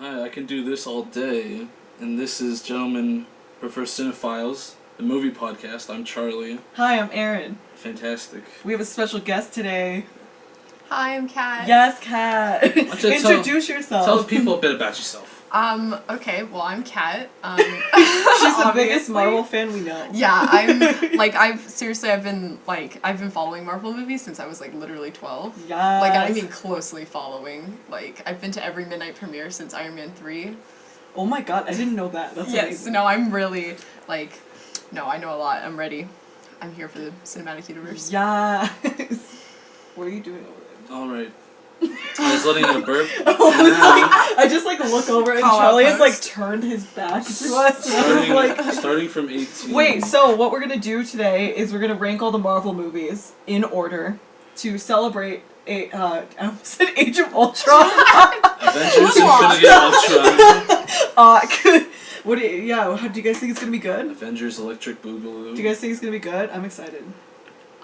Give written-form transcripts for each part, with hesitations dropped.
Hi, I can do this all day. And this is Gentlemen Prefer Cinephiles, the movie podcast. I'm Charlie. Hi, I'm Erynn. Fantastic. We have a special guest today. Hi, I'm Kat. Yes, Kat. Introduce yourself. Tell the people a bit about yourself. Okay, well, I'm Kat. She's the biggest Marvel fan we know. Yeah, I've been following Marvel movies since I was, literally 12. Yes. I mean closely following. I've been to every midnight premiere since Iron Man 3. Oh my god, I didn't know that. That's amazing. No, I'm really, no, I know a lot. I'm ready. I'm here for the cinematic universe. Yes. What are you doing over there? Alright. I was letting it burp. I just look over and Charlie has turned his back to us. Starting from 18. Wait, so what we're gonna do today is we're gonna rank all the Marvel movies in order to celebrate I almost said Age of Ultron. Avengers Infinity Ultron. How do you guys think it's gonna be good? Avengers Electric Boogaloo. Do you guys think it's gonna be good? I'm excited.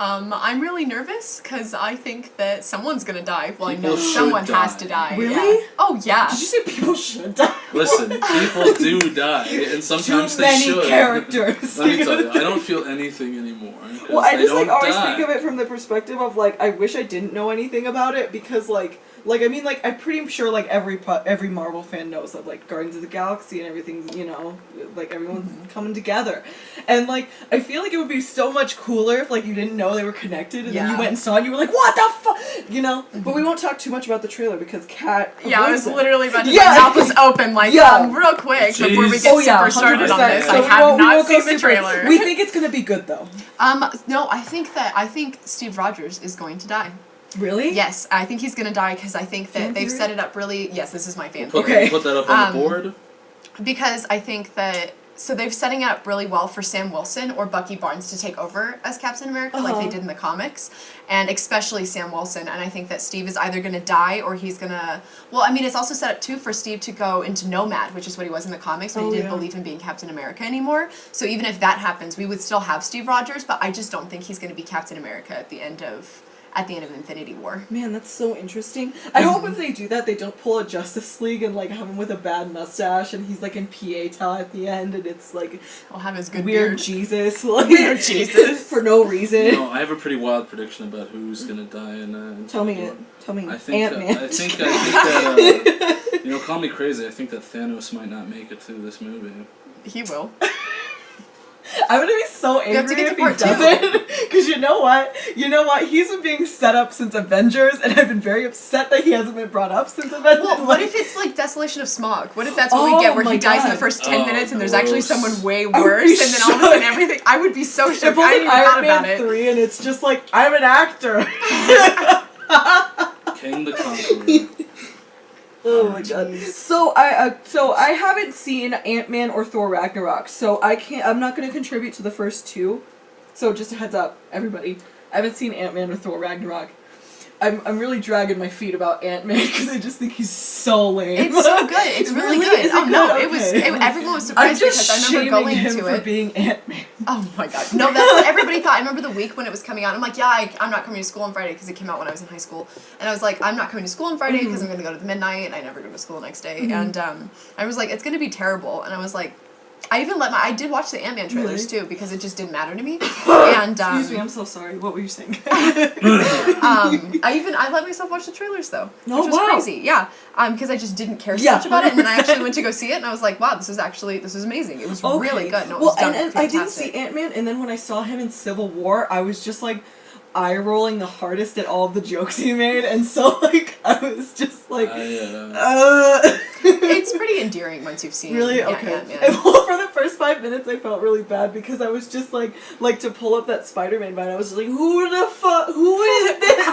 I'm really nervous because I think that someone's gonna die. Well, People I know someone die. has to die. Really? Yeah. Oh, yeah. Did you say people should die? Listen, people do die, and sometimes Too they many should. characters. Let me tell you, I don't feel anything anymore. Well, I just always die. think of it from the perspective of I wish I didn't know anything about it because I'm pretty sure every Marvel fan knows that Guardians of the Galaxy and everything's everyone's coming together, and I feel like it would be so much cooler if you didn't know they were connected and then you went and saw it and you were like, what the fuck, But we won't talk too much about the trailer because Kat. Yeah, I was literally about to. My mouth was open real quick before we get super started on this. So I have not seen the trailer. We think it's gonna be good though. No, I think Steve Rogers is going to die. Really? Yes, I think he's gonna die because I think that they've set it up really. Yes, this is my fan Put that up on the board. Because I think that they're setting up really well for Sam Wilson or Bucky Barnes to take over as Captain America like they did in the comics, and especially Sam Wilson. And I think that Steve is either gonna die or he's gonna. Well, I mean, it's also set up too for Steve to go into Nomad, which is what he was in the comics, but he didn't believe in being Captain America anymore. So even if that happens, we would still have Steve Rogers, but I just don't think he's gonna be Captain America at the end of Infinity War. Man, that's so interesting. I hope if they do that, they don't pull a Justice League and have him with a bad mustache and he's in PA at the end and it's I'll have his good weird beard. Jesus. Weird Jesus. For no reason. No, I have a pretty wild prediction about who's gonna die in Tell me it. Tell me. I think Ant-Man. I think that call me crazy. I think that Thanos might not make it through this movie. He will. I'm gonna be so angry if he part doesn't. Because you know what? He's been being set up since Avengers, and I've been very upset that he hasn't been brought up since Avengers. Well, what if it's Desolation of Smog? What if that's what we get, where he dies in the first 10 minutes, and there's actually someone way worse, and then all of a sudden everything... I would be so shook. I didn't even thought about it. Iron Man 3, and it's just I'm an actor. King the Conqueror. Oh my god. So I haven't seen Ant-Man or Thor Ragnarok, so I'm not gonna contribute to the first two. So just a heads up, everybody. I haven't seen Ant-Man or Thor Ragnarok. I'm really dragging my feet about Ant-Man because I just think he's so lame. It's so good. It's really good. Is it good? No, Okay. everyone was surprised because I remember going him to for it. being Ant-Man. Oh my god. No, that's what everybody thought. I remember the week when it was coming out. I'm like, I'm not coming to school on Friday because it came out when I was in high school. And I was like, I'm not coming to school on Friday because I'm going to go to the midnight and I never go to school the next day. And I was like, it's going to be terrible. And I was like, I did watch the Ant-Man trailers too because it just didn't matter to me. And excuse me, I'm so sorry. What were you saying? I let myself watch the trailers though, which was crazy. Yeah, because I just didn't care so much about it, and then I actually went to go see it, and I was like, wow, this was amazing. It was really good. No, it was done and fantastic. I didn't see Ant-Man, and then when I saw him in Civil War, I was just eye rolling the hardest at all of the jokes he made, and so I was just It's pretty endearing once you've seen. Really? Okay. And well, for the first 5 minutes, I felt really bad because I was just to pull up that Spider-Man vine. I was just who the fuck? Who is this?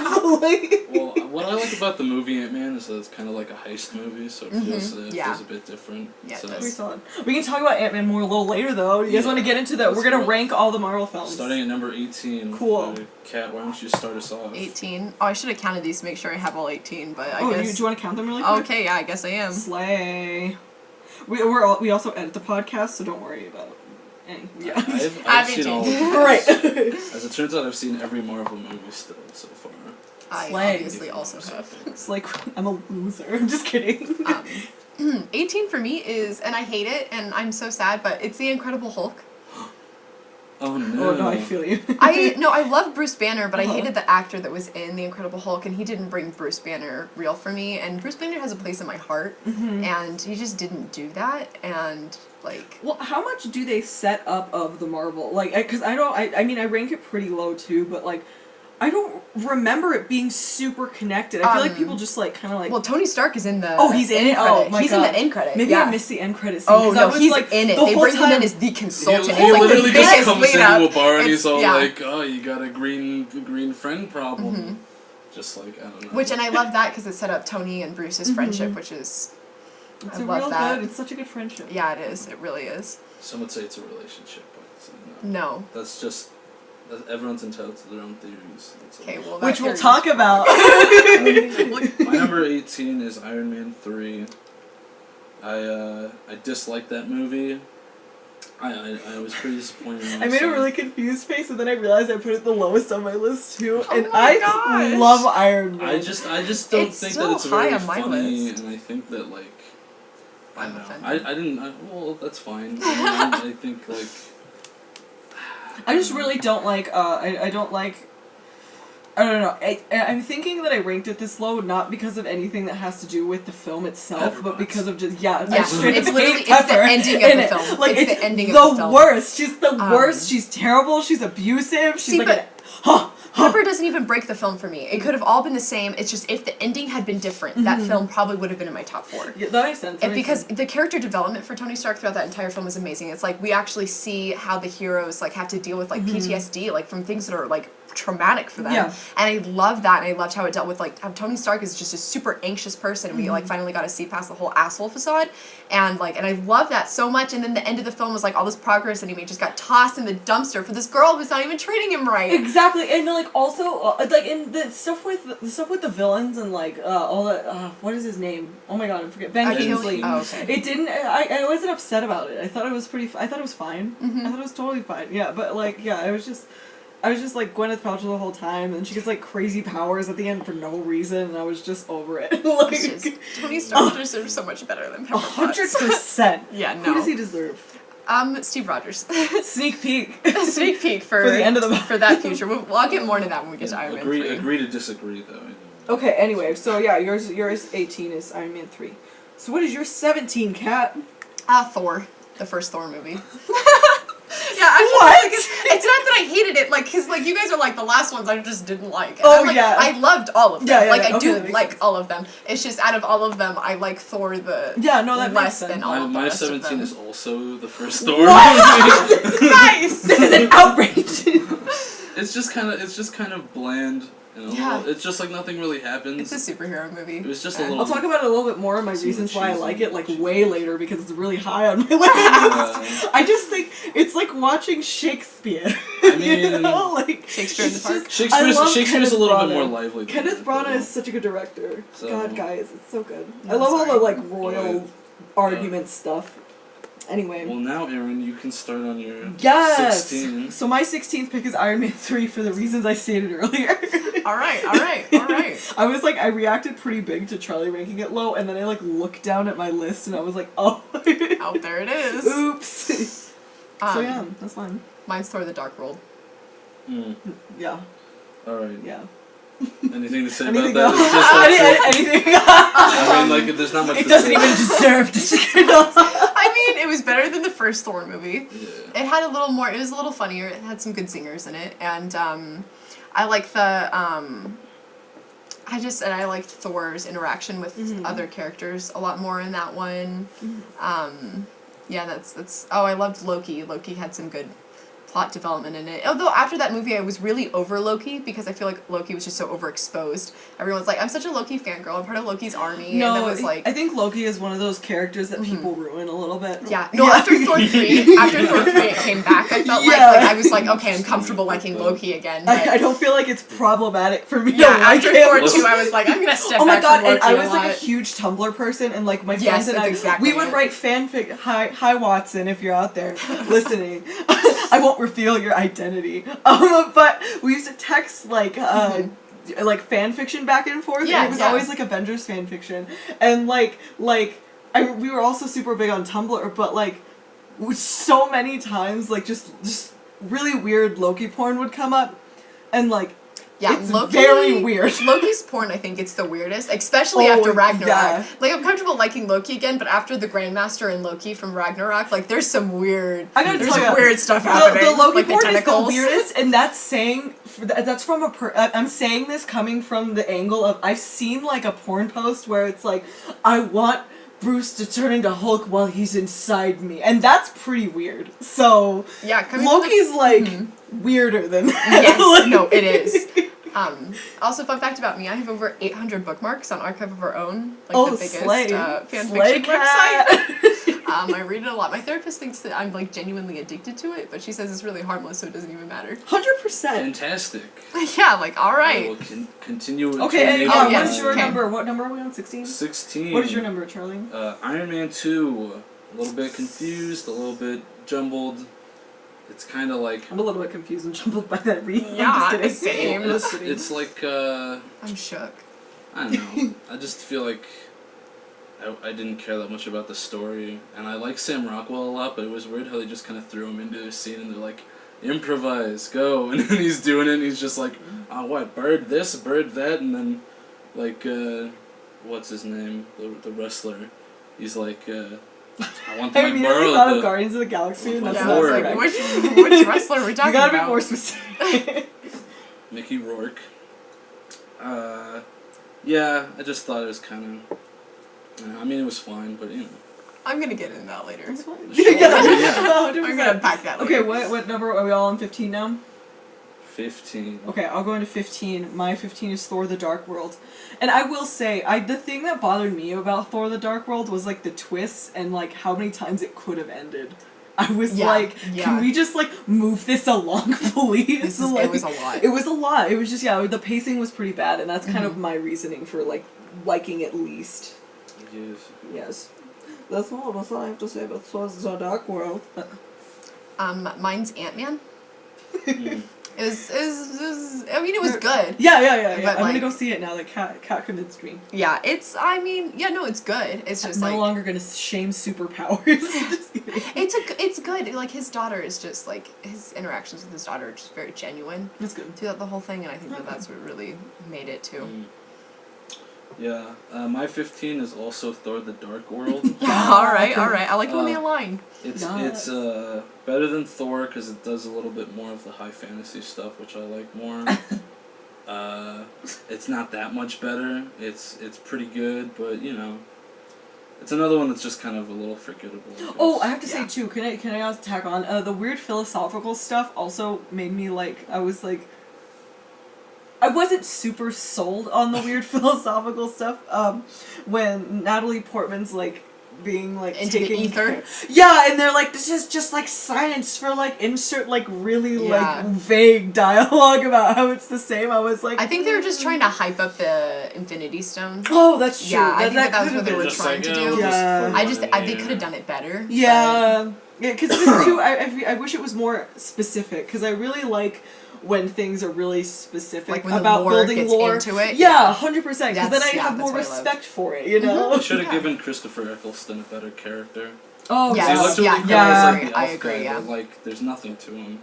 Well, what I like about the movie Ant-Man is that it's kind of like a heist movie, so it feels a bit different. Yeah, so. Pretty solid. We can talk about Ant-Man more a little later, though. You guys want to get into that? We're gonna rank all the Marvel films. Starting at number 18. Cool. Kat, why don't you start us off? 18. Oh, I should have counted these to make sure I have all 18, but I guess. Do you want to count them really quick? Okay, yeah, I guess I am. Slay. We also edit the podcast, so don't worry about anything. Yeah. I've seen all of them. Great. As it turns out, I've seen every Marvel movie still so far. I Slay. obviously also have. It's I'm a loser. I'm just kidding. 18 18 for me is, and I hate it, and I'm so sad, but it's The Incredible Hulk. Oh no. Oh no, I feel you. I love Bruce Banner, but I Uh-huh. hated the actor that was in The Incredible Hulk, and he didn't bring Bruce Banner real for me. And Bruce Banner has a place in my heart, and he just didn't do that. And like, Well, how much do they set up of the Marvel? Like, because I mean, I rank it pretty low too, but like, I don't remember it being super connected. I feel like people just like kind of like. well, Tony Stark is in the. Oh, he's in it. credit. Oh my he's god, in the end credit. Maybe yeah. I missed the end credit scene. Oh 'cause no, I was, he's like, in it. the They whole bring him time- in as the consultant. He It's like literally the just biggest comes lead into up. a bar and he's It's- all yeah. like, "Oh, you got a green friend problem." Just like, I don't know. Which, and I love that because it set up Tony and Bruce's friendship, which is. It's I a love real that. good. It's such a good friendship. Yeah, it is. It really is. Some would say it's a relationship, but it's, No. that's just everyone's entitled to their own theories. That's all. Okay, well, Which that we'll theory talk is- about. My number 18 is Iron Man 3. I disliked that movie. I was pretty disappointed. in I made a myself. really confused face, and then I realized I put it the lowest on my list too. Oh And my I gosh. love Iron Man. I just don't It's think so that it's high very on my funny, list. and I think that like I I'm don't know. offended. I didn't. Well, that's fine. I think like I just really don't like. I don't like. I don't know. I'm thinking that I ranked it this low not because of anything that has to do with the film itself, Pepper but pots. because of just I Yeah, straight it's up literally hate it's the Pepper ending of in the it. film. Like it's the ending the of the film. worst. She's the worst. Um, She's terrible. She's abusive. She's See, like but- an, huh. Pepper doesn't even break the film for me. It could have all been the same. It's just if the ending had been different, that film probably would have been in my top 4. Yeah, that makes sense. That And makes because sense. the character development for Tony Stark throughout that entire film is amazing. It's like we actually see how the heroes like have to deal with like PTSD, like from things that are like traumatic for them. Yeah. And I love that, and I loved how it dealt with like how Tony Stark is just a super anxious person. And we like finally got to see past the whole asshole facade, and I love that so much. And then the end of the film was like all this progress that he made just got tossed in the dumpster for this girl who's not even treating him right. Exactly, and like also like in the stuff with the villains and like all the what is his name? Oh my god, I forget. Ben Achilles- Kingsley. Oh, okay. It didn't. I wasn't upset about it. I thought it was pretty. I thought it was fine. Mhm. I thought it was totally fine. Yeah, but like I was just like Gwyneth Paltrow the whole time, and she gets like crazy powers at the end for no reason, and I was just over it. Like It's just, Tony Stark deserves so much better than Pepper Potts. 100%. Yeah, Who does no. he deserve? Steve Rogers. Sneak peek. Sneak peek For the end of the for that future. I'll get more into that when we get to Iron Man 3. agree to disagree though. Okay. Anyway, so yeah, yours 18 is Iron Man 3. So what is your 17, Kat? Thor, the first Thor movie. Yeah, I just What? like it's not that I hated it, like, cause like you guys are like the last ones I just didn't like. And Oh, I'm, like, yeah. I loved all of them. Yeah, yeah, like yeah. I Okay, that do makes like sense. all of them. It's just out of all of them, I like Thor the Yeah, no, that makes less sense. than all of the My rest of 17 them. is also the first Thor. Nice. This is an outrage. It's just kind of bland. You know? Yeah. It's just like nothing really happens. It's a superhero movie. It was just a Yeah. little. I'll talk about it a little bit more in my Super reasons why I cheesy. like it, like way later, because it's really high on my list. Yeah. I just think it's like watching Shakespeare. I mean, you know, like Shakespeare in the it's Park? just- I love Shakespeare's Kenneth a little Branagh. bit more lively. than Kenneth that, Branagh though. is such a good director. So- God, guys, it's so good. I I'm love all the sorry. like royal But- argument stuff. Anyway. Well, now, Erynn, you can start on your Yes! 16. So my 16th pick is Iron Man 3 for the reasons I stated earlier. Alright. I was like, I reacted pretty big to Charlie ranking it low, and then I like looked down at my list and I was like, oh. Out there it is. Oops. So yeah, that's fine. Mine's Thor the Dark World. Mm. Yeah, Alright. yeah. Anything to say Anything about else? that? It's just that's it. Anything? I mean, like, there's not much It to doesn't say. even deserve to I mean, it was better than the first Thor movie. Yeah. It had a little more. It was a little funnier. It had some good singers in it, and I like the. I liked Thor's interaction with other characters a lot more in that one. Yeah, that's. Oh, I loved Loki. Loki had some good plot development in it. Although after that movie, I was really over Loki because I feel like Loki was just so overexposed. Everyone's like, "I'm such a Loki fangirl. I'm part of Loki's army," No, and it was like. I think Loki is one of those characters that people ruin a little bit. Yeah. No, after Thor 3, it came back, I felt like I was like, okay, I'm comfortable liking Loki again. But I don't feel like it's problematic for me. yeah, to like after him. Thor 2, I was like, I'm gonna step Oh my back god, from and Loki I was a like a lot. huge Tumblr person, and like my Yes, friends and that's I, exactly we would it. write fanfic. Hi Watson, if you're out there listening, I won't reveal your identity. But we used to text like like fan fiction back and forth, Yeah, and it was yeah. always like Avengers fan fiction, and like. we were also super big on Tumblr, but like so many times like just really weird Loki porn would come up, and like it's very weird. Loki's porn, I think it's the weirdest, especially after Ragnarok. Yeah. Like I'm comfortable liking Loki again, but after the Grandmaster and Loki from Ragnarok, like there's some weird weird stuff happening. The Loki like porn the is the tentacles. weirdest, and that's saying that's from I'm saying this coming from the angle of I've seen like a porn post where it's like I want Bruce to turn into Hulk while he's inside me, and that's pretty weird. So yeah, Loki's weirder than that. Yes, no, it is. Also, fun fact about me: I have over 800 bookmarks on Archive of Our Own, like the biggest fan fiction website. I read it a lot. My therapist thinks that I'm like genuinely addicted to it, but she says it's really harmless, so it doesn't even matter. 100%. Fantastic. Yeah, like all right. I will continue. Okay, and yes, what's your okay. number? What number are we on? 16. 16. What is your number, Charlie? Iron Man 2. A little bit confused, a little bit jumbled. It's kind of like. I'm a little bit confused and jumbled by that read. Yeah, I'm just kidding. same. It's like. I'm shook. I don't know. I just feel like I didn't care that much about the story, and I like Sam Rockwell a lot, but it was weird how they just kind of threw him into a scene and they're like, improvise, go, and then he's doing it and he's just like, oh, what, bird this, bird that, and then, like, what's his name, the wrestler, he's like, I want I to mean, borrow thought of the... Guardians of the Galaxy, and that's Yeah, not Lord. correct. Which wrestler are we talking You gotta about? be more specific. Mickey Rourke. Yeah, I just thought it was kind of... I mean, it was fine, but, you know. I'm gonna get into that later. That's fine. Sure, Yeah. yeah. I'm gonna unpack that later. Okay, what number are we all on? 15 now? 15. Okay, I'll go into 15. My 15 is Thor: The Dark World. And I will say, the thing that bothered me about Thor: The Dark World was like the twists and like how many times it could have ended. I was can we just like move this along, please? It was a lot. It was a lot. It was just, the pacing was pretty bad, and that's kind of my reasoning for like liking it least. Yes. Yes. That's all I have to say about Thor: The Dark World. Mine's Ant-Man. Mm. It was it was good. Yeah. But, I'm like, gonna go see it now. Like, Kat convinced me. Yeah, it's good. It's just I'm like no longer gonna shame superpowers. Just kidding. it's good. Like his daughter is just like his interactions with his daughter are just very genuine That's good. throughout the whole thing, and I think that's what really made it too. Mm. Yeah, my 15 is also Thor: The Dark World. All right. I like when they align. It's Nice. better than Thor because it does a little bit more of the high fantasy stuff, which I like more. It's not that much better. It's pretty good, but you know, it's another one that's just kind of a little forgettable. Oh, I have to say too. Can I also tack on the weird philosophical stuff? Also made me like I wasn't super sold on the weird philosophical stuff. When Natalie Portman's like being like Into the ether. Yeah, and they're like, this is just like science for like insert like really like vague dialogue about how it's the same. I was like, I think they were just trying to hype up the Infinity Stones. Oh, that's true. Yeah, I think that was what they were Just trying like, to yeah, do. we'll just put it in They here. could have done it better. Yeah, because too. I wish it was more specific. Because I really like when things are really specific Like when the about lore building gets lore. into it. Yeah, 100%. Because then That's- I have that's more what I love. respect for it. You know. They should have given Christopher Eccleston a better character. Oh, Yes, He looked really yeah, cool yeah, as, I like, agree, the I elf agree, guy, yeah. but like, there's nothing to him.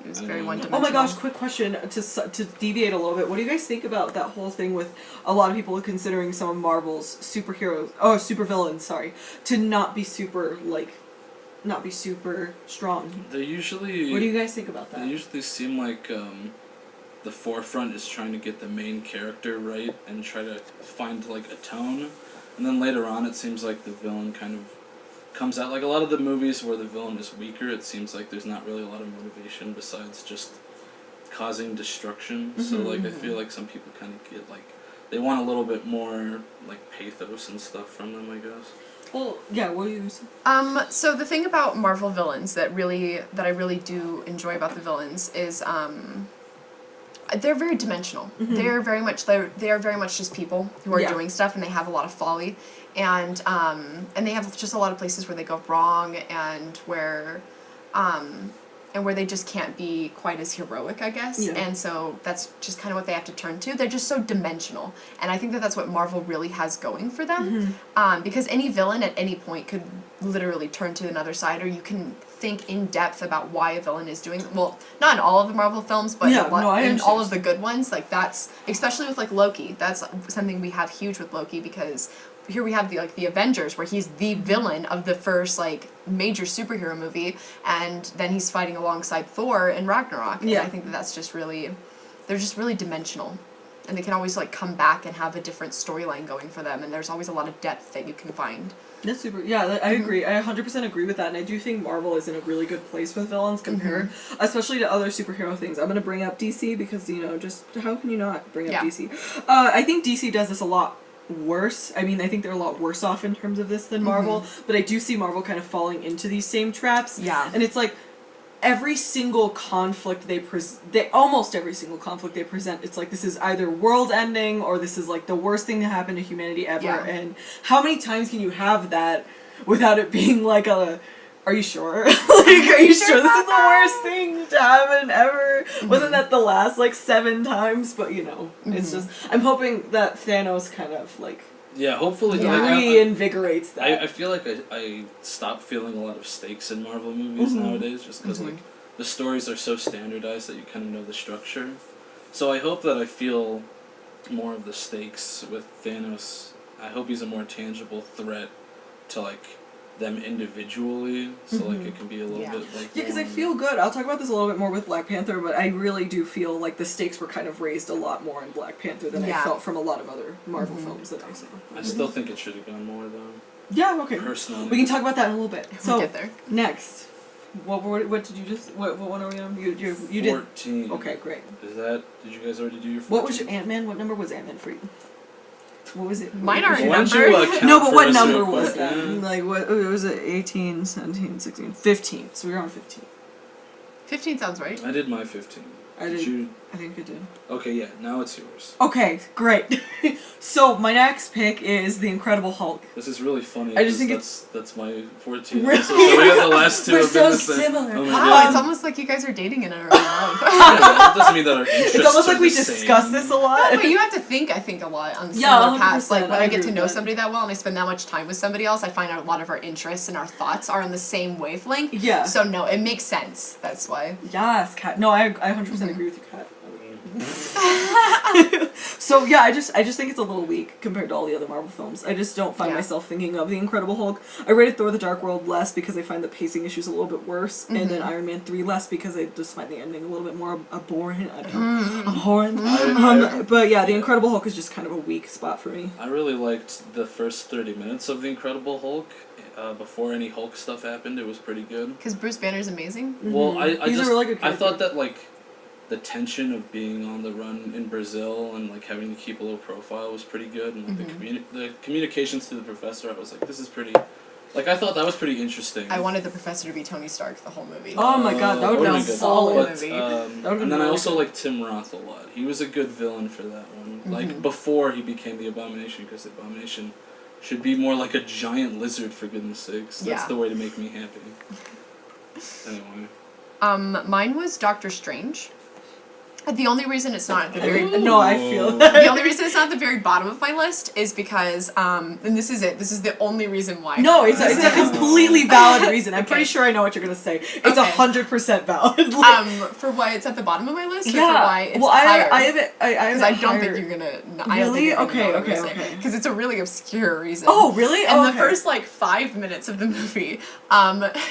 It was very Oh one-dimensional. Oh my gosh! Quick question to deviate a little bit. What do you guys think about that whole thing with a lot of people considering some of Marvel's supervillains, sorry, to not be super strong? They usually. What do you guys think about They that? usually seem like the forefront is trying to get the main character right and try to find like a tone, and then later on it seems like the villain kind of comes out. Like a lot of the movies where the villain is weaker, it seems like there's not really a lot of motivation besides just causing destruction. So like I feel like some people kind of get like they want a little bit more like pathos and stuff from them, I guess. Well, yeah. What do you say? So the thing about Marvel villains that I really do enjoy about the villains is they're very dimensional. They are very much just people who are doing stuff, and they have a lot of folly, and they have just a lot of places where they go wrong, and where and where they just can't be quite as heroic, I guess. Yeah. And so that's just kind of what they have to turn to. They're just so dimensional, and I think that that's what Marvel really has going for them. Because any villain at any point could literally turn to another side, or you can think in depth about why a villain is doing, well, not in all of the Marvel films, but Yeah, no, I in all understand. of the good ones. Like, that's, especially with like Loki, that's something we have huge with Loki, because here we have the Avengers, where he's the villain of the first like major superhero movie, and then he's fighting alongside Thor in Ragnarok. Yeah. And I think that that's just really, they're just really dimensional, and they can always like come back and have a different storyline going for them, and there's always a lot of depth that you can find. That's super. Yeah, I agree. I 100% agree with that, and I do think Marvel is in a really good place with villains compared, especially to other superhero things. I'm gonna bring up DC because just how can you not bring up DC? I think DC does this a lot worse. I mean, I think they're a lot worse off in terms of this than Marvel, but I do see Marvel kind of falling into these same traps. Yeah. And it's like every single conflict almost every single conflict they present, it's like this is either world ending or this is like the worst thing to happen to humanity ever. Yeah. And how many times can you have that without it being like are you sure? Like, are you sure this is the worst thing to happen ever? Wasn't that the last, 7 times? But, it's just... I'm hoping that Thanos kind of, Yeah, hopefully. Yeah. reinvigorates that. I feel like I stopped feeling a lot of stakes in Marvel movies nowadays, just because the stories are so standardized that you kind of know the structure. So I hope that I feel more of the stakes with Thanos. I hope he's a more tangible threat to them individually, so it can be a little bit Yeah, because I feel good. I'll talk about this a little bit more with Black Panther, but I really do feel like the stakes were kind of raised a lot more in Black Panther than I felt from a lot of other Marvel films that I saw. I still think it should have gone more though. Yeah, okay. Personally, we can talk about that in a little bit. So We'll get there. next, what did you just? What one are we on? You did. 14. Okay, great. Did you guys already do your 14? What was your Ant-Man? What number was Ant-Man for you? What was it? Mine What was aren't Why don't numbered. you, count No, but for what us number real was quick, that? yeah? What was it? 18, 17, 16, 15. So we were on 15. 15 sounds right. I did my 15. I Did did. you? I think I did. Okay, yeah. Now it's yours. Okay, great. So my next pick is The Incredible Hulk. This is really funny. I just 'cause think that's my 14. Really? Also. So we have the last two. We're have been so the same. similar. Oh my Wow, God. it's almost like you guys are dating in a early love. Yeah, that doesn't mean that our interests It's almost are like we the discuss same. this a lot. But you have to think, I think, a lot on Yeah, similar paths. 100%, Like, when I I get agree to with know that. somebody that well and I spend that much time with somebody else, I find out a lot of our interests and our thoughts are on the same wavelength. Yeah. So, no, it makes sense. That's why. Yes, Kat. No, I 100% agree with you, Kat. So yeah, I just think it's a little weak compared to all the other Marvel films. I just don't find myself thinking of The Incredible Hulk. I rated Thor: The Dark World less because I find the pacing issues a little bit worse, and then Iron Man 3 less because I just find the ending a little bit more abhorrent. I don't know, abhorrent. But yeah, The Incredible Hulk is just kind of a weak spot for me. I really liked the first 30 minutes of The Incredible Hulk. Before any Hulk stuff happened, it was pretty good. Because Bruce Banner's amazing. Well, I He's just a really good I thought character. that the tension of being on the run in Brazil and having to keep a low profile was pretty good, and the communications to the professor, I was like, this is pretty. I thought that was pretty interesting. I wanted the professor to be Tony Stark the whole movie. Oh my god, that would would've have been been good. solid. But, movie. That would've and been then I really also good. liked Tim Roth a lot. He was a good villain for that one. Before he became the Abomination, because the Abomination should be more like a giant lizard, for goodness sakes. That's Yeah. the way to make me happy. Anyway. Mine was Doctor Strange. The only reason it's not at the very No, I feel Ooh. that. the only reason it's not at the very bottom of my list is because and this is it. This is the only reason why. No, it's a completely valid reason. I'm Okay. pretty sure I know what you're gonna say. It's Okay. 100% valid. For why it's at the bottom of my list, or for yeah. why it's Well, higher. I have it. I have Because it I don't higher. think you're gonna. I don't Really? think you're gonna Okay, know what okay, I'm gonna say. okay. Because it's a really obscure reason. Oh, really? And Oh, the okay. first 5 minutes of the movie,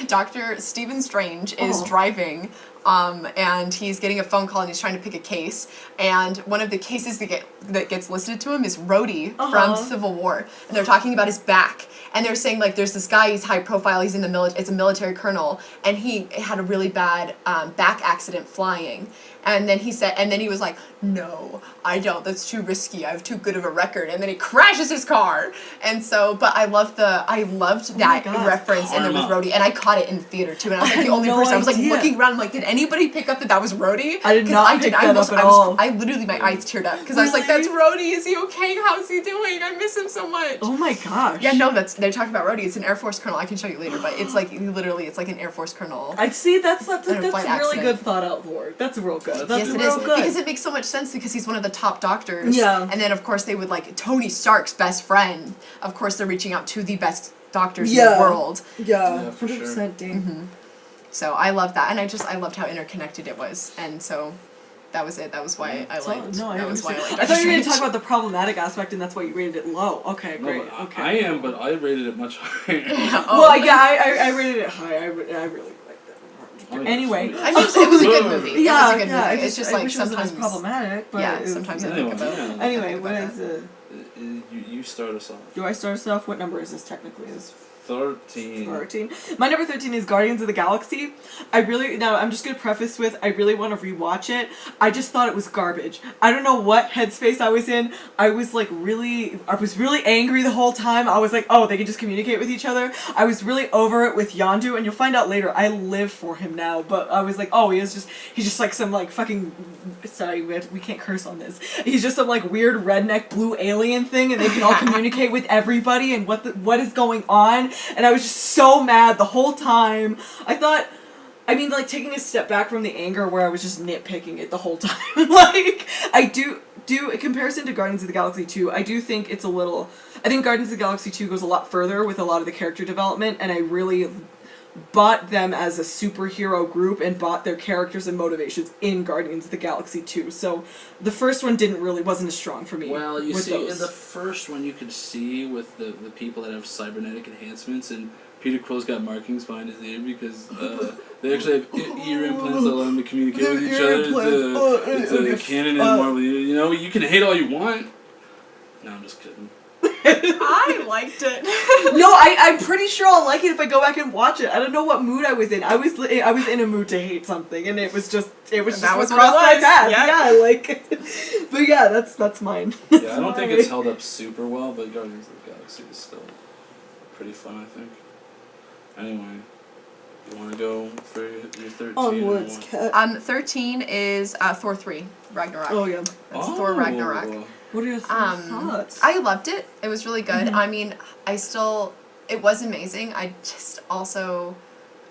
Dr. Stephen Strange is driving, and he's getting a phone call and he's trying to pick a case, and one of the cases that gets listed to him is Rhodey from Civil War, and they're talking about his back, and they're saying there's this guy, he's high profile, he's in the military, it's a military colonel, and he had a really bad back accident flying. And then he was like, no, I don't, that's too risky, I have too good of a record. And then he crashes his car. And so, but I loved that God. reference in there with Karma. Rhodey. And I caught it in theater too. And I was I like had the only no person. I was idea. looking around, I'm like, did anybody pick up that was Rhodey? I did 'Cause not pick that up at all. I literally, my eyes teared up. Because I was like, Really? that's Rhodey, is he okay? How's he doing? I miss him so much. Oh my gosh. Yeah, no, it's they're talking about Rhodey. It's an Air Force colonel. I can show you later, but it's like literally, it's like an Air Force colonel. I see. That's flight really accident. good thought out lore. That's real good. That's Yes, it real is good. because it makes so much sense because he's one of the top doctors. Yeah. And then of course they would like Tony Stark's best friend. Of course they're reaching out to the best doctors in the world. Yeah, for 100% Dane. Mm-hmm. So I love that, and I loved how interconnected it was, and so that was it. That was why I liked. No, I that was why I liked. I thought you were going Doctor to talk Strange. about the problematic aspect, and that's why you rated it low. Okay, great. No, but Okay. I am, but I rated it much higher. Oh. Well, yeah, I rated it high. I really liked that. Oh, Anyway. I mean, it was a good movie. Yeah, it was a good yeah. movie. It's just like I wish it wasn't sometimes as problematic, but yeah, it was, sometimes you I know. think about. yeah. Anyway, think what about is that. You start us off. Do I start us off? What number is this technically? Is 13. 13. My number 13 is Guardians of the Galaxy. Now I'm just gonna preface with I really want to rewatch it. I just thought it was garbage. I don't know what headspace I was in. I was really angry the whole time. I was like, oh, they can just communicate with each other. I was really over it with Yondu, and you'll find out later I live for him now. But I was like, oh, he's just like some like fucking, sorry, we can't curse on this. He's just some like weird redneck blue alien thing, and they can all communicate with everybody and what is going on. And I was just so mad the whole time. Like taking a step back from the anger where I was just nitpicking it the whole time. Like, I do, in comparison to Guardians of the Galaxy 2, I do think it's I think Guardians of the Galaxy 2 goes a lot further with a lot of the character development, and I really bought them as a superhero group and bought their characters and motivations in Guardians of the Galaxy 2. So the first one wasn't as strong for me. Well, you with see, those. in the first one, you could see with the people that have cybernetic enhancements, and Peter Quill's got markings behind his ear because they actually have ear implants that allow them to communicate with each other. It's a canon in Marvel. You know, you can hate all you want. No, I'm just kidding. I liked it. No, I'm pretty sure I'll like it if I go back and watch it. I don't know what mood I was in. I was in a mood to hate something, and it was just that was what what it crossed my was. path. Yeah. Yeah, like, but yeah, that's mine. Yeah, I don't think it's held up super well, but Guardians of the Galaxy is still pretty fun, I think. Anyway, you want to go for your 13? Onwards, cat. 13 is Thor 3, Ragnarok. Oh yeah. That's Thor Ragnarok. What are your thoughts? I loved it. It was really good. Mm-hmm. I mean, it was amazing.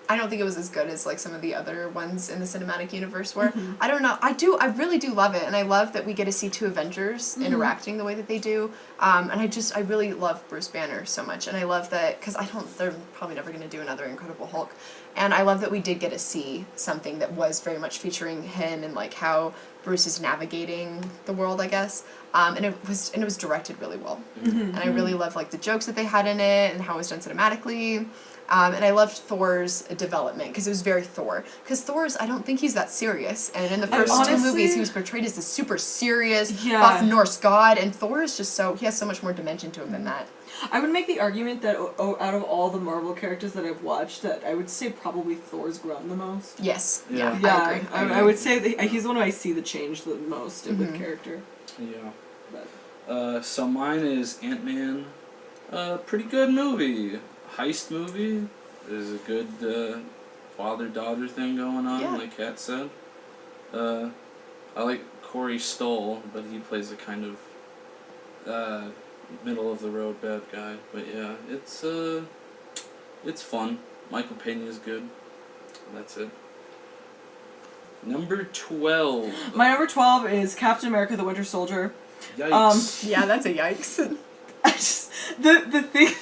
I don't think it was as good as like some of the other ones in the cinematic universe were. Mm-hmm. I don't know. I really do love it, and I love that we get to see two Avengers interacting the way that they do. And I really love Bruce Banner so much, and I love that because they're probably never going to do another Incredible Hulk, and I love that we did get to see something that was very much featuring him and like how Bruce is navigating the world, I guess. And it was directed really well, and I really loved like the jokes that they had in it and how it was done cinematically. And I loved Thor's development because it was very Thor. Because I don't think he's that serious. And in the first two movies, he was portrayed as this super serious, buff Norse god. And Thor is just he has so much more dimension to him than that. I would make the argument that out of all the Marvel characters that I've watched, that I would say probably Thor's grown the most. Yes. Yeah. I agree. I would say that he's the one who I see the change the most with character. Yeah. But. So mine is Ant-Man. Pretty good movie. Heist movie. There's a good father-daughter thing going on, like Kat said. I like Corey Stoll, but he plays a kind of middle-of-the-road bad guy. But yeah, it's fun. Michael Peña's good. That's it. Number 12. My number 12 is Captain America: The Winter Soldier. Yikes. Yeah, that's a yikes. The thing.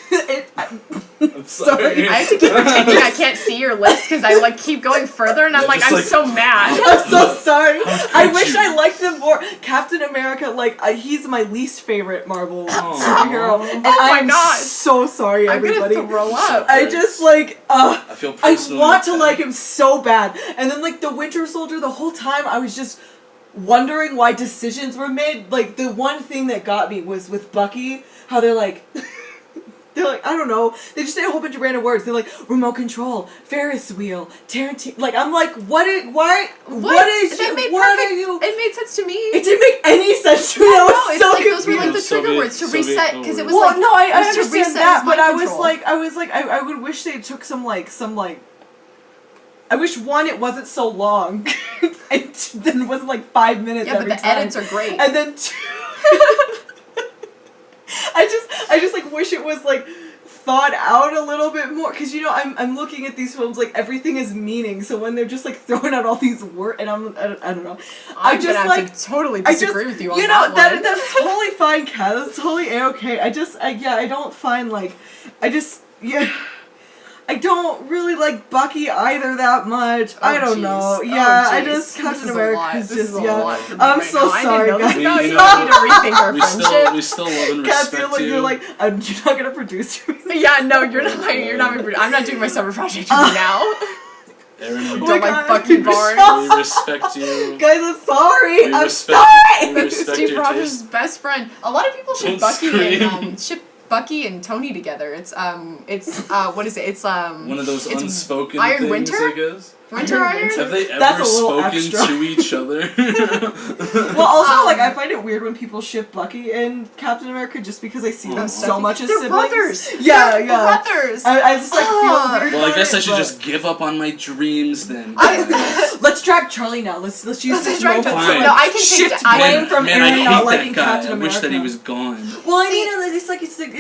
I'm sorry. I have to keep pretending I can't see your list because I like keep going further and I'm like, I'm so mad. I'm so sorry. I wish I liked them more. Captain America, he's my least favorite Marvel superhero, and I'm so sorry, everybody. I'm gonna throw up. I just I feel I want to like him so bad, and then like the Winter Soldier, the whole time I was just wondering why decisions were made. Like the one thing that got me was with Bucky, how they're like, I don't know, they just say a whole bunch of random words. They're like, remote control, Ferris wheel, Tarantino. Like, I'm like, what are you? It made sense to me. It didn't make any sense to me. I was so confused. Those were like the trigger words to reset, because it was I understand that, but I would wish they took some I wish one, it wasn't so long, and then it wasn't like 5 minutes. Yeah, but the edits are great. And then two, I just like wish it was like thought out a little bit more, because you know I'm looking at these films like everything is meaning, so when they're just like throwing out all these words, and I don't know, I'm just gonna like have to totally disagree with you on know that one. that's totally fine, Kat. That's totally okay. I don't find I don't really like Bucky either that much. I don't know. Yeah, I just Captain America is just I'm so sorry, guys. No, you don't need to rethink our friendship. We still love and Kat, respect you. you're like, you're not gonna produce me. Yeah, no, you're not. You're not. I'm not doing my summer project now. Erynn, we Don't like Bucky Barnes. We respect you. Guys, I'm sorry. I'm sorry. We That's respect Steve your Rogers' taste. best friend. A lot of people ship Don't Bucky and Tony together. It's what is it? It's one of those it's unspoken Iron things, Winter? I guess. Winter Iron. Have they That's ever a little spoken extra. to each other? Well, also, I find it weird when people ship Bucky and Captain America just because I see them so much as They're siblings. brothers. Yeah, They're yeah. brothers. I just feel weird. Well, I about guess it, I should but- just give up on my dreams then. guys. Let's drag Charlie now. Let's use this drag moment Charlie. to No, I can take shift the- I- blame from Man, I Erynn hate not that liking guy. Captain I America. wish that he was gone. Well, I mean, it's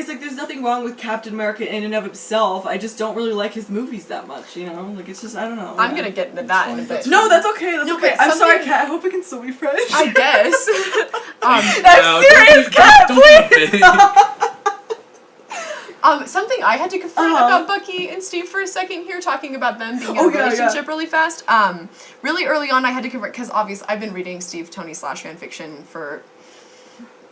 like there's nothing wrong with Captain America in and of himself. I just don't really like his movies that much. You know, like it's just I don't know. I'm gonna get into that in a bit. No, that's okay. That's No, okay. but I'm sorry, something- Kat. I hope we can still be friends. I guess. I'm serious, Kat. Don't be vague. Something I had to confront about Bucky and Steve for a second here, talking about them being in a relationship really fast. Really early on, I had to confront, because obviously I've been reading Steve Tony / fanfiction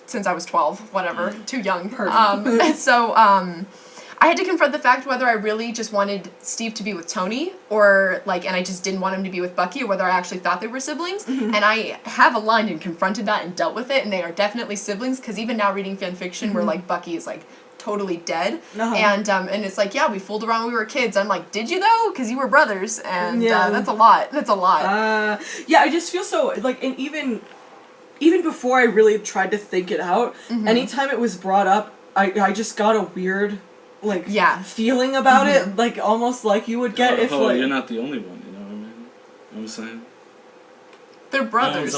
since I was 12, whatever, too young. And so I had to confront the fact whether I really just wanted Steve to be with Tony, or and I just didn't want him to be with Bucky, or whether I actually thought they were siblings. And I have aligned and confronted that and dealt with it, and they are definitely siblings, because even now reading fanfiction where Bucky is totally dead, and it's we fooled around when we were kids. I'm like, did you though? Because you were brothers, and that's a lot. That's a lot. Yeah, I just feel so and even before I really tried to think it out, anytime it was brought up, I just got a weird feeling about it, almost like you would get if you're not the only one, you know what I mean? You know what I'm saying? They're brothers.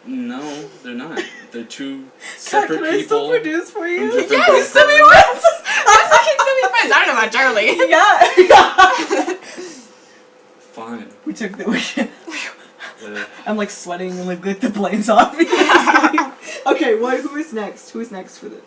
No, they're not. They're two separate Can I still people. produce for you? From different Yes, backgrounds. friends. I don't know about Charlie. Yeah. Fine. We took the. I'm sweating and the blame's off me. Okay, who is next? Who is next for this?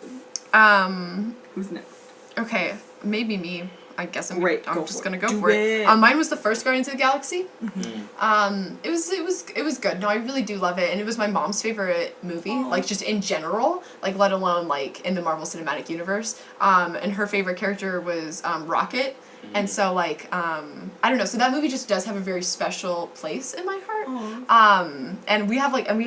Who's next? Okay, maybe me. I guess I'm just gonna go Do for it. it. Mine was the first Guardians of the Galaxy. It was good. No, I really do love it, and it was my mom's favorite movie. Just in general, let alone in the Marvel Cinematic Universe. And her favorite character was Rocket. And so I don't know. So that movie just does have a very special place in my heart. And we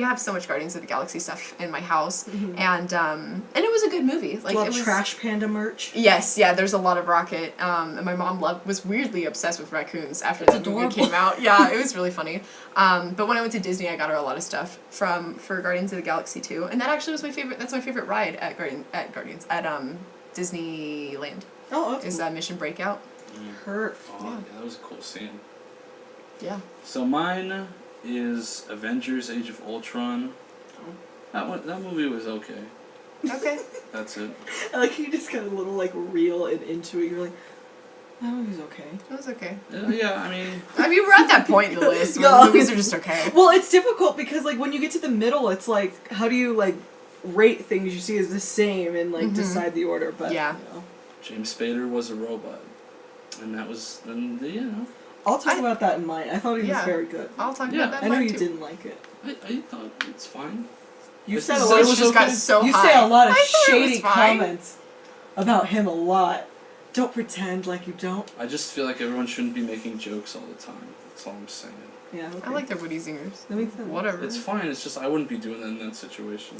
have so much Guardians of the Galaxy stuff in my house, and it was a good movie. It was Trash Panda merch. Yes, yeah. There's a lot of Rocket. And my mom was weirdly obsessed with raccoons after the movie came out. Yeah, it was really funny. But when I went to Disney, I got her a lot of stuff for Guardians of the Galaxy 2, and that actually was my favorite. That's my favorite ride at Disneyland. Oh, that's is Mission Breakout. Hurt. Yeah, that was a cool scene. Yeah. So mine is Avengers: Age of Ultron. That movie was okay. Okay. That's it. I you just got a little real and into it. You're like, that movie's okay. It was okay. Yeah, I mean, we're at that point in the list where movies are just okay. Well, it's difficult because when you get to the middle, it's how do you rate things you see as the same and decide the order? But yeah. You know. James Spader was a robot, and that was I'll talk about that in mine. I thought he was very good. I'll talk about that. I know you didn't like it. I thought it's fine. You said a So lot. it just got so You high. say a lot of I thought it was shady fine. comments about him a lot. Don't pretend like you don't. I just feel like everyone shouldn't be making jokes all the time. That's all I'm saying. Yeah. Okay. I like their Woody Zingers. That makes sense. Whatever. It's fine. It's just I wouldn't be doing that in that situation.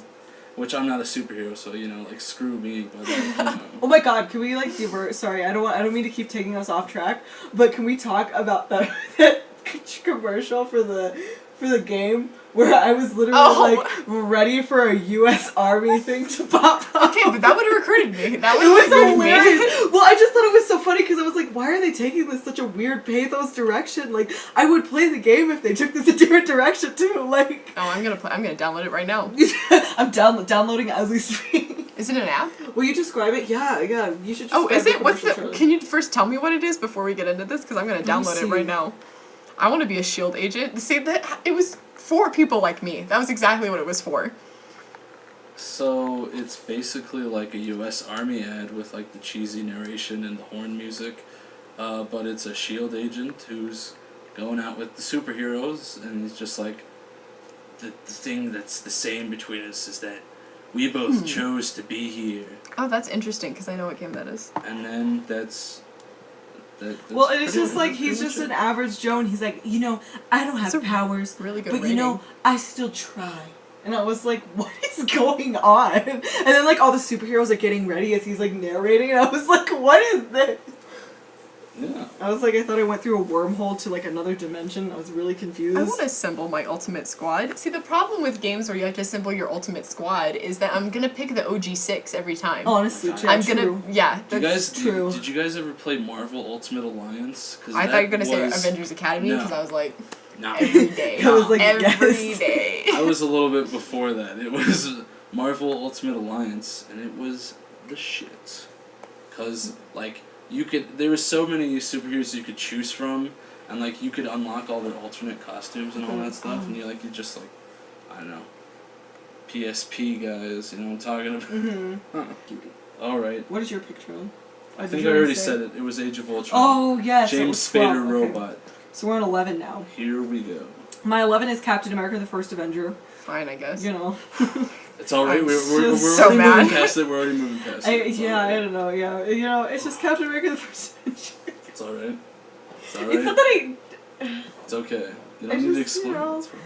Which I'm not a superhero, so screw me. But Oh my God! Can we divert? Sorry, I don't mean to keep taking us off track, but can we talk about that commercial for the game where I was literally ready for a U.S. Army thing to pop up? Okay, but that would have recruited me. That would It was have recruited hilarious. me. Well, I just thought it was so funny because I was like, why are they taking this such a weird pathos direction? I would play the game if they took this a different direction too. Oh, I'm gonna download it right now. I'm downloading as we speak. Is it an app? Will you describe it? Yeah, you should. Oh, is it? What's the? Trailer. Can you first tell me what it is before we get into this? Because I'm gonna download it right now. I want to be a shield agent. See that it was for people like me. That was exactly what it was for. So it's basically like a U.S. Army ad with like the cheesy narration and the horn music, but it's a shield agent who's going out with the superheroes, and he's just like, the thing that's the same between us is that we both chose to be here. Oh, that's interesting because I know what game that is. And then that's well, and it's just like he's just an average Joe, and he's like, I don't have powers, really good but rating. I still try. And I was like, what is going on? And then like all the superheroes are getting ready as he's like narrating, and I was like, what is this? Yeah. I was like, I thought I went through a wormhole to like another dimension. I was really confused. I want to assemble my ultimate squad. See, the problem with games where you have to assemble your ultimate squad is that I'm gonna pick the OG6 every time. Honestly, I'm gonna, yeah, that's true. Did you guys ever play Marvel Ultimate Alliance? I thought you were gonna say Avengers Academy because I was like, no. every day. I was like, every day. I was a little bit before that. It was Marvel Ultimate Alliance, and it was the shit. Cause like there were so many superheroes you could choose from, and like you could unlock all their alternate costumes and all that stuff, and you just like, I don't know, PSP guys, you know what I'm talking about? Mm-hmm. All right. What is your picture on? I think I already said it. It was Age of Ultron. Oh yes, James Spader robot. So we're on 11 now. Here we go. My 11 is Captain America: The First Avenger. Fine, I guess. It's alright. We're so already mad. moving past it. We're already moving past it. I don't know. Yeah, it's just Captain America: The First Avenger. It's alright. It's alright. It's not that It's okay. You don't need to explain. It's fine.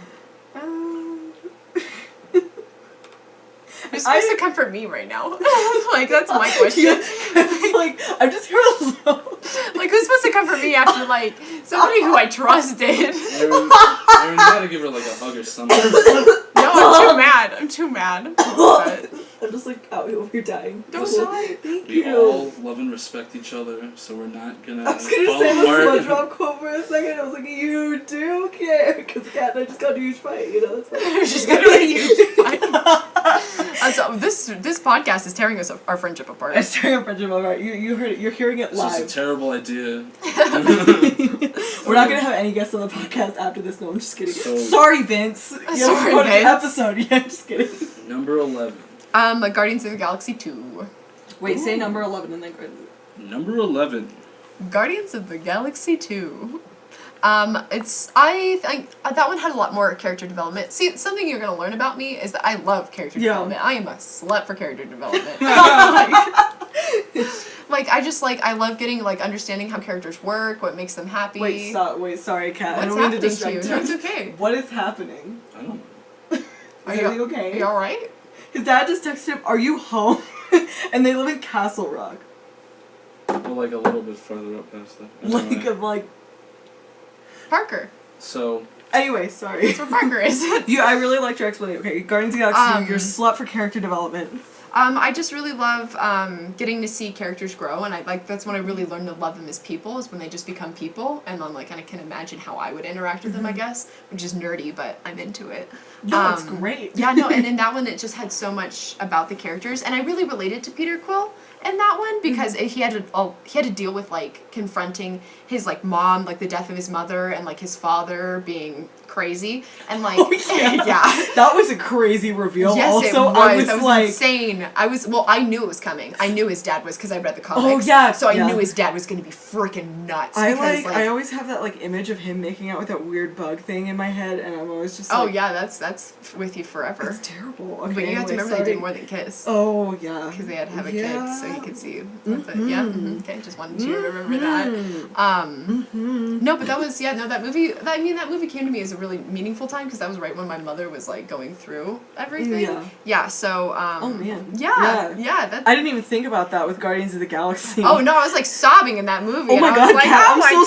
You're supposed to comfort me right now. Like, that's my question. It's like, I'm just here alone. Like, who's supposed to comfort me after, like, somebody who I trusted? Erynn, you gotta give her, like, a hug or something. No, I'm too mad. I'm just, like, out here dying. Don't die. Thank We you. all love and respect each other, so we're not gonna I was gonna fall say the apart. SpongeBob quote for a second. I was like, you do care, because Kat and I just got a huge fight. That's fine. She's gonna be a huge fight. So this podcast is tearing our friendship apart. It's tearing our friendship apart. You heard it. You're hearing it This live. is a terrible idea. We're not gonna have any guests on the podcast after this. No, I'm just kidding. So- Sorry, Vince. You Sorry, haven't Vince. episode yet. Just kidding. Number 11. Like Guardians of the Galaxy 2. Wait, say number 11 and then go. Number 11. Guardians of the Galaxy 2. I think that one had a lot more character development. See, something you're gonna learn about me is that I love character development. I am a slut for character development. I love getting understanding how characters work, what makes them happy. Wait, sorry, Kat. I What's don't mean to happening to distract you? you. No, it's okay. What is happening? I don't know. Is everything okay? Are you alright? His dad just texted him, "Are you home?" And they live in Castle Rock. Well, like a little bit farther up past that. Like Parker. So. Anyway, sorry. That's where Parker is. I really liked your explanation. Okay, Guardians of the Galaxy 2, you're a slut for character development. I just really love getting to see characters grow, and that's when I really learned to love them as people, is when they just become people, and then I can imagine how I would interact with them, I guess, which is nerdy, but I'm into it. No, it's great. Yeah, no, and in that one it just had so much about the characters, and I really related to Peter Quill in that one because he had to deal with confronting his mom, the death of his mother, and his father being crazy, and that was a crazy reveal. Yes, also, it was. I was that was insane. I knew it was coming. I knew his dad was because I read the comics. Oh yeah, so I knew his dad was going to be freaking nuts. I always have that image of him making out with that weird bug thing in my head, and I'm always just oh yeah, that's with you forever. It's terrible. Okay, but you have to remember they did more than kiss. Oh yeah, because they had to have a kid so he could see you. But okay, just wanted you to remember that. No, but that was that movie. That movie came to me as a really meaningful time because that was right when my mother was going through everything. Yeah. So. Oh man. Yeah. I didn't even think about that with Guardians of the Galaxy. Oh no, I was sobbing in that movie. Oh my god, Kat, I'm so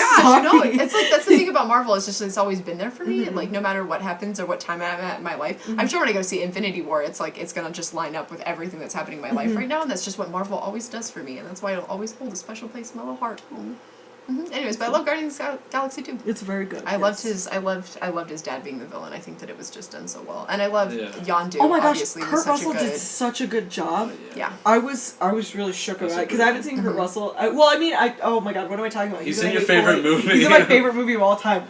sorry. It's that's the thing about Marvel. It's just it's always been there for me, and no matter what happens or what time I'm at in my life, I'm sure when I go see Infinity War, it's it's gonna just line up with everything that's happening in my life right now, and that's just what Marvel always does for me, and that's why it'll always hold a special place in my little heart. Anyways, but I love Guardians of the Galaxy too. It's very good. I loved his dad being the villain. I think that it was just done so well, and I loved Yondu. Oh my gosh, obviously, Kurt was such Russell a good... did such a good job. Yeah. I was really shook about it because I haven't seen Kurt Russell. Oh my god, what am I talking about? He's in your favorite movie. He's in my favorite movie of all time.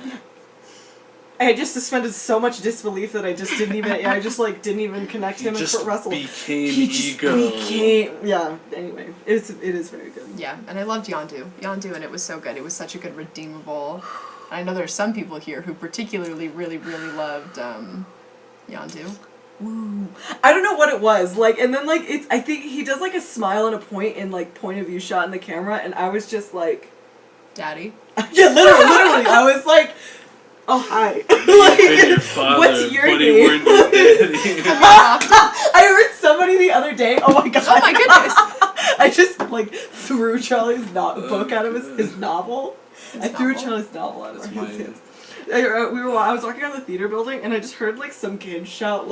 I just suspended so much disbelief that I just didn't even. I just didn't even connect him and Kurt Russell. He just became ego. Yeah. Anyway, it is very good. Yeah, and I loved Yondu, and it was so good. It was such a good redeemable. I know there are some people here who particularly really loved Yondu. Woo. I don't know what it was and then it's. I think he does a smile and a point in point of view shot in the camera, and I was just like, Daddy. Yeah, literally, I was like. Oh, hi. Your father, what's your buddy, name? I heard somebody the other day. Oh my god. Oh my goodness. I just threw Charlie's book out of his novel. I threw Charlie's novel out of his hands. I was walking around the theater building and I just heard some kid shout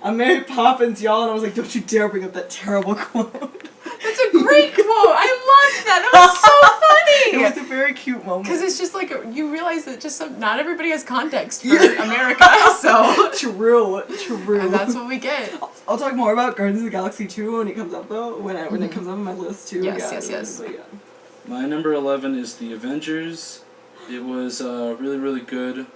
I'm Mary Poppins, y'all, and I was like, don't you dare bring up that terrible quote. That's a great quote. I loved that. That was so funny. It was a very cute moment. Because it's just you realize that not everybody has context for America, so. True. And that's what we get. I'll talk more about Guardians of the Galaxy 2 when it comes up though. When it comes up on my list too. Yes. My number 11 is The Avengers. It was really good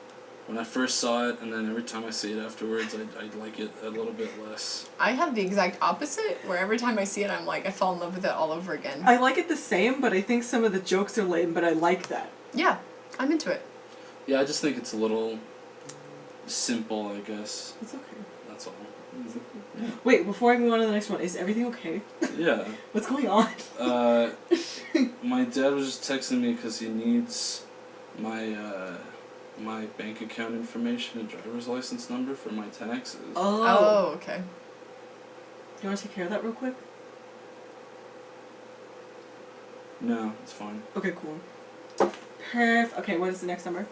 when I first saw it, and then every time I see it afterwards, I like it a little bit less. I have the exact opposite, where every time I see it, I'm I fall in love with it all over again. I like it the same, but I think some of the jokes are lame, but I like that. Yeah, I'm into it. Yeah, I just think it's a little simple, I guess. It's okay. That's all. Yeah. Wait, before I move on to the next one, is everything okay? Yeah. What's going on? My dad was just texting me because he needs my bank account information and driver's license number for my taxes. Oh, okay. You want to take care of that real quick? No, it's fine. Okay, cool. Perfect. Okay, what is the next number?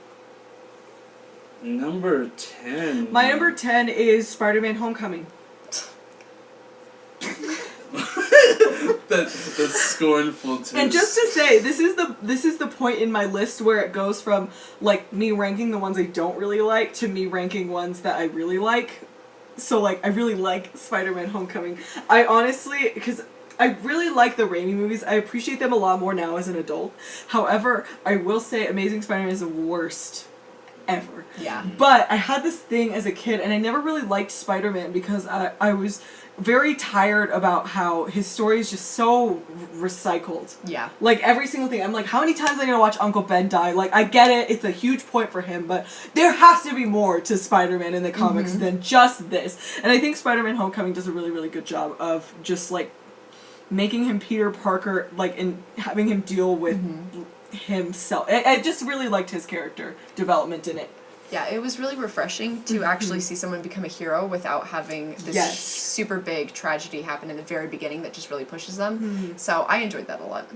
Number 10. My number 10 is Spider-Man Homecoming. That's scornful too. And just to say, this is the point in my list where it goes from me ranking the ones I don't really like to me ranking ones that I really like. So I really like Spider-Man Homecoming. I honestly, because I really like the Raimi movies. I appreciate them a lot more now as an adult. However, I will say Amazing Spider-Man is the worst ever. Yeah. But I had this thing as a kid, and I never really liked Spider-Man because I was very tired about how his story is just so recycled. Yeah. Every single thing. I'm how many times am I going to watch Uncle Ben die? I get it, it's a huge point for him, but there has to be more to Spider-Man in the comics than just this. And I think Spider-Man Homecoming does a really, really good job of just, making him Peter Parker, and having him deal with himself. I just really liked his character development in it. Yeah, it was really refreshing to actually see someone become a hero without having this super big tragedy happen in the very beginning that just really pushes them. So I enjoyed that a lot.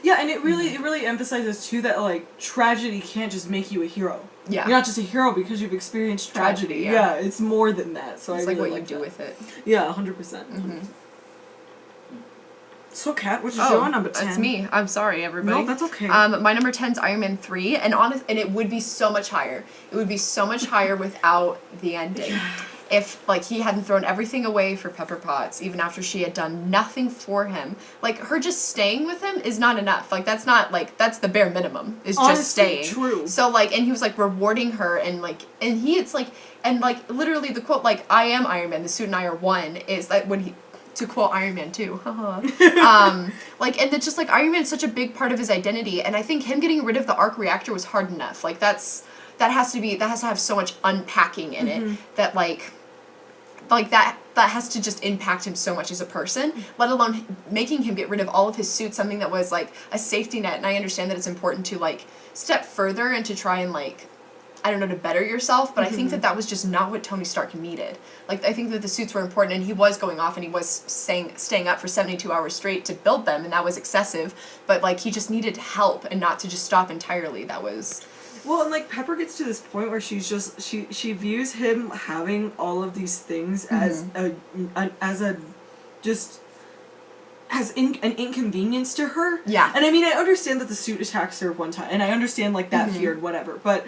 Yeah, and it really emphasizes too that tragedy can't just make you a hero. Yeah. You're not just a hero because you've experienced tragedy. Yeah, it's more than that. So it's I really what you like do that. with it. Yeah, 100%. So, Kat, what's your number 10? That's me. I'm sorry, everybody. No, that's okay. My number 10 is Iron Man 3, and it would be so much higher. It would be so much higher without the ending. If, he hadn't thrown everything away for Pepper Potts, even after she had done nothing for him. Her just staying with him is not enough. That's not, that's the bare minimum, is Honestly, just staying. True. So, and he was, rewarding her, and, it's, literally the quote, I am Iron Man, the suit and I are one, is, when he... To quote Iron Man 2, and it's just Iron Man's such a big part of his identity, and I think him getting rid of the arc reactor was hard enough. That has to have so much unpacking in it that that has to just impact him so much as a person, let alone making him get rid of all of his suits, something that was a safety net. And I understand that it's important to step further and to try and I don't know, to better yourself, but I think that was just not what Tony Stark needed. I think that the suits were important, and he was going off, and he was staying up for 72 hours straight to build them, and that was excessive, but, he just needed help, and not to just stop entirely. That was... Well, and, Pepper gets to this point where she's just... She views him having all of these things as a just... an inconvenience to her. Yeah. And I mean, I understand that the suit attacks her one time, and I understand, like, that fear and whatever, but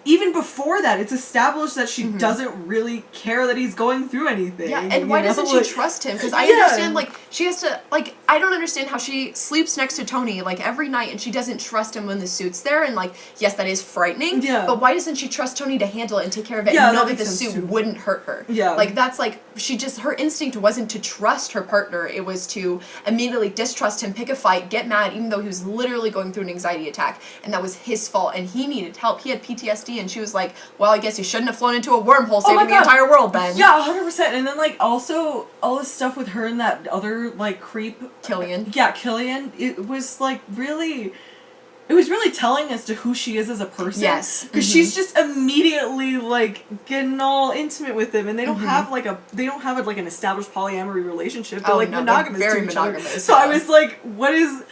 even before that, it's established that she doesn't really care that he's going through anything. Yeah, and why doesn't she trust him? Because I understand, like, she has to, like, I don't understand how she sleeps next to Tony, like, every night, and she doesn't trust him when the suit's there, and, like, yes, that is frightening, but why doesn't she trust Tony to handle it and take care of it and know that the suit wouldn't hurt her? Yeah. Like, that's, like, her instinct wasn't to trust her partner, it was to immediately distrust him, pick a fight, get mad, even though he was literally going through an anxiety attack, and that was his fault, and he needed help. He had PTSD, and she was like, well, I guess you shouldn't have flown into a wormhole saving the entire world then. Yeah, 100%. And then, like, also, all this stuff with her and that other, like, creep. Killian. Yeah, Killian. It was, like, really... It was really telling as to who she is as a person. Yes. Because she's just immediately, like, getting all intimate with him, and they don't have, like, an established polyamory relationship. They're, monogamous they're very to each other. monogamous. So I was like, what is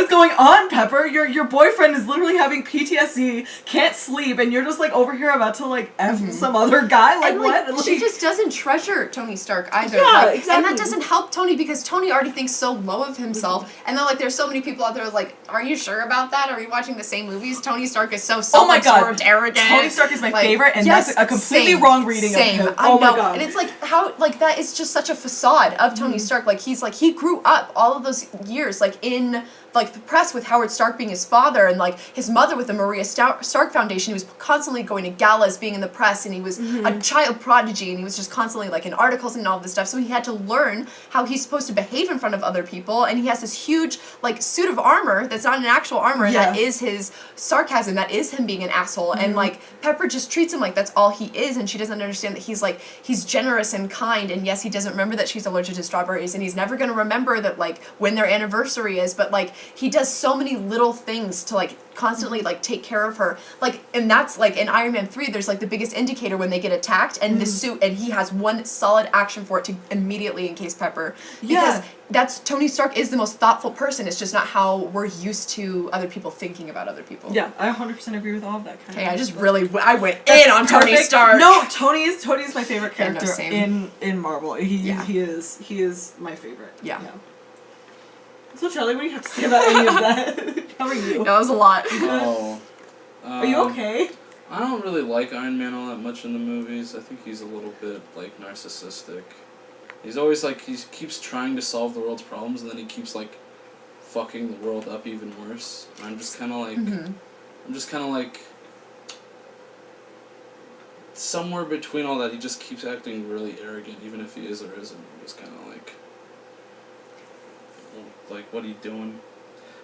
going on, Pepper? Your boyfriend is literally having PTSD, can't sleep, and you're just, like, over here about to, like, F some other guy? Like, and, what? She just doesn't treasure Tony Stark either. Yeah, exactly. And that doesn't help Tony because Tony already thinks so low of himself. And then, like, there's so many people out there like, are you sure about that? Are we watching the same movies? Tony Stark is so self-absorbed, arrogant. Tony Stark is my like, favorite, and yes, that's a completely same, wrong reading same. of him. I Oh know. my god. And it's like, how, like, that is just such a facade of Tony Stark. Like, he grew up all of those years, like, in... like the press with Howard Stark being his father and like his mother with the Maria Stark Foundation. He was constantly going to galas, being in the press, and he was a child prodigy, and he was just constantly like in articles and all this stuff. So he had to learn how he's supposed to behave in front of other people, and he has this huge like suit of armor that's not an actual armor, and that is his sarcasm, that is him being an asshole. And like Pepper just treats him like that's all he is, and she doesn't understand that he's generous and kind, and yes, he doesn't remember that she's allergic to strawberries, and he's never gonna remember that like when their anniversary is, but like he does so many little things to like constantly like take care of her, like, and that's like in Iron Man 3 there's like the biggest indicator when they get attacked, and the suit, and he has one solid action for it to immediately encase Pepper, because that's Tony Stark is the most thoughtful person. It's just not how we're used to other people thinking about other people. Yeah, I 100% agree with all of that kind of I just really I went in on Tony Stark. No, Tony is my favorite character same. in Marvel. He is my favorite. Yeah. So Charlie, what do you have to say about any of that? How are you? No, that was a lot. Are you okay? I don't really like Iron Man all that much in the movies. I think he's a little bit like narcissistic. He's always like he keeps trying to solve the world's problems, and then he keeps like fucking the world up even worse. And I'm just kind of like somewhere between all that. He just keeps acting really arrogant, even if he is or isn't. I'm just kind of like, what are you doing?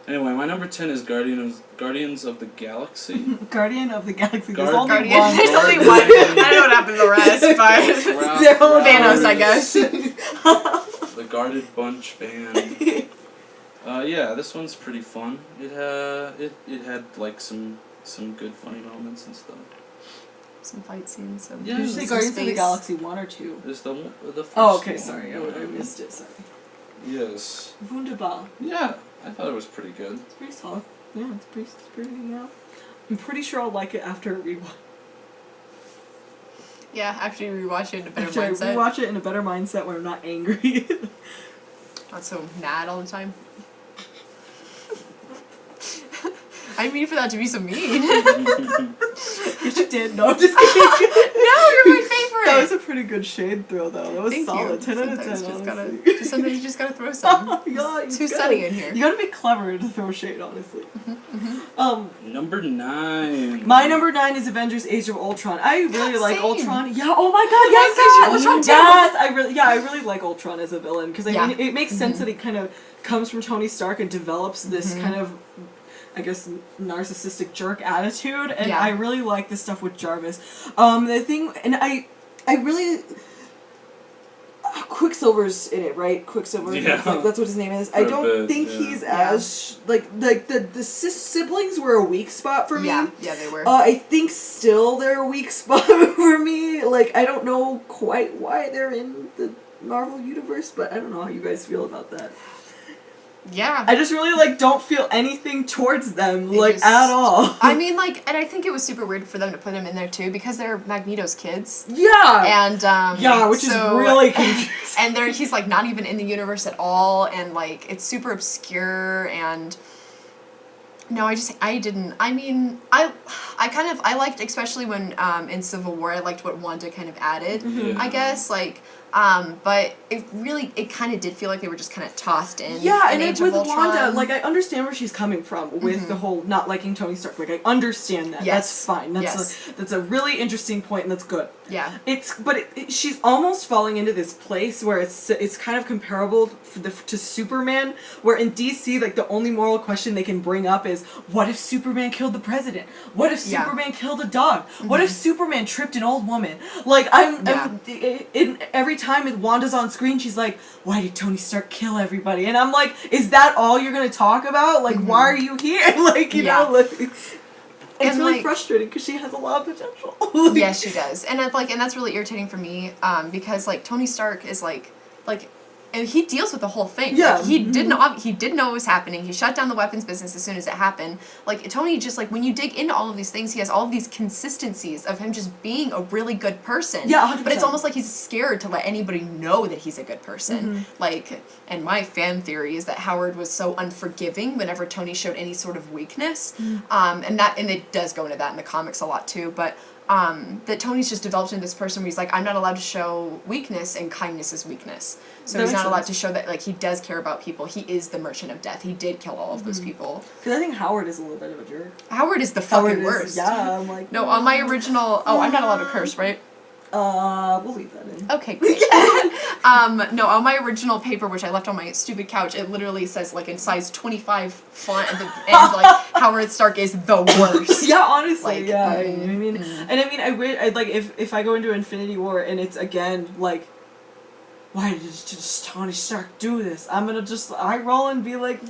Anyway, my number 10 is Guardians of the Galaxy. Guardian of the Galaxy. There's only one. There's only one. I don't know what happened to the rest, but they're all Thanos, I guess. The Guarded Bunch band. Yeah, this one's pretty fun. It had like some good funny moments and stuff. Some fight scenes. Some Did you say Guardians of the Galaxy 1 or 2? It's the first Oh, okay, one. sorry. I missed it, sorry. Yes. Wunderbar. Yeah, I thought it was pretty good. It's pretty solid. Yeah, it's pretty, yeah. I'm pretty sure I'll like it after a rewatch. Yeah, after you rewatch it in a better After mindset. I rewatch it in a better mindset where I'm not angry. Not so mad all the time. I didn't mean for that to be so mean. Yes, you did. No, I'm just kidding. No, you're my favorite. That was a pretty good shade throw, though. That was Thank solid. you. 10 out of 10, Sometimes you just gotta throw some. Yeah, It's too sunny in here. You gotta be clever to throw shade, honestly. Number 9. My number 9 is Avengers: Age of Ultron. I really like Same. Ultron. Yeah. Oh my God. Yes. Age of Ultron too. Yes. I really like Ultron as a villain because I mean it makes sense that he kind of comes from Tony Stark and develops this kind of, I guess, narcissistic jerk attitude, and I really like this stuff with Jarvis. The thing, and I really. Quicksilver's in it, right? Quicksilver. Yeah. That's what his name is. I don't think he's as like the siblings were a weak spot for me. Yeah, they were. I think still they're a weak spot for me. Like I don't know quite why they're in the Marvel universe, but I don't know how you guys feel about that. Yeah. I just really like don't feel anything towards them They like just- at all. I mean, like, and I think it was super weird for them to put him in there too because they're Magneto's kids. Yeah. And yeah, which is really confusing. And he's like not even in the universe at all, and like it's super obscure. And no, I liked, especially when in Civil War, I liked what Wanda kind of added. Yeah. I guess like. But it kind of did feel like they were just kind of tossed in. Yeah, in and Age with of Ultron. Wanda, like, I understand where she's coming from with the whole not liking Tony Stark. Like, I understand that. Yes. That's fine. That's a really interesting point, and that's good. Yeah. She's almost falling into this place where it's kind of comparable to Superman, where in DC, like, the only moral question they can bring up is, what if Superman killed the president? What if Superman killed a dog? What if Superman tripped an old woman? Like, every time Wanda's on screen, she's like, why did Tony Stark kill everybody? And I'm like, is that all you're gonna talk about? Like, why are you here? Like, you know, like, it's really like, frustrating because she has a lot of potential. Yes, she does, and it's like, and that's really irritating for me, because like Tony Stark is like, and he deals with the whole thing. Yeah. Like, he did know what was happening. He shut down the weapons business as soon as it happened. Like, Tony just, like, when you dig into all of these things, he has all of these consistencies of him just being a really good person. Yeah, 100%. But it's almost like he's scared to let anybody know that he's a good person. Like, and my fan theory is that Howard was so unforgiving whenever Tony showed any sort of weakness. And it does go into that in the comics a lot too, but that Tony's just developed into this person where he's like, I'm not allowed to show weakness, and kindness is weakness. So That he's makes not allowed sense. to show that, like, he does care about people. He is the merchant of death. He did kill all of those people. Because I think Howard is a little bit of a jerk. Howard is the fucking worst. Yeah, I'm like... No, on my original... Oh, I'm not allowed to curse, right? We'll leave that in. Okay, great. No, on my original paper, which I left on my stupid couch, it literally says, like, in size 25 font at the end, like, Howard Stark is the worst. Yeah, honestly, Like, yeah. I mean, and I mean, I'd like, if I go into Infinity War and it's, again, like, why did just Tony Stark do this? I'm gonna just eye roll and be like,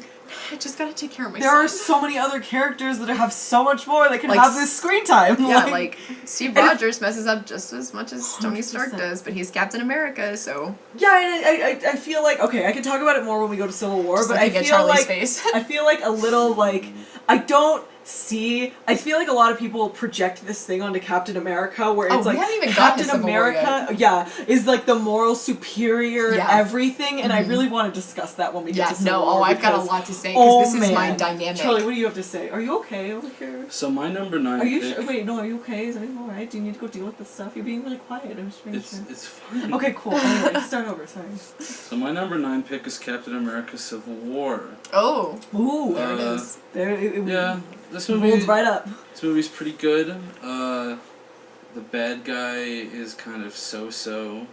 I just gotta take care of myself. there are so many other characters that have so much more that can Like, have this screen time. Yeah, like, Steve and Rogers messes up just as much as Tony Stark 100%. does, but he's Captain America, so... Yeah, and I feel like, okay, I can talk about it more when we go to Civil War, Just but I looking at feel Charlie's like face. I feel like a little like I feel like a lot of people project this thing onto Captain America where it's we like haven't even gotten to Captain Civil War America is like the moral superior Yeah. everything, and I really want to discuss that when we get to Civil War. I've got a because- lot to say because this is man. my dynamic. Charlie, what do you have to say? Are you okay over here? So my number 9 Are you pick, wait, no, are you okay? Is everything alright? Do you need to go deal with this stuff? You're being really quiet. I'm just making sure. it's fine. Okay, cool. Anyway, start over, sorry. So my number 9 pick is Captain America: Civil War. Oh, Ooh, there it is. there it Yeah, this rolled movie. right up. This movie's pretty good. The bad guy is kind of so-so.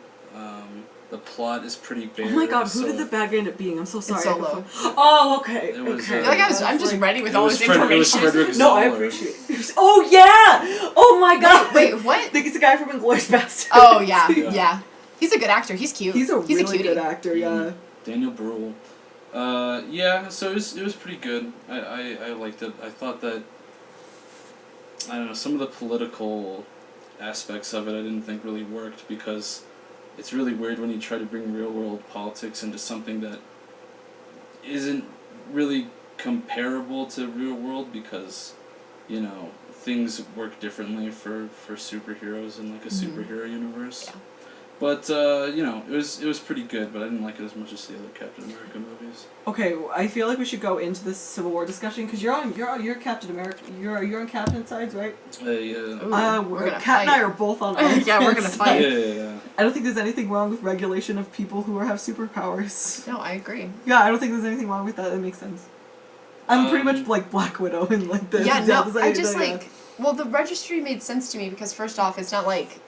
The plot is pretty bare. Oh my god, who so did the bad guy end up being? I'm so sorry. Solo. Oh, okay. It was, okay. I feel like I'm just like- ready with It all was this Fred- it was information. Frederick No, I Zoller. appreciate it. Oh yeah! Oh my god! Wait, what? I think it's a guy from Inglourious Basterds. Oh yeah, Yeah. yeah. He's a good actor. He's cute. He's a really cutie. good actor, yeah. Daniel Bruhl. Yeah, so it was pretty good. I liked it. I thought that, I don't know, some of the political aspects of it I didn't think really worked because it's really weird when you try to bring real world politics into something that isn't really comparable to real world because, you know, things work differently for superheroes in like a superhero universe. Yeah. But you know, it was pretty good, but I didn't like it as much as the other Captain America movies. Okay, I feel like we should go into this Civil War discussion because you're Captain America. You're on Captain's sides, right? Yeah. Ooh, we're gonna Kat and I fight. are both on. Iron Yeah, we're Man's gonna side. fight. Yeah. I don't think there's anything wrong with regulation of people who have superpowers. No, I agree. Yeah, I don't think there's anything wrong with that. That makes sense. I'm pretty much like Black Widow in like the Yeah, no, I side, just yeah. like, well, the registry made sense to me because first off, it's not like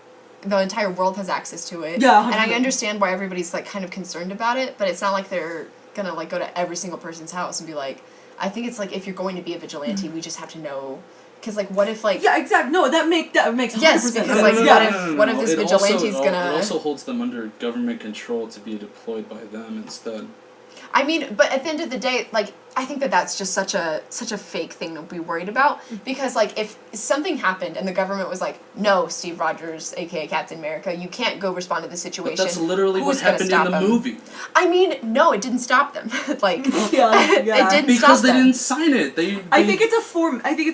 the entire world has access to it. Yeah, and I 100%. understand why everybody's like kind of concerned about it, but it's not like they're gonna like go to every single person's house and be like, I think it's like if you're going to be a vigilante, we just have to know, because like what if like Yeah, exactly. No, that makes 100% Yes, sense. because, like, what if this It vigilante's also, gonna- It also holds them under government control to be deployed by them instead. I mean, but at the end of the day, like I think that that's just such a fake thing to be worried about, because like if something happened and the government was like, no, Steve Rogers, aka Captain America, you can't go respond to the situation. But that's literally what Who's gonna happened in stop the him? movie. I mean, no, it didn't stop them. Like Yeah. it didn't stop Because they them. didn't sign it. They I think it's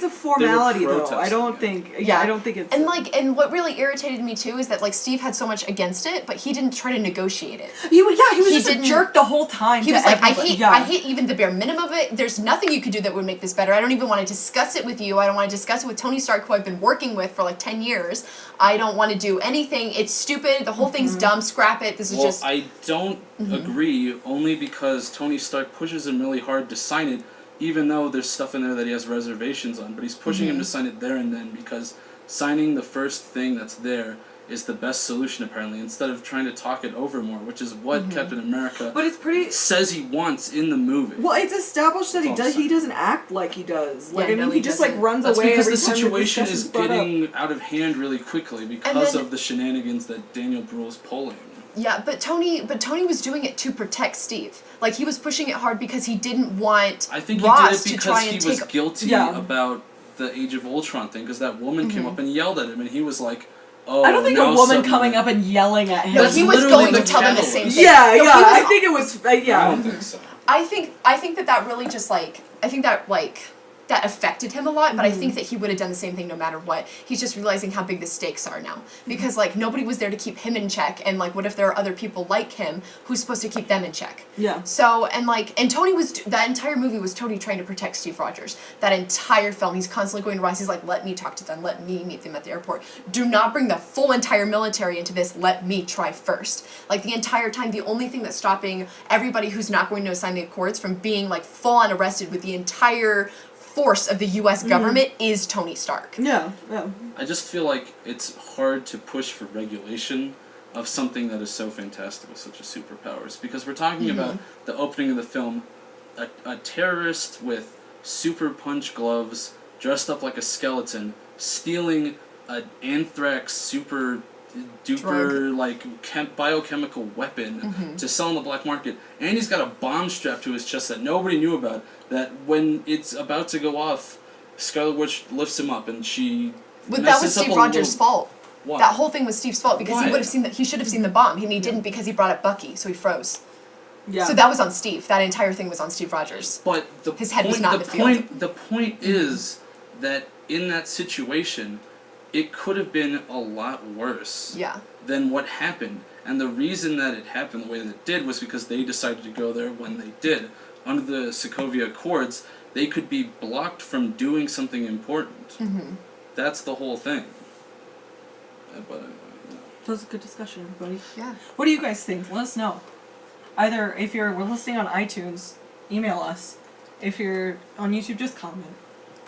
a formality though. I don't protesting think. Yeah, I don't think it's. And what really irritated me too is that like Steve had so much against it, but he didn't try to negotiate it. He was He just a didn't- jerk the whole time. He to was like, everybody. I hate even the bare minimum of it. There's nothing you could do that would make this better. I don't even want to discuss it with you. I don't want to discuss it with Tony Stark, who I've been working with for like 10 years. I don't want to do anything. It's stupid. The whole thing's dumb. Scrap it. This is Well, just... I don't agree, only because Tony Stark pushes him really hard to sign it, even though there's stuff in there that he has reservations on. But he's pushing him to sign it there and then, because signing the first thing that's there is the best solution, apparently, instead of trying to talk it over more, which is what Captain America But it's pretty. says he wants in the movie. Well, it's established that False he doesn't act like he does. Like Yeah, I mean, no, he he just doesn't. like runs That's away because every the time situation is discussion's brought up. getting out of hand really quickly because then- of the shenanigans that Daniel Bruhl's pulling. Yeah, but Tony was doing it to protect Steve. Like, he was pushing it hard because he didn't want I think he Ross did it to try because and he was take... guilty Yeah. about the Age of Ultron thing, because that woman came up and yelled at him, and he was like, "Oh." I don't think now a woman suddenly- coming up and yelling at him. No, That's he was literally going to the tell them the catalyst. same thing. Yeah, No, yeah. he was- I think it was. I Yeah. don't think so. I think that really just like that affected him a lot, but I think that he would have done the same thing no matter what. He's just realizing how big the stakes are now, because like nobody was there to keep him in check, and like what if there are other people like him who's supposed to keep them in check? Yeah. So and Tony was, that entire movie was Tony trying to protect Steve Rogers. That entire film, he's constantly going to Ross. He's like, let me talk to them, let me meet them at the airport. Do not bring the full entire military into this. Let me try first. Like the entire time, the only thing that's stopping everybody who's not going to sign the accords from being like full on arrested with the entire force of the U.S. government is Tony Stark. Yeah. Yeah. I just feel like it's hard to push for regulation of something that is so fantastical, such as superpowers, because we're talking about the opening of the film, a terrorist with super punch gloves, dressed up like a skeleton, stealing an anthrax super duper biochemical weapon to sell on the black market, and he's got a bomb strapped to his chest that nobody knew about, that when it's about to go off, Scarlet Witch lifts him up and she But that was messes up Steve a Rogers' little- fault. Why? That whole thing was Steve's fault, because Why? he would have seen that. He should have seen the bomb, and he didn't because he brought up Bucky, so he froze. Yeah. So that was on Steve. That entire thing was on Steve Rogers. But His head was not in the field. The point is that in that situation, it could have been a lot worse Yeah. than what happened. And the reason that it happened the way that it did was because they decided to go there when they did. Under the Sokovia Accords, they could be blocked from doing something important. That's the whole thing. But anyway, no. That was a good discussion, everybody. Yeah. What do you guys think? Let us know. Either if we're listening on iTunes, email us. If you're on YouTube, just comment.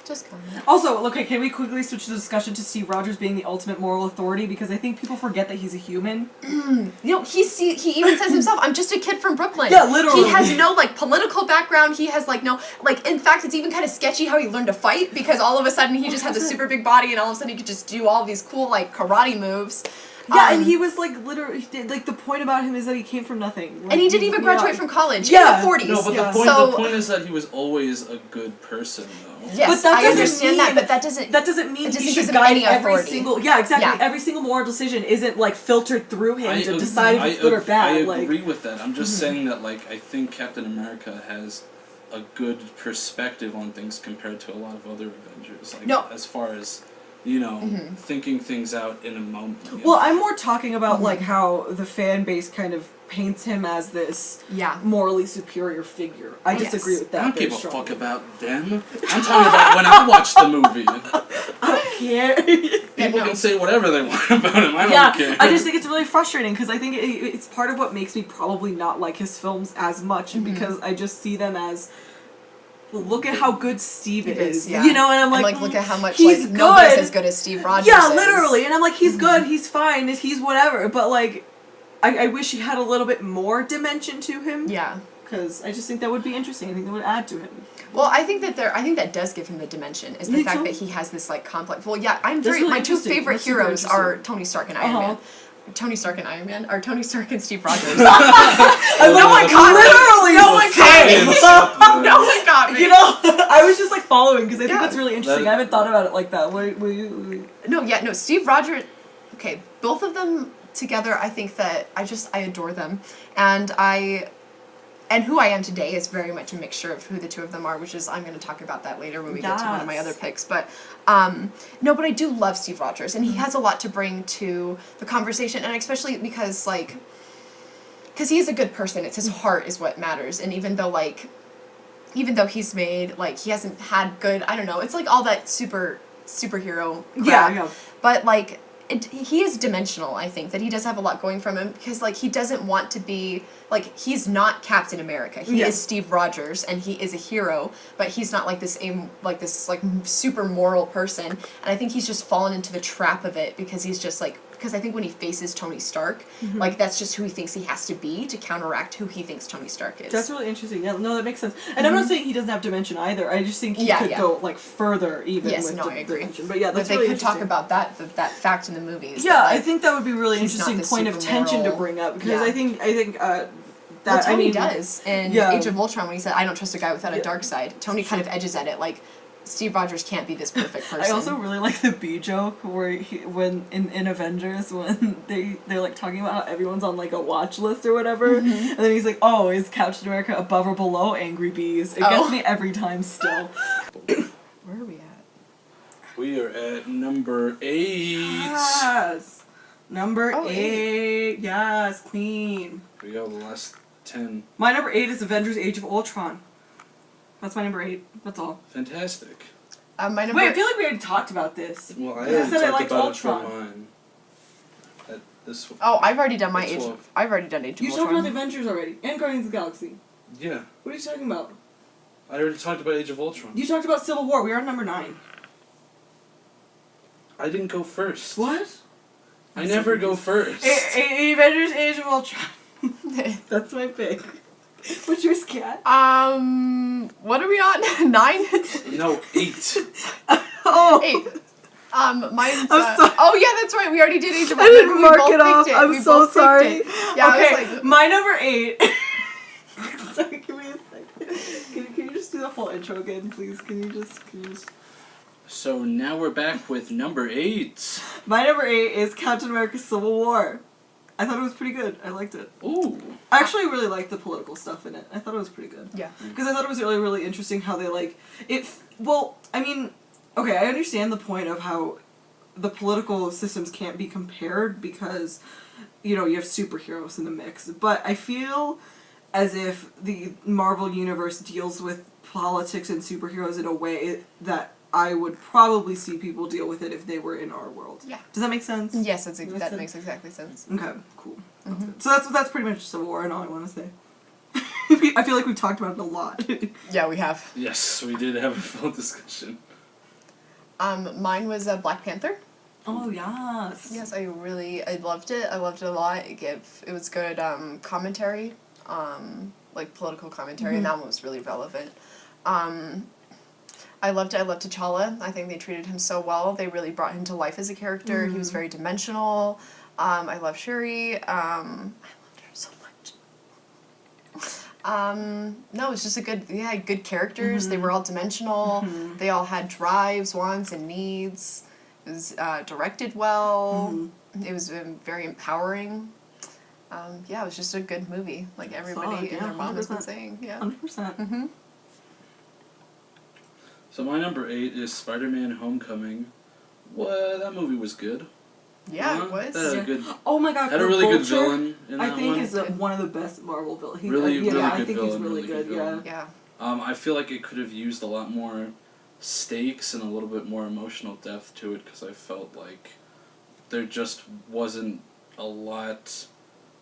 Just comment. Also, okay, can we quickly switch the discussion to Steve Rogers being the ultimate moral authority? Because I think people forget that he's a human. You know, he even says himself, I'm just a kid from Brooklyn. Yeah, literally. He has no, like, political background. He has, like, no... Like, in fact, it's even kind of sketchy how he learned to fight, because all of a sudden he just had this super big body, and all of a sudden he could just do all these cool, like, karate moves. Yeah, and he was like literally like the point about him is that he came from nothing. Like, And he didn't even graduate from college Yeah. in the 40s. No, but Yeah. the point is that he was always a good person, though. Yes, But that I doesn't understand that, mean- but that doesn't... That doesn't mean It doesn't he give should him guide any every authority. single. Yeah, exactly. Yeah. Every single moral decision isn't like filtered through him to ag- decide if it's good or bad. I like, agree with that. I'm just saying that, like, I think Captain America has a good perspective on things compared to a lot of other Avengers. Like, No. as far as, you know, thinking things out in a moment. you know? well, I'm more talking about like how the fan base kind of paints him as this Yeah. morally superior figure. I Yes. disagree with that. I don't very give a strongly. fuck about them. I'm talking about when I watched the movie. I don't care. People no. can say whatever they want about him. I Yeah, don't care. I just think it's really frustrating because I think it's part of what makes me probably not like his films as much because I just see them as, look at how good Steve is, yeah. you know, and I'm like, look at how much, he's like, nobody's good. as good as Steve Rogers Yeah, is. literally, and I'm like, he's good, he's fine, he's whatever, but like, I wish he had a little bit more dimension to him. Yeah. Because I just think that would be interesting. I think that would add to him. Well, I think that does give him the dimension, is the Me fact too. that he has this, like, complex... Well, yeah, That's really my two interesting. favorite That's super heroes are interesting. Tony Stark and Iron Uh-huh. Man. Tony Stark and Iron Man, or Tony Stark and Steve Rogers. No one caught me. No one caught me. No one got me. You know, I was just like following because I think Yeah. that's really interesting. I haven't thought about it like that. Were you? No, Steve Rogers. Okay, both of them together. I think that I adore them, and who I am today is very much a mixture of who the two of them are, which is I'm going to talk about that later when we get to one of my other picks. But no, but I do love Steve Rogers, and he has a lot to bring to the conversation, and especially because because he's a good person. It's his heart is what matters, and even though he's made he hasn't had good, I don't know, it's like all that superhero crap. Yeah. But he is dimensional. I think that he does have a lot going from him because he doesn't want to be he's not Captain America. He is Steve Rogers, and he is a hero, but he's not this super moral person. And I think he's just fallen into the trap of it because he's just because I think when he faces Tony Stark, that's just who he thinks he has to be to counteract who he thinks Tony Stark is. That's really interesting. Yeah, no, that makes sense. And I'm not saying he doesn't have dimension either. I just think he could go further even with I agree. dimension. But yeah, that's but they really could talk interesting. about that fact in the movies. Yeah, I think that would be a really he's interesting not the point of super tension to moral- bring up because Yeah. I think that well, Tony I mean, does in yeah. Age of Ultron when he said, "I don't trust a guy without a dark side." Tony kind of edges at it Steve Rogers can't be this perfect person. I also really like the B joke where when in Avengers when they're talking about how everyone's on a watch list or whatever, and then he's like, "Oh, is Captain America above or below angry bees?" It gets me every time still. Where are we at? We are at number 8. Yes, number Oh, 8. Yes, Queen. We got the last 10. My number 8 is Avengers: Age of Ultron. That's my number 8. That's all. Fantastic. My number. Wait, I feel like we already talked about this. Well, I I already said I talked liked about Ultron. it for mine. This one. Oh, I've already done my It's Age. full. I've already done Age of You talked Ultron. about the Avengers already and Guardians of the Galaxy. Yeah. What are you talking about? I already talked about Age of Ultron. You talked about Civil War. We are on number 9. I didn't go first. What? I never go first. Avengers: Age of Ultron. That's my pick. What's yours, Kat? What are we on? 9? No, 8. Oh. 8. Mine's. I'm sorry. Oh yeah, that's right. We already did Age of I Ultron. didn't We mark both it off. picked I'm We so both picked sorry. it. Yeah, okay, I was like, my number 8. Sorry, give me a second. Can you just do the whole intro again, please? Can you just... So now we're back with number 8. My number 8 is Captain America: Civil War. I thought it was pretty good. I liked it. Ooh. I actually really liked the political stuff in it. I thought it was pretty good. Yeah. Because I thought it was really, really interesting how they it. Well, I mean, okay, I understand the point of how the political systems can't be compared because, you have superheroes in the mix. But I feel as if the Marvel Universe deals with politics and superheroes in a way that I would probably see people deal with it if they were in our world. Yeah. Does that make sense? Yes, that makes exactly sense. Okay, cool. That's good. So that's pretty much Civil War and all I want to say. I feel like we've talked about it a lot. Yeah, we have. Yes, we did have a full discussion. Mine was Black Panther. Oh, yes. Yes, I loved it. I loved it a lot. It was good commentary, political commentary, and that one was really relevant. I loved T'Challa. I think they treated him so well. They really brought him to life as a character. He was very dimensional. I love Shuri. I loved her so much. No, it was just good characters. They were all dimensional. They all had drives, wants, and needs. It was directed well. It was very empowering. It was just a good movie. Like everybody and their mom has been saying. Yeah. 100%. So my number 8 is Spider-Man: Homecoming. Well, that movie was good. Yeah, it was. That had a good. Oh my god, Had a really good villain in that I think one. is one of the best Marvel villains. Really I good think villain, he's really really good. good villain. Yeah. I feel like it could have used a lot more stakes and a little bit more emotional depth to it because I felt like there just wasn't a lot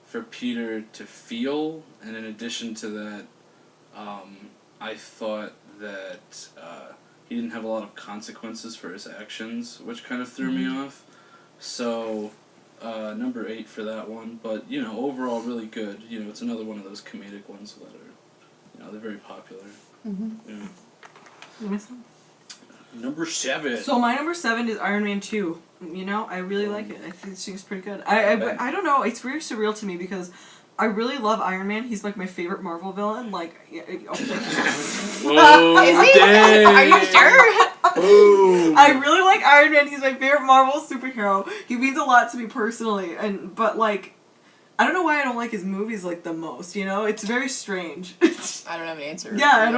for Peter to feel, and in addition to that, I thought that he didn't have a lot of consequences for his actions, which kind of threw me off. So, number 8 for that one, but overall really good. It's another one of those comedic ones that are, they're very popular. You miss him? Number 7. So my number 7 is Iron Man 2. You know, I really like it. I think it's pretty good. I don't know. It's very surreal to me because I really love Iron Man. He's like my favorite Marvel villain. Like, Whoa, Is he? dang. Are you sure? Boom. I really like Iron Man. He's my favorite Marvel superhero. He means a lot to me personally, but like, I don't know why I don't like his movies like the most. You know, it's very strange. I don't have an answer. Yeah, I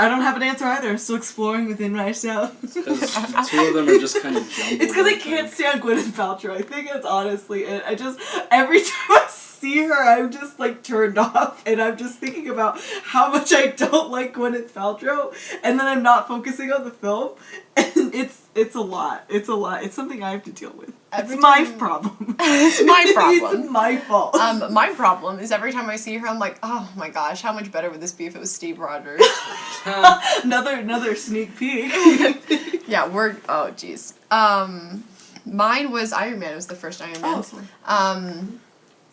don't have an answer either. I'm still exploring within myself. Because 2 of them are just kind of jumbled. It's because I think. can't stand Gwyneth Paltrow. I think it's honestly it. I just every time I see her, I'm just like turned off, and I'm just thinking about how much I don't like Gwyneth Paltrow, and then I'm not focusing on the film, and it's a lot. It's a lot. It's something I have to deal with. Every It's my time- problem. It's my problem. It's my fault. My problem is every time I see her, I'm like, oh my gosh, how much better would this be if it was Steve Rogers? Another sneak peek. Yeah, oh jeez. Mine was Iron Man. It was the first Iron Man. Oh, sorry.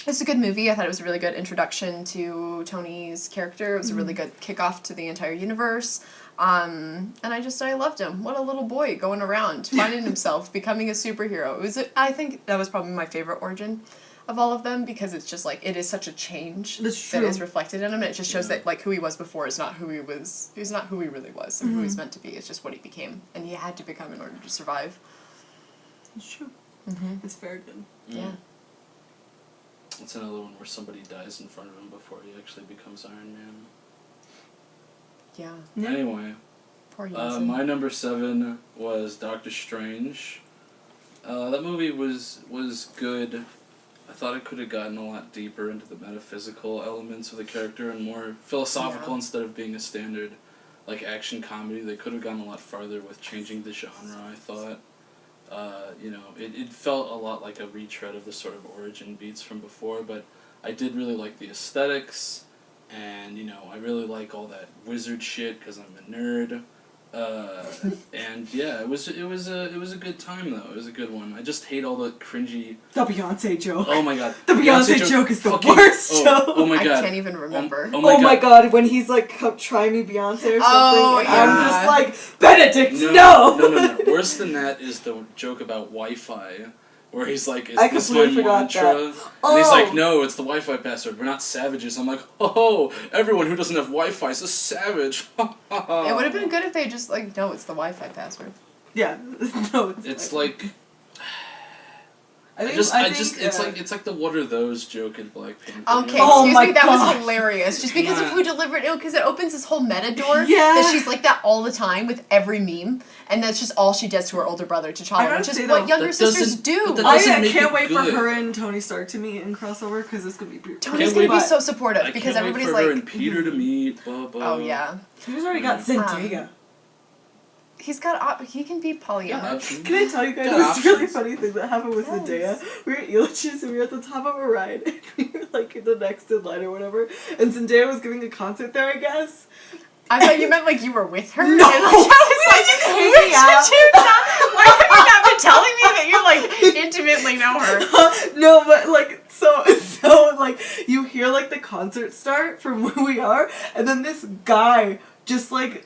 It's a good movie. I thought it was a really good introduction to Tony's character. It was a really good kickoff to the entire universe. And I loved him. What a little boy going around, finding himself, becoming a superhero. I think that was probably my favorite origin of all of them because it's just like, it is such a change That's that true. is reflected in him. And it just shows that like who he was before is not who he was. He's not who he really was and who he's meant to be. It's just what he became. And he had to become in order to survive. It's true. Mm-hmm. It's very good. Yeah. It's another one where somebody dies in front of him before he actually becomes Iron Man. Yeah. Yeah. Anyway, Poor Yeltsin. my number 7 was Doctor Strange. That movie was good. I thought it could have gotten a lot deeper into the metaphysical elements of the character and more philosophical Yeah. instead of being a standard like action comedy. They could have gone a lot farther with changing the genre, I thought. It felt a lot like a retread of the sort of origin beats from before, but I did really like the aesthetics, and, I really like all that wizard shit because I'm a nerd. And yeah, it was a good time though. It was a good one. I just hate all the cringy. The Beyonce joke. Oh my god. The Beyonce joke is the fucking- worst oh, joke. Oh my I god. can't even remember. Oh my god, when he's like, come try me Beyonce or something. Oh, and I'm yeah. just like, Benedict, No. Worse than that is the joke about Wi-Fi, where he's like, is I this my completely forgot mantra? that. And he's like, Oh. no, it's the Wi-Fi password. We're not savages. I'm like, oh, everyone who doesn't have Wi-Fi is a savage. It would have been good if they just like, no, it's the Wi-Fi password. Yeah. No, It's like, I think, it's like the what are those joke in Black Panther. Okay, Oh excuse my me, that God. was hilarious. Just because of who delivered it, because it opens this whole meta door Yeah. that she's like that all the time with every meme, and that's just all she does to her older brother I T'Challa, gotta which is say, what though, younger that sisters doesn't- do. but that I doesn't make can't it wait for good. her and Tony Stark to meet in crossover because it's gonna be pretty. Tony's Can't gonna be wait- so supportive I because can't wait everybody's for like, her and Peter to meet. Blah, blah. oh yeah, He's already got Zendaya. he's got he can be polyamorous. Can I tell you guys Got this really options. funny thing that happened with Yes. Zendaya? We were at Elitch's and we were at the top of a ride and we were like in the next in line or whatever, and Zendaya was giving a concert there, I guess. I thought you meant like you were with her. No. And, like, I was like, hanging out. why have you not been telling me that you like intimately know her? No, but like so like you hear like the concert start from where we are, and then this guy just like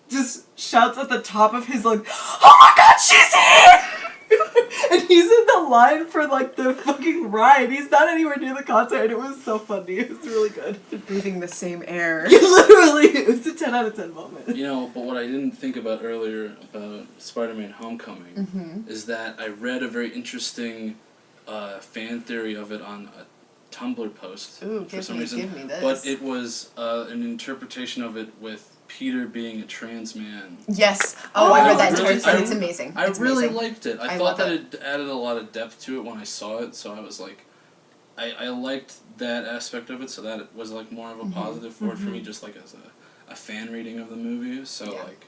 just shouts at the top of his like, oh my god, she's here! And he's in the line for like the fucking ride. He's not anywhere near the concert, and it was so funny. It was really good. They're breathing the same air. Literally, it was a 10 out of 10 moment. But what I didn't think about earlier about Spider-Man Homecoming is that I read a very interesting fan theory of it on a Tumblr post Ooh, for give some me reason. this. But it was an interpretation of it with Peter being a trans man. Yes. Oh, I read that really- entire thing. I- It's amazing. I It's really amazing. liked it. I I thought love that it added a lot of depth to it when I saw it, so I was like, I liked that aspect of it, so that it was like more of a positive for it for me, just like as a fan reading of the movie. So Yeah. like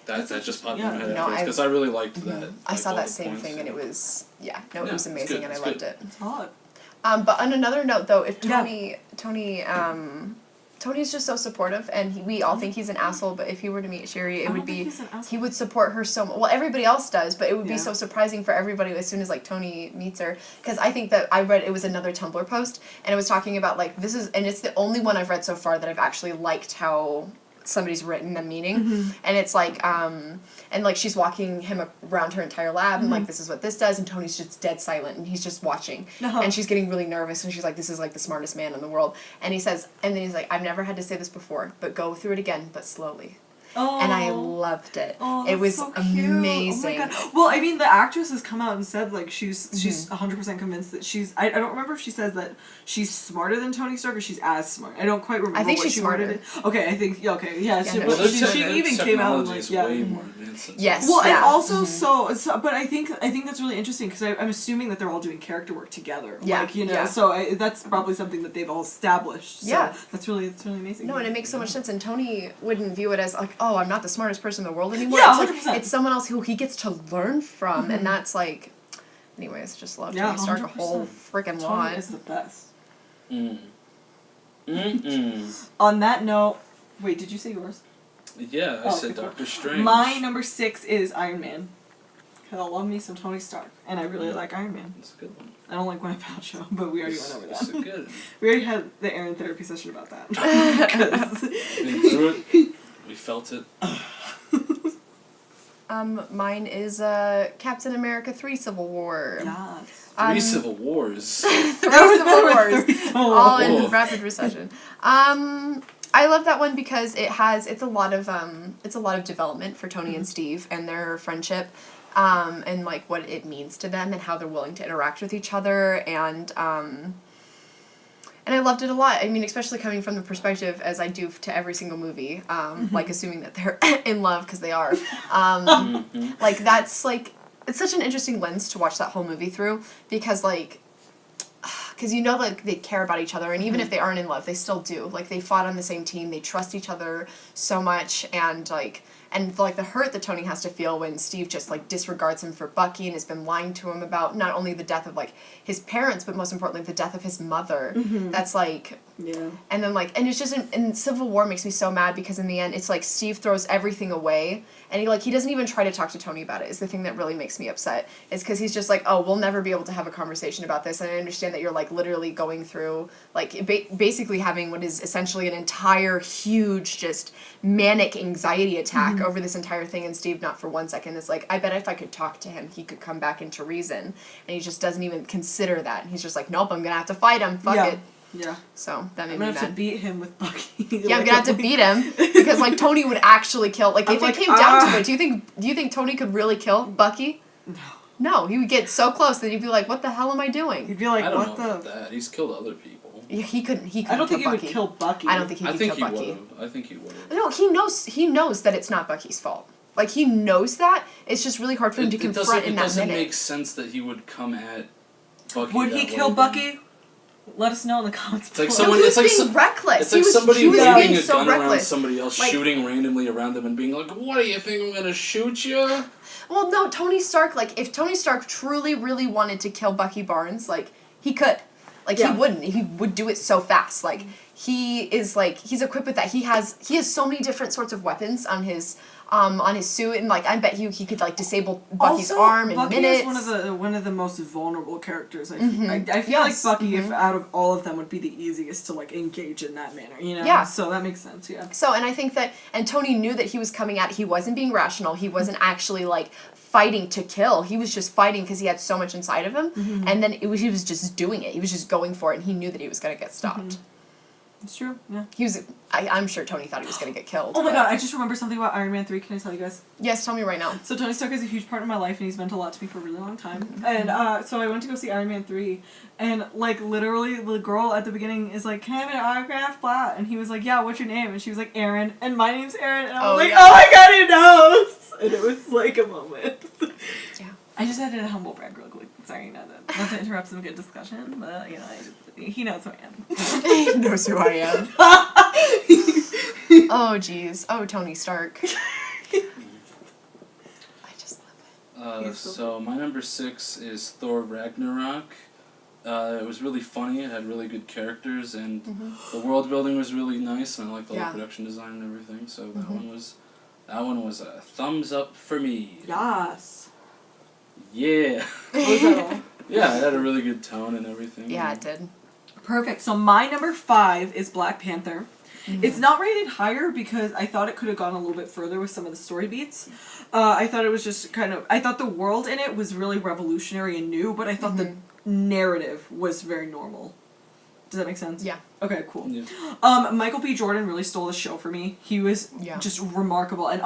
that just popped in Yeah. my head No, because I really liked that. I like, saw all that the same points thing and it was it Yeah, was it's amazing good, and I it's loved good. it. It's hot. But on another note though, if Yeah. Tony's just so supportive, and we all think he's an asshole. But if he were to meet Sherry, it I would don't think be he's an asshole. he would support her so much. Well, everybody else does, but it would be Yeah. so surprising for everybody as soon as like Tony meets her. Because I think that I read it was another Tumblr post, and it was talking about like this is, and it's the only one I've read so far that I've actually liked how somebody's written them meaning, and it's like and like she's walking him around her entire lab and like this is what this does, and Tony's just dead silent and he's just watching, and she's getting really nervous and she's like, this is like the smartest man in the world, and he says, and then he's like, I've never had to say this before, but go through it again, but slowly. Oh. And I loved it. Oh, it was so cute. amazing. Oh my God. Well, I mean, the actress has come out and said like she's 100% convinced that she's. I don't remember if she says that she's smarter than Tony Stark or she's as smart. I don't quite remember. I think what she's she smarter. worded it. Okay, I think yeah. She, no, well, she's she smarter. even came out and like way more advanced. Yes. Well, yeah. and also so, but I think that's really interesting because I'm assuming that they're all doing character work together. Yeah. Like, you know, Yeah. so that's probably something that they've all established. So Yeah. That's really amazing. No, and it makes so much sense. And Tony wouldn't view it as like, oh, I'm not the smartest person in the world anymore. Yeah, it's like 100%. it's someone else who he gets to learn from, and that's like. Anyways, just love Tony Stark a whole freaking lot. Tony is the best. On On that note, wait, did you say yours? Yeah, I said okay, Doctor Strange. My number 6 is Iron Man. Cause I love me some Tony Stark, and I really like Iron Man. That's a good one. I don't like Gwyneth Paltrow, but we already went over It's that. a good. We already had the Erynn therapy session about that. 'Cause- Been through it. We felt it. Mine is Captain America 3 Civil War. Yes. Three Civil Wars. 3 Civil Wars. Three Civil All Wars. in rapid recession. I love that one because it's a lot of development for Tony and Steve and their friendship, and like what it means to them and how they're willing to interact with each other, and I loved it a lot. I mean, especially coming from the perspective as I do to every single movie, like assuming that they're in love because they are, like that's like it's such an interesting lens to watch that whole movie through because like. Because you know, like, they care about each other, and even if they aren't in love, they still do. Like, they fought on the same team, they trust each other so much, and the hurt that Tony has to feel when Steve just, like, disregards him for Bucky and has been lying to him about not only the death of, like, his parents, but most importantly, the death of his mother. That's, like... Yeah. And then, like, and it's just, and Civil War makes me so mad because in the end, it's like Steve throws everything away, and he doesn't even try to talk to Tony about it, is the thing that really makes me upset, is because he's just like, oh, we'll never be able to have a conversation about this, and I understand that you're, like, literally going through, like, basically having what is essentially an entire, huge, just manic anxiety attack over this entire thing, and Steve, not for 1 second, is like, I bet if I could talk to him, he could come back into reason, and he just doesn't even consider that, and he's just like, nope, I'm gonna have to fight him, fuck it. Yeah. So that made I'm me gonna mad. have to beat him with Bucky. Yeah, I'm gonna have to beat him because like Tony would actually kill. Like if it came down to it, do you think Tony could really kill Bucky? No. No, he would get so close that he'd be like, "What the hell am I doing?" He'd be like, I don't what know the... about that. He's killed other people. Yeah, he couldn't. He couldn't. I don't think he kill would Bucky. kill Bucky. I don't think he I could think kill he Bucky. would. I think he would have. No, he knows that it's not Bucky's fault. Like he knows that. It's just really hard for him to confront in that minute. It doesn't make sense that he would come at Bucky. Would he kill Bucky? Let us know in the comments. It's like below. someone. He It's was like being reckless. It's like somebody he was waving being a so gun around reckless. somebody else, Like, shooting randomly around them, and being like, "What do you think I'm gonna shoot you?" Well, no, Tony Stark. Like, if Tony Stark truly, really wanted to kill Bucky Barnes, like he could. Like he wouldn't. He would do it so fast. Like he is like he's equipped with that. He has so many different sorts of weapons on his suit, and like I bet he could like disable Bucky's arm in Bucky minutes. is one of the most vulnerable characters. I feel Yes. like Bucky, if out of all of them, would be the easiest to like engage in that manner. You know. Yeah. So that makes sense. Yeah. So, and I think that, and Tony knew that he was coming at, he wasn't being rational, he wasn't actually, like, fighting to kill, he was just fighting because he had so much inside of him, and then he was just doing it, he was just going for it, and he knew that he was going to get stopped. It's true. Yeah. I'm sure Tony thought he was going to get killed. Oh my but- god! I just remember something about Iron Man 3. Can I tell you guys? Yes, tell me right now. So Tony Stark is a huge part of my life, and he's meant a lot to me for a really long time. And so I went to go see Iron Man 3, and like literally the girl at the beginning is like, "Can I have an autograph?" Blah, and he was like, "Yeah, what's your name?" And she was like, "Erynn," and my name's Erynn, and I was like, yeah. "Oh my god, he knows!" And it was like a moment. Yeah. I just added a humble brag real quick. Sorry, not to interrupt some good discussion, but you know, he knows who I am. He knows who I am. Oh, jeez. Oh, Tony Stark. I just love it. So my number 6 is Thor Ragnarok. It was really funny. It had really good characters, and the world building was really nice, and I liked all the production design and everything. So that one was a thumbs up for me. Yes. Yeah. Was that all? Yeah, it had a really good tone and everything. Yeah, it did. Perfect. So my number 5 is Black Panther. It's not rated higher because I thought it could have gone a little bit further with some of the story beats. I thought it was just I thought the world in it was really revolutionary and new, but I thought the narrative was very normal. Does that make sense? Yeah. Okay, cool. Yeah. Michael B. Jordan really stole the show for me. He was Yeah. just remarkable, and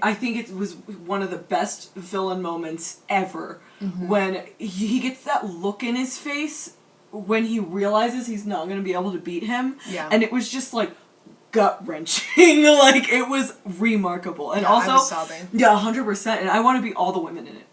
I think it was one of the best villain moments ever when he gets that look in his face when he realizes he's not going to be able to beat him. Yeah. And it was just like gut-wrenching. Like, it was remarkable. And also, I was sobbing. yeah, 100%. And I want to be all the women in it.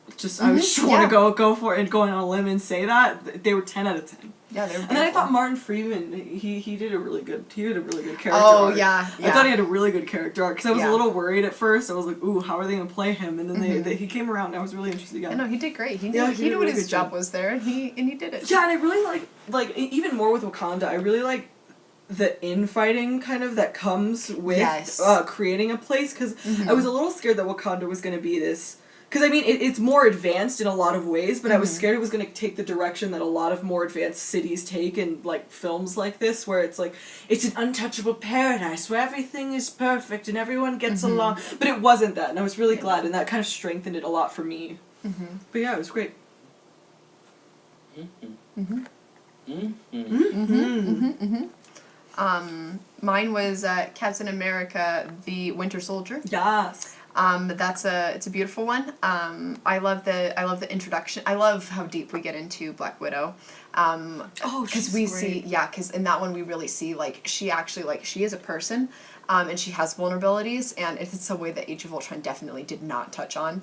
I just want to go for it and go on a limb and say that. They were 10 out of 10. Yeah, they were And then I beautiful. thought Martin Freeman, he did a really good character Oh, arc. yeah. I thought he had a really good character arc because I was Yeah. a little worried at first. I was like, ooh, how are they going to play him? And then he came around and I was really interested again. I know, he did great. He Yeah, knew, he he did knew a what really his good job job. was there, and he did it. Yeah, and I really like even more with Wakanda, I really like the infighting kind of that comes with Yes. creating a place, because I was a little scared that Wakanda was going to be this, because I mean it's more advanced in a lot of ways, but I was scared it was going to take the direction that a lot of more advanced cities take in like films like this, where it's like it's an untouchable paradise where everything is perfect and everyone gets along, but it wasn't that, and I was really glad, and that kind of strengthened it a lot for me. But yeah, it was great. Mine was Captain America: The Winter Soldier. Yes. It's a beautiful one. I love the introduction. I love how deep we get into Black Widow. Because we see, because in that one we really see like she actually she is a person, and she has vulnerabilities, and it's a way that Age of Ultron definitely did not touch on.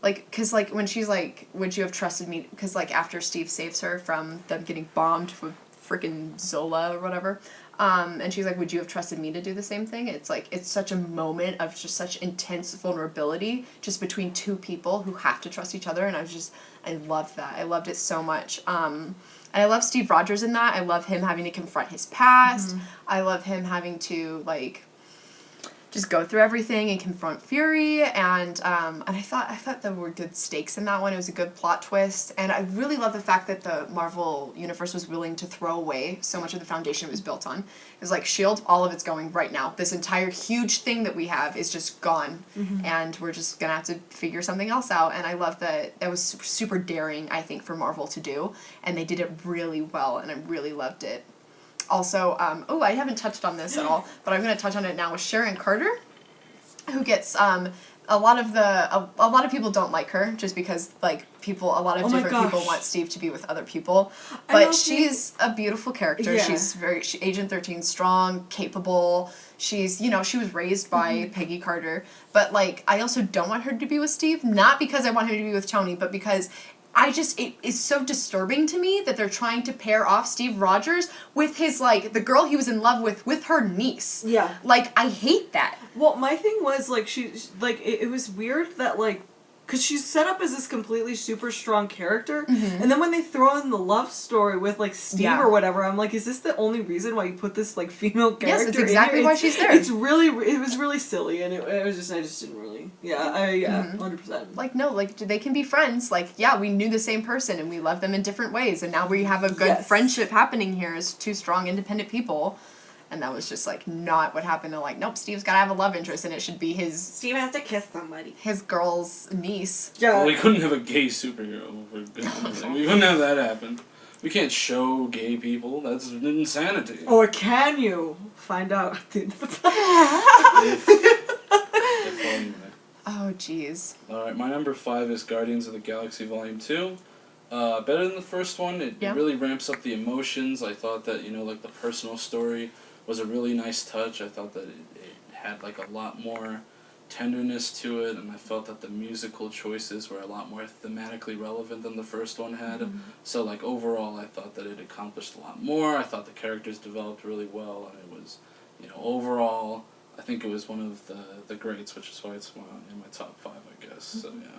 Because when she's like, would you have trusted me? Because after Steve saves her from them getting bombed with freaking Zola or whatever. And she's like, would you have trusted me to do the same thing? It's it's such a moment of just such intense vulnerability just between two people who have to trust each other. And I loved that. I loved it so much. And I love Steve Rogers in that. I love him having to confront his past. I love him having to just go through everything and confront Fury, and I thought there were good stakes in that one. It was a good plot twist, and I really love the fact that the Marvel Universe was willing to throw away so much of the foundation it was built on. It was like, S.H.I.E.L.D., all of it's going right now. This entire huge thing that we have is just gone, and we're just gonna have to figure something else out. And I love that was super, super daring, I think, for Marvel to do, and they did it really well, and I really loved it. Also, I haven't touched on this at all, but I'm going to touch on it now with Sharon Carter, who gets a lot of people don't like her just because a lot of different people want Steve to be with other people, but she's a beautiful character. Yeah. She's Agent 13 strong, capable. She's she was raised by Peggy Carter, but I also don't want her to be with Steve, not because I want her to be with Tony, but because it is so disturbing to me that they're trying to pair off Steve Rogers with his, the girl he was in love with her niece. Yeah. I hate that. Well, my thing was, it was weird that, because she's set up as this completely super strong character, and then when they throw in the love story with, Steve or whatever, I'm like, is this the only reason why you put this, female character Yes, it's exactly in why she's there. It was really silly, and it was just, I just didn't really, 100%. No, they can be friends. We knew the same person, and we love them in different ways, and now we have a good friendship happening here as two strong, independent people. And that was just, not what happened. They're nope, Steve's gotta have a love interest, and it should be Steve has to kiss somebody. his girl's niece. Yeah. Well, we couldn't have a gay superhero. We couldn't have that happen. We can't show gay people. That's insanity. Or can you? Find out at the end of the If only. Oh, jeez. Alright, my number 5 is Guardians of the Galaxy Volume 2. Better than the first one. It really ramps up the emotions. I thought that, the personal story was a really nice touch. I thought that it had, a lot more tenderness to it, and I felt that the musical choices were a lot more thematically relevant than the first one had. So, overall, I thought that it accomplished a lot more. I thought the characters developed really well, and it was, overall, I think it was one of the greats, which is why it's in my top 5, I guess. So, yeah.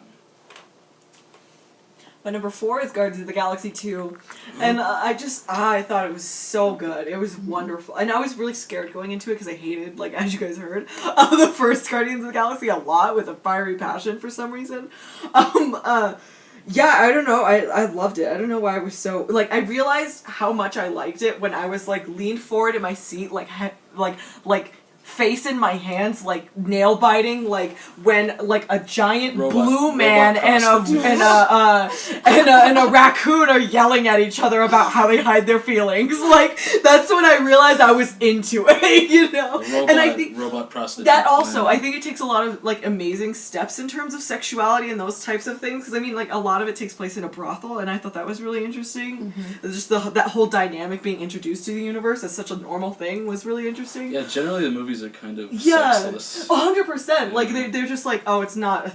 My number 4 is Guardians of the Galaxy 2, and I thought it was so good. It was wonderful, and I was really scared going into it because I hated, as you guys heard, the first Guardians of the Galaxy a lot with a fiery passion for some reason. Yeah, I don't know. I loved it. I don't know why I was so like. I realized how much I liked it when I was like leaned forward in my seat, like like face in my hands, like nail biting, like when like a giant blue man and a raccoon are yelling at each other about how they hide their feelings. Like that's when I realized I was into it, you know. And I think robot prostitute. that also, I think it takes a lot of like amazing steps in terms of sexuality and those types of things. Because I mean, like a lot of it takes place in a brothel, and I thought that was really interesting. Just that whole dynamic being introduced to the universe as such a normal thing was really interesting. Yeah, generally the movies are kind of sexless. 100%. Like they're just like, oh, it's not.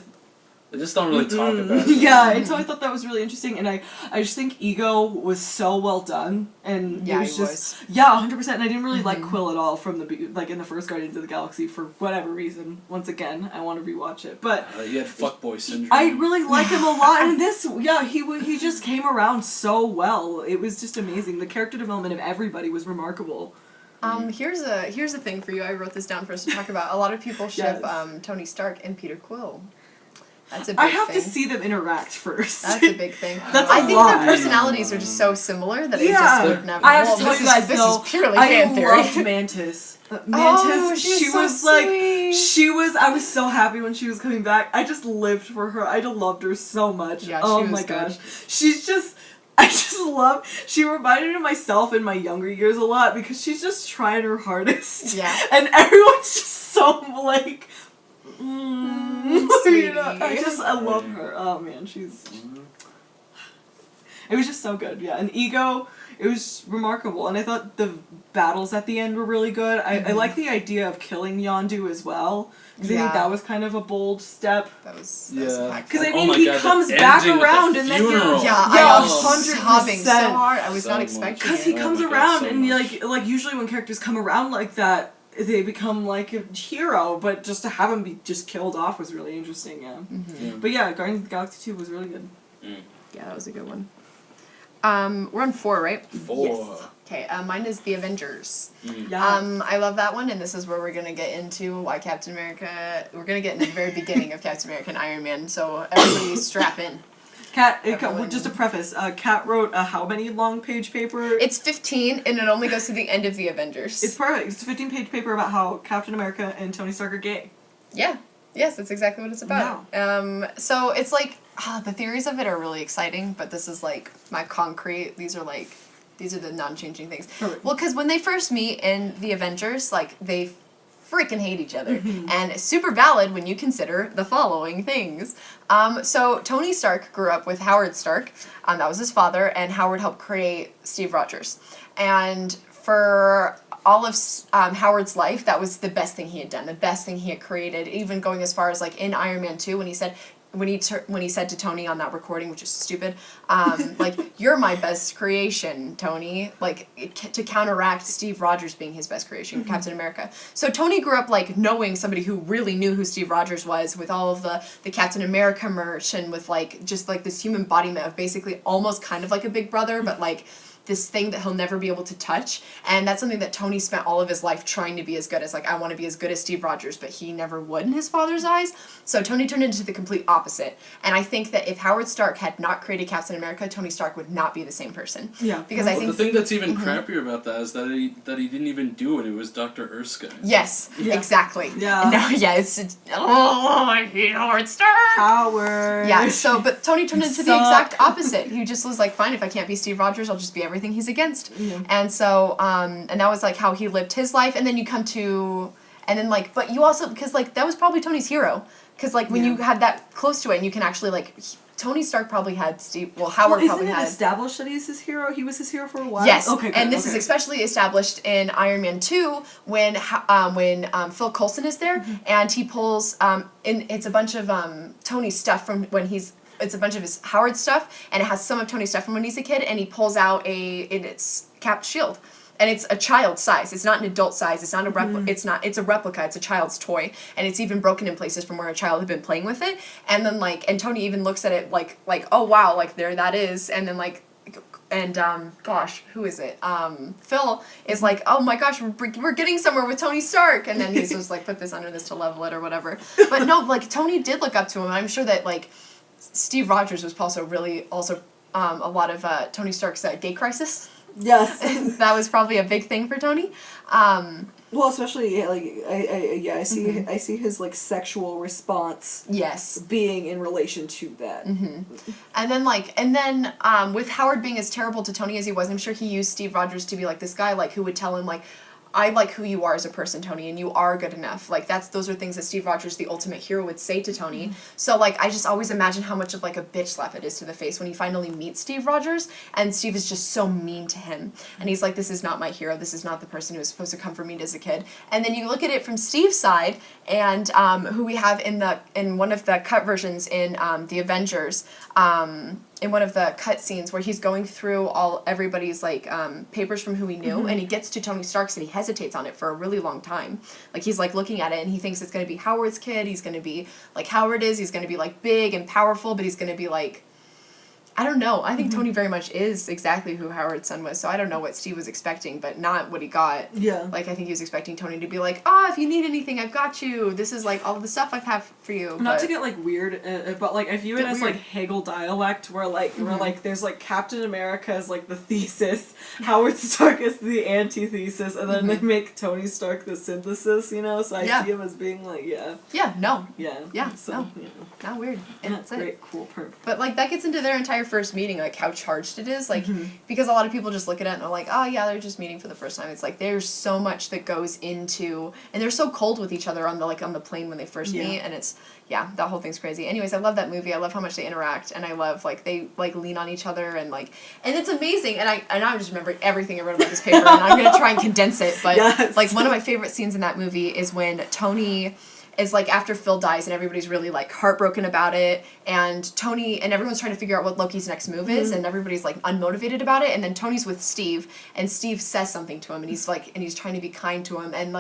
They just don't really talk about it. Yeah, and so I thought that was really interesting, and I just think Ego was so well done, and Yeah, it was just 100%. And I didn't really like Quill at all from the like in the first Guardians of the Galaxy for whatever reason. Once again, I want to rewatch it, but he had fuckboy syndrome. I really like him a lot, and this he just came around so well. It was just amazing. The character development of everybody was remarkable. Here's a thing for you. I wrote this down for us to talk about. A lot of people ship Yes. Tony Stark and Peter Quill. That's a big I have thing. to see them interact first. That's a big thing. That's I a think lot. their personalities are just so similar that it Yeah. just would never. I have well, to tell this you is- guys this though, is purely I fan theory. loved Mantis. Mantis, Oh, she so was like, sweet. I was so happy when she was coming back. I just lived for her. I loved her so much. Yeah, oh she was my good. gosh. I just love, she reminded me of myself in my younger years a lot because she's just trying her hardest. Yeah. And everyone's just so like, sweetie. you know, I love her. Oh man, it was just so good, yeah. And Ego, it was remarkable, and I thought the battles at the end were really good. I like the idea of killing Yondu as well, because I think that was kind of a bold step. That was Yeah. Because I Oh mean, my he God, comes the back ending with around the and then funeral. Yeah, Yeah, I was 100%. sobbing so hard. I was So not much. expecting because it. he Oh comes my God, around so and much. like usually when characters come around like that, they become like a hero, but just to have him be just killed off was really interesting. Yeah. Yeah. But yeah, Guardians of the Galaxy 2 was really good. Yeah, that was a good one. We're on 4, right? 4. Yes. Okay, mine is The Avengers. Yeah. I love that one, and this is where we're gonna get into why Captain America. We're gonna get into the very beginning of Captain America and Iron Man. So everybody strap in. Just a preface. Kat wrote a how many long page paper? It's 15, and it only goes to the end of the Avengers. It's perfect. It's a 15-page paper about how Captain America and Tony Stark are gay. Yeah. Yes, that's exactly what it's about. So it's like the theories of it are really exciting, but this is like my concrete. These are the non-changing things. Perfect. Well, because when they first meet in the Avengers, like they freaking hate each other, and it's super valid when you consider the following things. So Tony Stark grew up with Howard Stark. That was his father, and Howard helped create Steve Rogers. And for all of Howard's life, that was the best thing he had done, the best thing he had created, even going as far as like in Iron Man 2 when he said to Tony on that recording, which is stupid, like, you're my best creation, Tony, like, to counteract Steve Rogers being his best creation, Captain America. So Tony grew up, like, knowing somebody who really knew who Steve Rogers was, with all of the Captain America merch, and with, like, just, like, this human embodiment of basically almost kind of like a big brother, but, like, this thing that he'll never be able to touch. And that's something that Tony spent all of his life trying to be as good as. Like, I want to be as good as Steve Rogers, but he never would in his father's eyes. So Tony turned into the complete opposite. And I think that if Howard Stark had not created Captain America, Tony Stark would not be the same person. Yeah. Because I think the thing that's even crappier about that is that he didn't even do it. It was Dr. Erskine. Yes, Yeah. exactly. Yeah. No, yeah, I hate Howard Stark. Howard. Yeah, so, but Tony turned You into the suck. exact opposite. He just was like, fine, if I can't be Steve Rogers, I'll just be everything he's against. Yeah. And so, and that was like how he lived his life. And then you come to, and then like, but you also, because like, that was probably Tony's hero. Because like, when you had that close to it, and you can actually like, Tony Stark probably had Howard probably isn't had. it established that he's his hero? He was his hero for a while? Yes, Okay, good, and this is okay. especially established in Iron Man 2 when Phil Coulson is there, and he pulls, it's a bunch of Tony's stuff from when it's a bunch of his Howard stuff, and it has some of Tony's stuff from when he's a kid, and he pulls out it's capped shield. And it's a child size. It's not an adult size. It's not a it's a replica. It's a child's toy. And it's even broken in places from where a child had been playing with it. And then and Tony even looks at it like, oh wow, like there that is. And then gosh, who is it? Phil is like, oh my gosh, we're getting somewhere with Tony Stark. And then he's just like, put this under this to level it or whatever. But no, like Tony did look up to him. I'm sure that like, Steve Rogers was also a lot of Tony Stark's gay crisis. Yes. That was probably a big thing for Tony. Well, especially I see his like sexual response. Yes. Being in relation to that. Mm-hmm. And then with Howard being as terrible to Tony as he was, I'm sure he used Steve Rogers to be like this guy like who would tell him like, I like who you are as a person, Tony, and you are good enough. Like those are things that Steve Rogers, the ultimate hero, would say to Tony. So like I just always imagine how much of like a bitch slap it is to the face when he finally meets Steve Rogers, and Steve is just so mean to him. And he's like, this is not my hero. This is not the person who was supposed to comfort me as a kid. And then you look at it from Steve's side, and who we have in one of the cut versions in the Avengers. In one of the cut scenes where he's going through everybody's like papers from who he knew, and he gets to Tony Stark's and he hesitates on it for a really long time. Like he's like looking at it and he thinks it's gonna be Howard's kid. He's gonna be like Howard is. He's gonna be like big and powerful, but he's gonna be like, I don't know. I think Tony very much is exactly who Howard's son was. So I don't know what Steve was expecting, but not what he got. Yeah. Like I think he was expecting Tony to be like, if you need anything, I've got you. This is like all the stuff I have for you. Not to get like weird, but like I view it as weird. like Hegel dialect, where like there's like Captain America as like the thesis, Howard Stark is the antithesis, and then they make Tony Stark the synthesis. You know, so I see him as being like Yeah. So, No. Not weird. And yeah, that's it. great, cool, perfect. But like that gets into their entire first meeting, like how charged it is, like because a lot of people just look at it and they're like, oh yeah, they're just meeting for the first time. It's like there's so much that goes into, and they're so cold with each other on the plane when they first meet, and it's that whole thing's crazy. Anyways, I love that movie. I love how much they interact, and I love like they like lean on each other and it's amazing. And I just remembered everything I wrote about this paper, and I'm gonna try and condense it. But like one of my favorite scenes in that movie is when Tony is like after Phil dies and everybody's really like heartbroken about it, and Tony and everyone's trying to figure out what Loki's next move is, and everybody's like unmotivated about it, and then Tony's with Steve, and Steve says something to him, and he's trying to be kind to him, and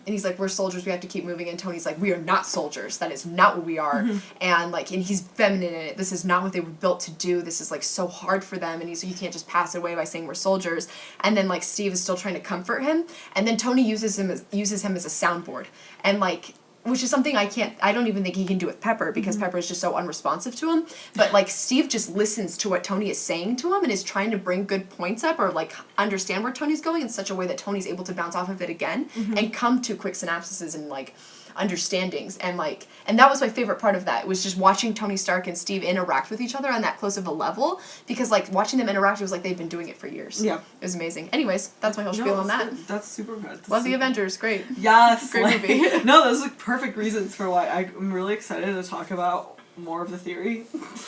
he's like, we're soldiers, we have to keep moving, and Tony's like, we are not soldiers, that is not what we are, and he's feminine in it, this is not what they were built to do, this is like so hard for them, and he's like, you can't just pass it away by saying we're soldiers, and then like Steve is still trying to comfort him, and then Tony uses him as a soundboard, and like, which is something I don't even think he can do with Pepper, because Pepper is just so unresponsive to him. But like Steve just listens to what Tony is saying to him and is trying to bring good points up or like understand where Tony's going in such a way that Tony's able to bounce off of it again and come to quick synapses and like understandings, and that was my favorite part of that. It was just watching Tony Stark and Steve interact with each other on that close of a level, because like watching them interact, it was like they've been doing it for years. Yeah, it was amazing. Anyways, that's my whole spiel on that. Good. That's super good. Love the Avengers, great. Yes, great movie. No, those are perfect reasons for why I'm really excited to talk about more of the theory.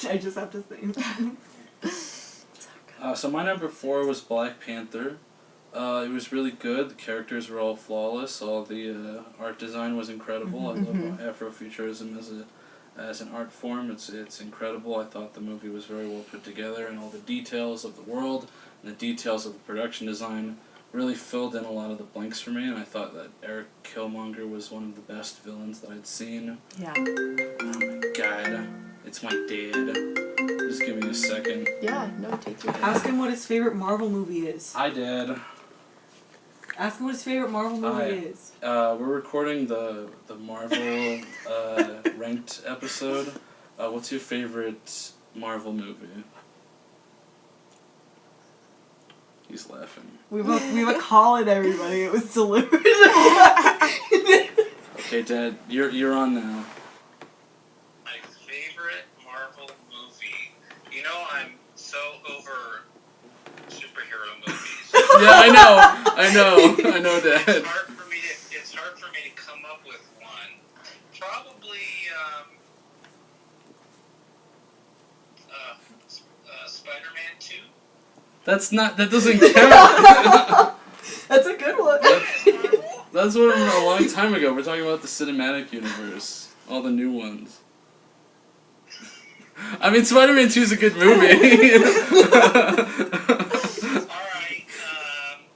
I just have to say. So my number 4 was Black Panther. It was really good. The characters were all flawless. All the art design was incredible. I love Afrofuturism as an art form. It's incredible. I thought the movie was very well put together, and all the details of the world and the details of the production design really filled in a lot of the blanks for me. And I thought that Eric Killmonger was one of the best villains that I'd seen. Yeah. Oh my god, it's my dad. Just give me a second. Yeah, no, take your time. Ask him what his favorite Marvel movie is. Hi, Dad. Ask him what his favorite Marvel movie is. We're recording the Marvel ranked episode. What's your favorite Marvel movie? He's laughing. We have a call in, everybody. It was delivered. Okay, Dad, you're on now. My favorite Marvel movie. You know, I'm so over superhero movies. Yeah, I know, Dad. It's hard for me to come up with one. Probably Spider-Man 2. That doesn't count. That's a good one. That's one from a long time ago. We're talking about the cinematic universe. All the new ones. I mean, Spider-Man 2 is a good movie. Alright,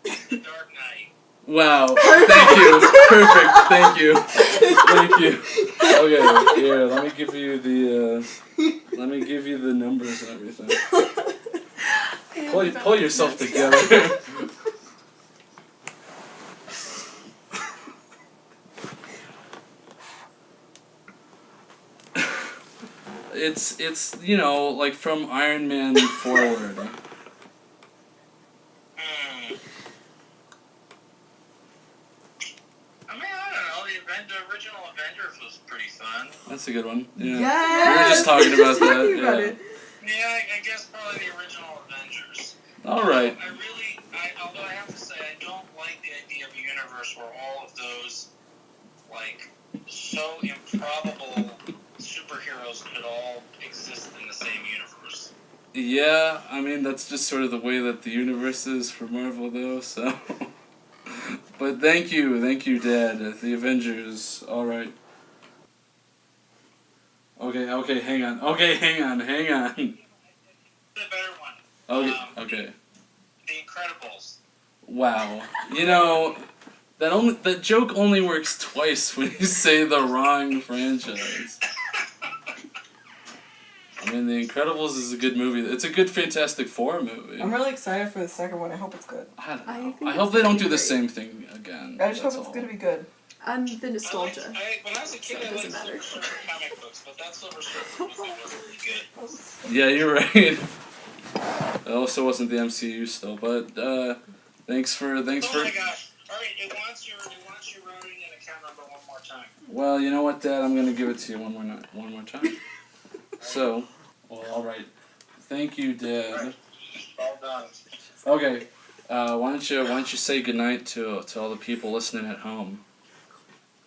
The Dark Knight. Wow. Thank you. Perfect. Thank you. Thank you. Okay, here, let me give you the numbers and everything. Pull yourself together. It's you know, like from Iron Man forward. I mean, I don't know. The original Avengers was pretty fun. That's a good one. Yeah. Yes! We were just talking about that. about Yeah. it. Yeah, I guess probably the original Avengers. All right. Although I have to say, I don't like the idea of a universe where all of those, like, so improbable superheroes could all exist in the same universe. Yeah, I mean that's just sort of the way that the universe is for Marvel, though. So, but thank you, Dad. The Avengers. All right. Okay, hang on. Okay, hang on. The better one. Okay. The Incredibles. Wow. You know, that joke only works twice when you say the wrong franchise. I mean, The Incredibles is a good movie. It's a good Fantastic Four movie. I'm really excited for the second one. I hope it's good. I don't I know. think I hope it's they don't gonna do be the great. same thing again. I just hope That's it's all. going to be good. I'm the nostalgia. When I was a kid, So it I liked doesn't matter. Silver Surfer comic books, but that Silver Surfer movie wasn't really good. Yeah, you're right. It also wasn't the MCU still, but thanks for. Oh my gosh! All right, it wants your routing and account number one more time. Well, you know what, Dad? I'm gonna give it to you one more time. So, well, all right. Thank you, Dad. All done. Okay. Why don't you say goodnight to all the people listening at home?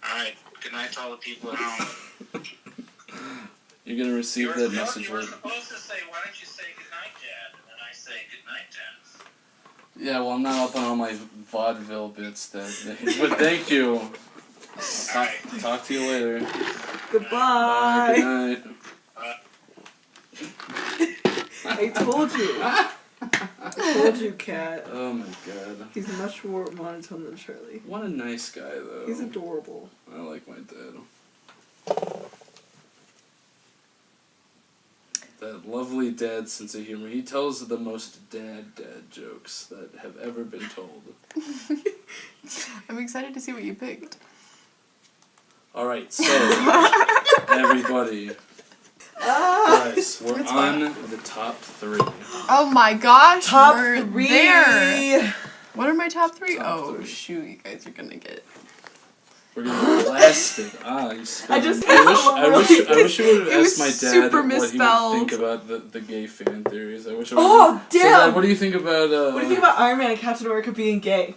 All right. Good night to all the people at home. You're gonna receive that message. You were supposed to say, "Why don't you say goodnight, Dad?" And then I say, "Goodnight, Dad." Yeah, well, I'm not up on all my vaudeville bits, Dad. But thank you. Talk to you later. Goodbye. Good night. I told you. I told you, Kat. Oh my God. He's much more monotone than Charlie. What a nice guy, though. He's adorable. I like my dad. That lovely dad sense of humor. He tells the most dad jokes that have ever been told. I'm excited to see what you picked. Alright, so, everybody. Guys, we're It's on the top 3. Oh my gosh, Top we're 3. there. What are my top 3? Top 3. Shoot, you guys are gonna get. We're gonna blast it. You I just- I wish you would have It was asked my dad super what he would misspelled. think about the gay fan theories. I wish I Oh, would've- So, damn! Dad, what do you think about, What do you think about Iron Man and Captain America being gay?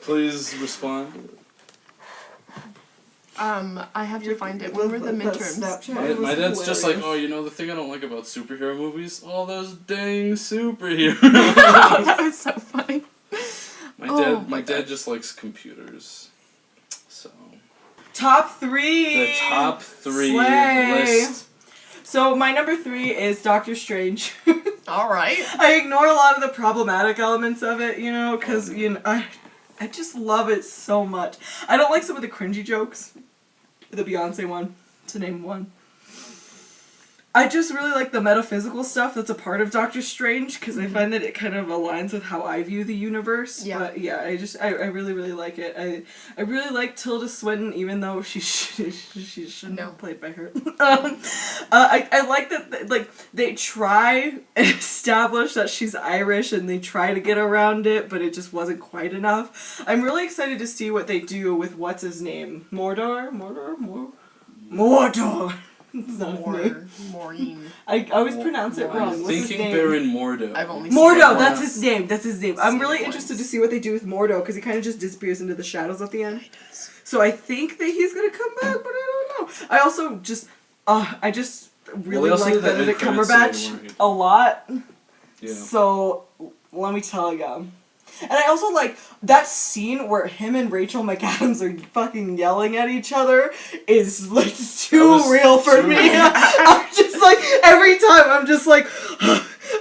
Please respond. I have to find it. When were the midterms? Snapchat My was dad's just like, hilarious. oh, you know the thing I don't like about superhero movies? All those dang superheroes. That was so funny. My dad just likes computers. So Top 3. the top 3 Slay. list. So my number 3 is Doctor Strange. All right. I ignore a lot of the problematic elements of it, you know, because I just love it so much. I don't like some of the cringy jokes. The Beyonce one, to name one. I just really like the metaphysical stuff that's a part of Doctor Strange, because I find that it kind of aligns with how I view the universe. Yeah. But yeah, I really, really like it. I really like Tilda Swinton, even though she shouldn't have played by her. I like that, like, they try and establish that she's Irish, and they try to get around it, but it just wasn't quite enough. I'm really excited to see what they do with what's his name? Mordor? It's not his name. Maureen. I always pronounce it wrong. I'm What's his thinking name? Baron Mordo. I've only Mordo, seen it that's once. his name. That's his name. I'm really Seen it interested to once. see what they do with Mordo, because he kind of just disappears into the shadows at the end. So I think that he's gonna come back, but I don't know. I also just, I just really also like did that Benedict mid-credits scene Cumberbatch where he- a lot. Yeah. So let me tell you. And I also like that scene where him and Rachel McAdams are fucking yelling at each other is like too was real for too me. real. I'm just like, every time I'm just like,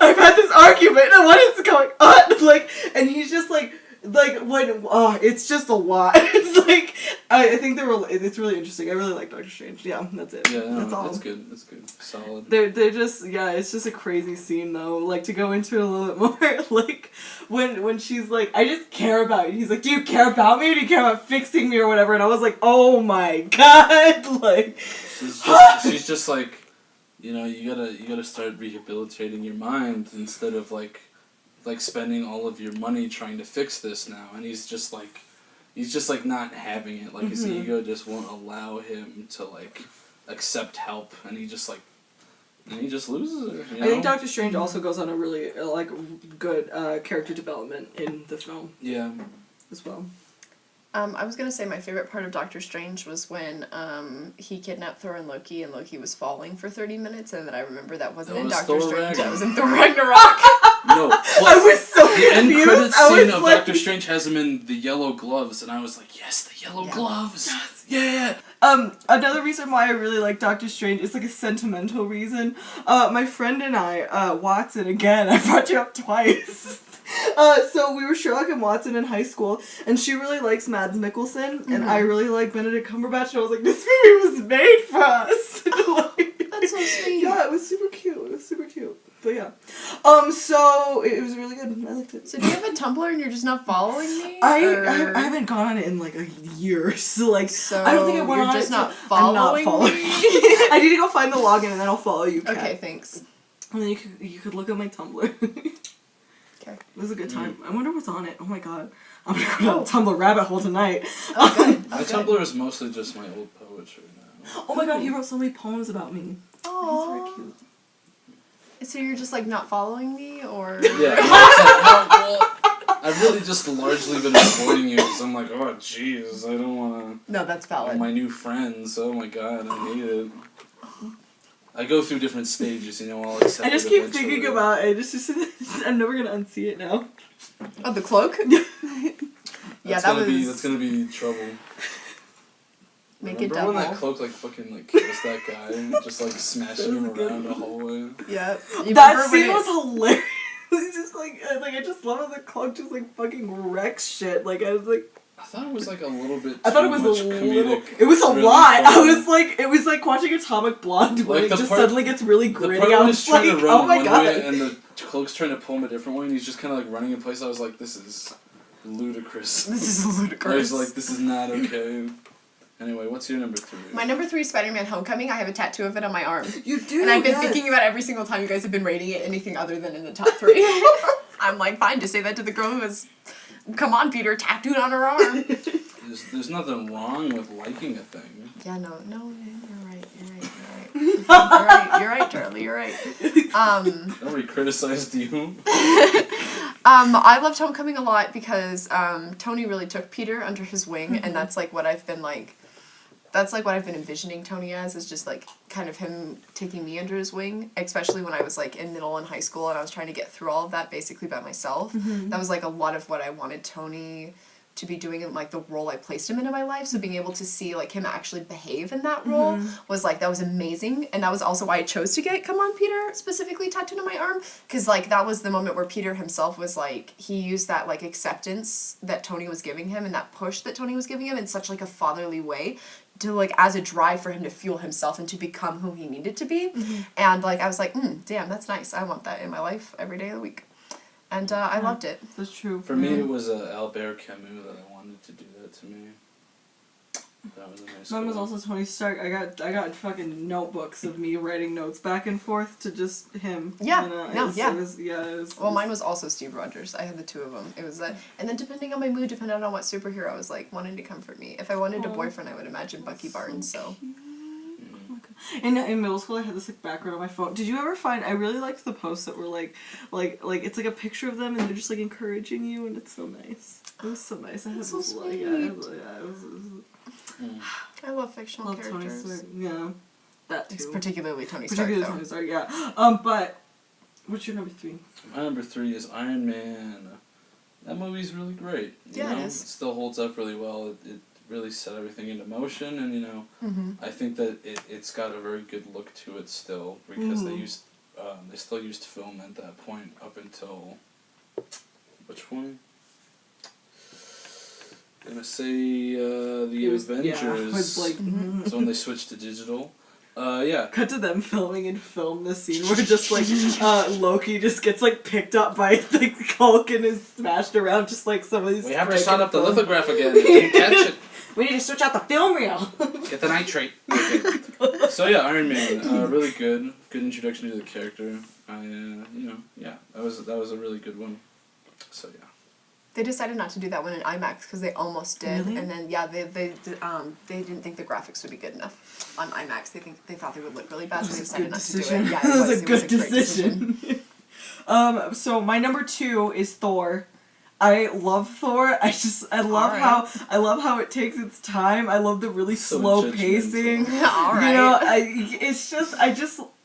I've had this argument and what is going on? Like, and he's just like when, it's just a lot. It's like, I think it's really interesting. I really like Doctor Strange. Yeah, that's it. Yeah, no, that's all. that's good. That's good. Solid. They're just, yeah, it's just a crazy scene though. Like, to go into it a little bit more, like when she's like, I just care about you. He's like, do you care about me or do you care about fixing me or whatever? And I was like, oh my god, like She's just like, you know, you gotta start rehabilitating your mind instead of like spending all of your money trying to fix this now. And he's just like not having it. Like his ego just won't allow him to like accept help, and he just loses it. You know? I think Doctor Strange also goes on a really like good character development in the film. Yeah. As well. I was gonna say my favorite part of Doctor Strange was when he kidnapped Thor and Loki was falling for 30 minutes, and then I remember that wasn't in Doctor Strange. That was in Thor Ragnarok. No, I was so confused. The end credits scene of like... Doctor Strange has him in the yellow gloves, and I was like, yes, the yellow gloves. Yes. Yeah. Another reason why I really like Doctor Strange is like a sentimental reason. My friend and I, Watson, again, I brought you up twice. So we were Sherlock and Watson in high school, and she really likes Mads Mikkelsen, and I really like Benedict Cumberbatch, and I was like, this movie was made for us. That's so sweet. Yeah, it was super cute. But yeah. So it was really good. I liked it. So do you have a Tumblr and you're just not following me? I haven't gone on it in like a year, so like so I don't think I went you're on just it. not following me. I need to go find the login and then I'll follow you. Kat. Okay, thanks. And then you could look at my Tumblr. Okay. It was a good time. I wonder what's on it. Oh my god. I'm gonna go down a Tumblr rabbit hole tonight. Oh, good. My Tumblr is mostly just my old poetry now. Oh my god, he wrote so many poems about me. Aww. He's very cute. So you're just like not following me, or? Yeah. Well, I've really just largely been avoiding you because I'm like, oh jeez, I don't want to. No, that's valid. My new friends. Oh my god, I hate it. I go through different stages, you know. I'll accept I just it keep eventually. thinking about it. It's just I'm never gonna unsee it now. Oh, the cloak? That's gonna be trouble. Make Remember it double. when that cloak like fucking like kills that guy and just like smashing him around the hallway? Yeah. That scene was hilarious. It's just like I just love how the cloak just like fucking wrecks shit. Like I was like. I thought it was like a little bit. I thought it was much a little. comedic It was a relief lot. on It was like watching Atomic Blonde when Like, it the just part- suddenly gets really The gritty. part I when was he's trying like, to run oh my one god. way and the cloak's trying to pull him a different way, and he's just kind of like running in place. I was like, this is ludicrous. This is I ludicrous. was like, this is not okay. Anyway, what's your number 3? My number 3 is Spider-Man Homecoming. I have a tattoo of it on my arm. You do. And I've been yes. thinking about every single time you guys have been rating it anything other than in the top 3. I'm like, fine, just say that to the girl who was, come on, Peter, tattooed on her arm. There's nothing wrong with liking a thing. Yeah, no, you're right, you're right, Charlie, you're right. Nobody criticized you. I loved Homecoming a lot because Tony really took Peter under his wing, and that's like what I've been envisioning Tony as, is just like kind of him taking me under his wing, especially when I was like in middle and high school and I was trying to get through all of that basically by myself. That was like a lot of what I wanted Tony to be doing in like the role I placed him in my life. So being able to see like him actually behave in that role was like, that was amazing. And that was also why I chose to get Come On Peter specifically tattooed on my arm, because like that was the moment where Peter himself was like, he used that like acceptance that Tony was giving him and that push that Tony was giving him in such like a fatherly way to like as a drive for him to fuel himself and to become who he needed to be. And like I was like, damn, that's nice. I want that in my life every day of the week. And I loved it. That's true. For me, it was Albert Camus that I wanted to do that to me. That was a nice Mine was quote. also Tony Stark. I got fucking notebooks of me writing notes back and forth to just him. Yeah, You know, no, it was, Well, mine was also Steve Rogers. I had the 2 of them. It was that, and then depending on my mood, depending on what superhero I was like wanting to comfort me. If I wanted a boyfriend, I would imagine Bucky Barnes. So. In middle school, I had this like background on my phone. Did you ever find? I really liked the posts that were like it's like a picture of them and they're just like encouraging you, and it's so nice. It was so nice. I had so this sweet. it was I love fictional love Tony characters. Stark. Yeah, that too. Particularly Tony Stark. Particularly Tony Stark. Yeah. But what's your number 3? My number 3 is Iron Man. That movie's really great. You Yeah, know? it is. It still holds up really well. It really set everything into motion, and you know, Mm-hmm. I think that it's got a very good look to it still, because they still used film at that point up until which one? I'm gonna say the Avengers. Yeah, it was like So when they switched to digital. Yeah. cut to them filming and film this scene where just like Loki just gets like picked up by the Hulk and is smashed around just like some of these. We have to shut up the lithograph again. Didn't catch it. We need to switch out the film reel. Get the nitrate. Okay. So yeah, Iron Man, really good introduction to the character. That was a really good one. So yeah. They decided not to do that one in IMAX because they almost did, Really? and then they didn't think the graphics would be good enough on IMAX. They thought they would look really bad, so they decided not to do it. Yeah, it That was a it good great decision. So my number 2 is Thor. I love Thor. I love how it takes its time. I love the really So slow judgmental. pacing. All right. You know,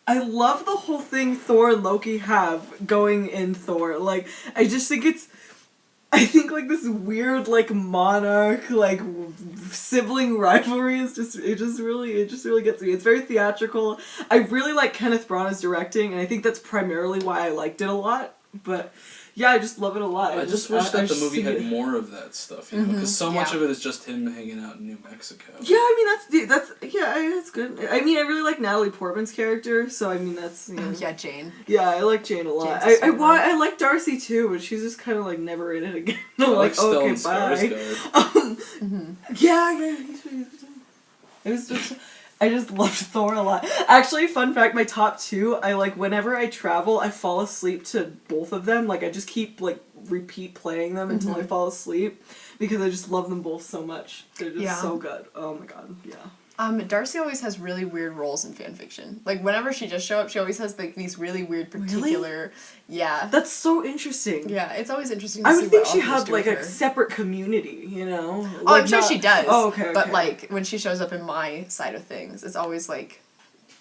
I love the whole thing Thor and Loki have going in Thor. Like, I think like this weird like monarch like sibling rivalry is it just really gets me. It's very theatrical. I really like Kenneth Branagh's directing, and I think that's primarily why I liked it a lot. But yeah, I just love it a lot. I just wish that the movie had think more of that stuff, you know, because so much of it is just him hanging out in New Mexico. Yeah, I mean that's good. I mean, I really like Natalie Portman's character, so I mean that's Yeah, Jane. Yeah, I like Jane a lot. Jane's a I like Darcy too, but she's just kind of like never in it again. I I'm like okay, Stellan bye. Skarsgård. Yeah, it was just. I just loved Thor a lot. Actually, fun fact, my top 2, I like whenever I travel, I fall asleep to both of them. Like I just keep like repeat playing them until I fall asleep because I just love them both so much. They're just so good. Oh my god, yeah. Darcy always has really weird roles in fanfiction. Like, whenever she just show up, she always has, like, these really weird particular... Really? Yeah. That's so interesting. Yeah, it's always interesting to I see would think what she authors had, do like, with a her. separate community, you know? Oh, Like, I'm sure she does. Oh, okay. But, like, when she shows up in my side of things, it's always, like...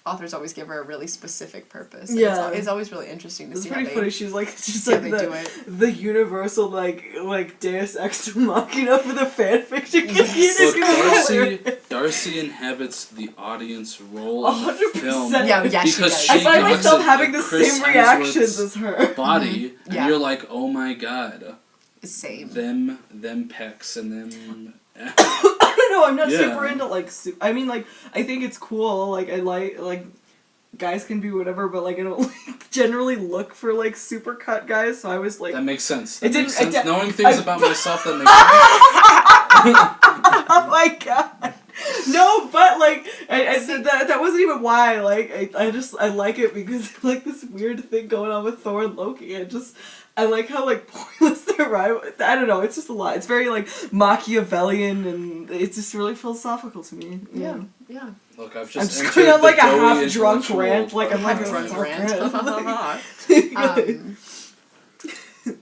Authors always give her a really specific purpose. And Yeah. It's always really interesting to It's see pretty how funny. they... She's like they do it. the universal like Deus Ex Machina for the fanfiction community. Look, Darcy inhabits the audience role in the 100%. film Yeah, she because does. she I find gives myself it having a the Chris same reactions Hemsworth's as her. body, and Yeah. you're like, oh my god, Same. them pecs and them. I don't know. I'm not Yeah. super into like. I mean, like I think it's cool. Like I like guys can be whatever, but like I don't like, generally look for like super cut guys. So I was like, That makes sense. It That makes didn't- sense. I- Knowing things I- about myself that makes sense. oh my god. No, but like that wasn't even why. Like I like it because like this weird thing going on with Thor and Loki. I like how like pointless their rival. I don't know. It's just a lot. It's very like Machiavellian and it's just really philosophical to me. Yeah. Look, I've I'm just just going entered on like a the doughy half drunk intellectual rant. Like I'm like part a of Half my drunk drunk rant. rant.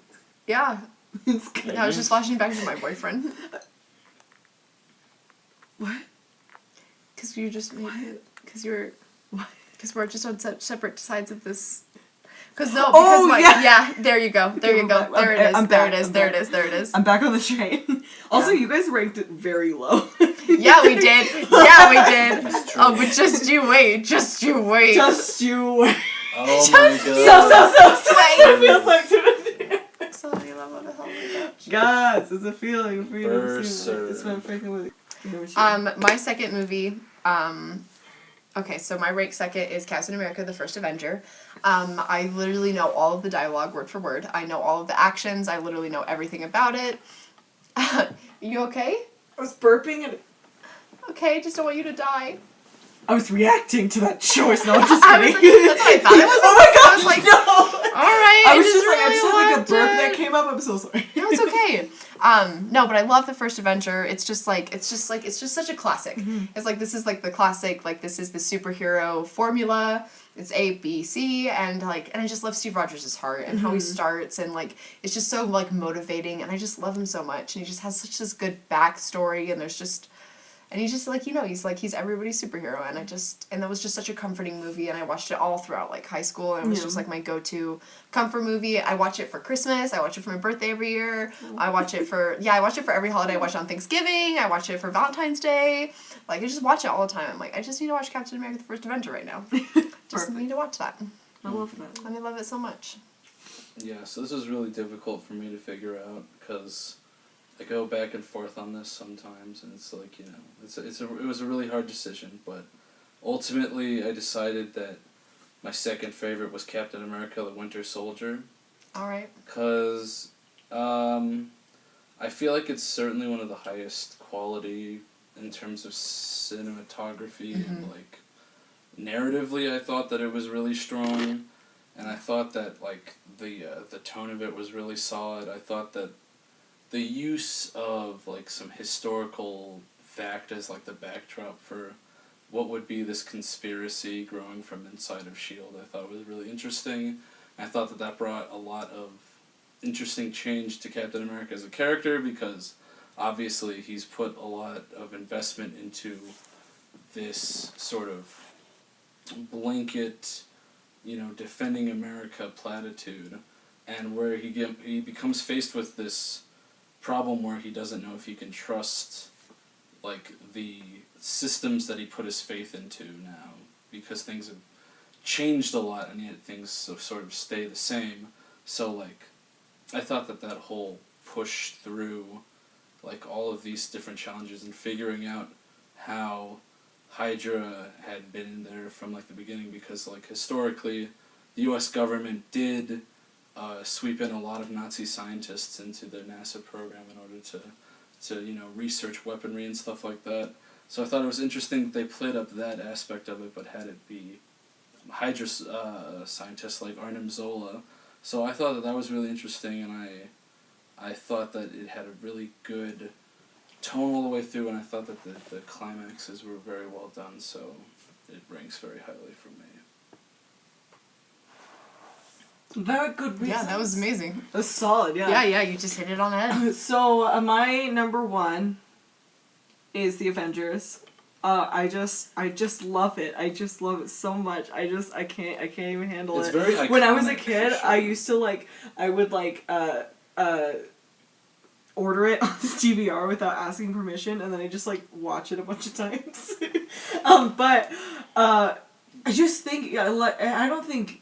Yeah. It's good. I was just flashing back to my boyfriend. What? Because you just made it. Because you're... What? Because we're just on separate sides of this... Because no, because Oh, my... yeah. Yeah, there you go. There Okay, you go. I'm There it back. is. I'm There back. it is. I'm There it back. is. There it is. I'm back on the train. Also, Yeah. you guys ranked it very low. Yeah, we did. Yeah, we did. It's true. Oh, but just you wait. Just you wait. Just you wait. Oh my god. So it feels like to So you love what the hell we got. Guys, it's a feeling for you to see. Berserk. It's been freaking with My second movie, okay, so my rank second is Captain America, the First Avenger. I literally know all of the dialogue word for word. I know all of the actions. I literally know everything about it. You okay? I was burping and Okay, just don't want you to die. I was reacting to that choice. No, I'm just I was kidding. like, that's what I thought it was. Oh my god, I was like, no! alright, I was just like, I really just had like a loved burp it. that came up. I'm so sorry. No, it's okay. No, but I love the First Avenger. It's just such a classic. Mm-hmm. It's like, this is like the classic, like this is the superhero formula. It's A, B, C, and I just love Steve Rogers' heart and how he starts, and like, it's just so like motivating, and I just love him so much, and he just has such this good backstory, and he's just like, he's everybody's superhero, and that was just such a comforting movie, and I watched it all throughout like high school, and it was just like my go-to comfort movie. I watch it for Christmas, I watch it for my birthday every year, I watch it for every holiday. I watch it on Thanksgiving, I watch it for Valentine's Day, like I just watch it all the time. I'm like, I just need to watch Captain America: The First Avenger right now. Just need to watch that. I love that. And I love it so much. Yeah, so this is really difficult for me to figure out because I go back and forth on this sometimes, and it's like, you know, it was a really hard decision, but ultimately I decided that my second favorite was Captain America: The Winter Soldier. All right. Because I feel like it's certainly one of the highest quality in terms of cinematography and like narratively, I thought that it was really strong, and I thought that like the tone of it was really solid. I thought that the use of like some historical fact as like the backdrop for what would be this conspiracy growing from inside of S.H.I.E.L.D. I thought was really interesting. I thought that that brought a lot of interesting change to Captain America as a character, because obviously he's put a lot of investment into this sort of blanket, defending America platitude, and where he becomes faced with this problem where he doesn't know if he can trust like the systems that he put his faith into now, because things have changed a lot and yet things have sort of stay the same. So like I thought that whole push through like all of these different challenges and figuring out how Hydra had been in there from like the beginning, because like historically the US government did sweep in a lot of Nazi scientists into their NASA program in order to research weaponry and stuff like that. So I thought it was interesting that they played up that aspect of it, but had it be Hydra scientists like Arnim Zola. So I thought that was really interesting, and I thought that it had a really good tone all the way through, and I thought that the climaxes were very well done, so it ranks very highly for me. Very good reasons. Yeah, that was amazing. That's solid, yeah. Yeah, you just hit it on the head. So, my number one is the Avengers. I just love it. I just love it so much. I can't even handle it. It's very iconic. When I was a kid, for sure. I used to I would order it on the DVR without asking permission, and then I just watch it a bunch of times. But I just think I don't think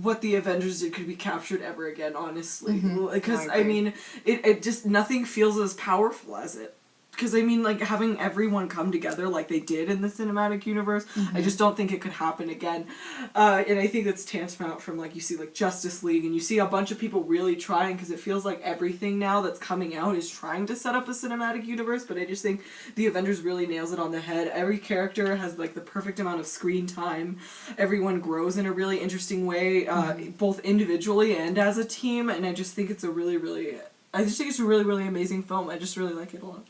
what the Avengers did could be captured ever again, honestly. Because I mean, it just nothing feels as powerful as it. Because I mean, having everyone come together like they did in the cinematic universe, I just don't think it could happen again. And I think that's tantamount from you see Justice League, and you see a bunch of people really trying, because it feels like everything now that's coming out is trying to set up a cinematic universe. But I just think the Avengers really nails it on the head. Every character has the perfect amount of screen time. Everyone grows in a really interesting way, both individually and as a team. And I just think it's a really, really really amazing film. I just really like it a lot.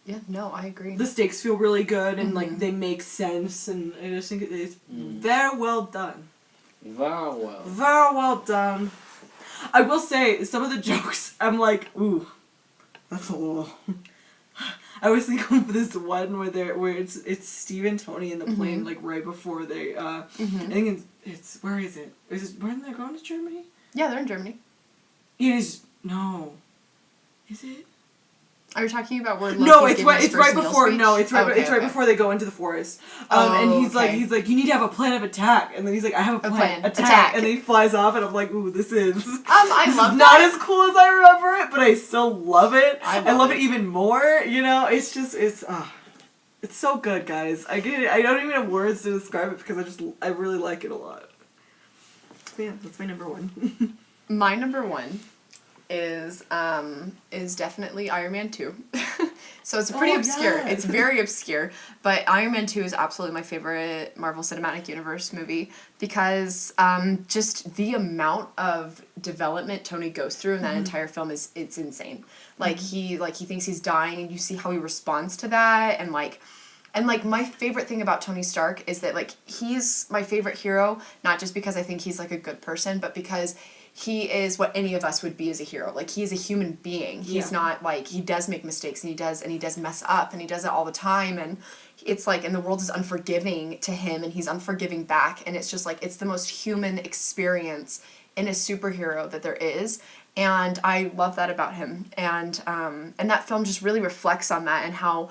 Yeah, no, I agree. The stakes feel really good, and they make sense, and I just think it's very well done. Very well. Very well done. I will say, some of the jokes, I'm like, ooh, that's a little... I was thinking of this one where it's Steve and Tony in the plane, right before they, I think it's, where is it? When they're going to Germany? Yeah, they're in Germany. No. Is it? Are you talking about where? No, it's right before. No, it's right before they go into the forest. And he's like, you need to have a plan of attack. And then he's like, I have a plan. Attack. And then he flies off, and I'm like, ooh, this is. I love not as cool as I remember it, but I still love it. I love it even more. It's just it's so good, guys. I get it. I don't even have words to describe it, because I really like it a lot. Yeah, that's my number one. My number one is definitely Iron Man 2. So it's pretty obscure. Yeah. It's very obscure, but Iron Man 2 is absolutely my favorite Marvel Cinematic Universe movie, because just the amount of development Tony goes through in that entire film it's insane. He thinks he's dying, and you see how he responds to that, and my favorite thing about Tony Stark is that he's my favorite hero, not just because I think he's a good person, but because he is what any of us would be as a hero. He is a human being. He's not he does make mistakes, and he does mess up, and he does it all the time, and it's and the world is unforgiving to him, and he's unforgiving back, and it's just it's the most human experience in a superhero that there is. And I love that about him, and that film just really reflects on that, and how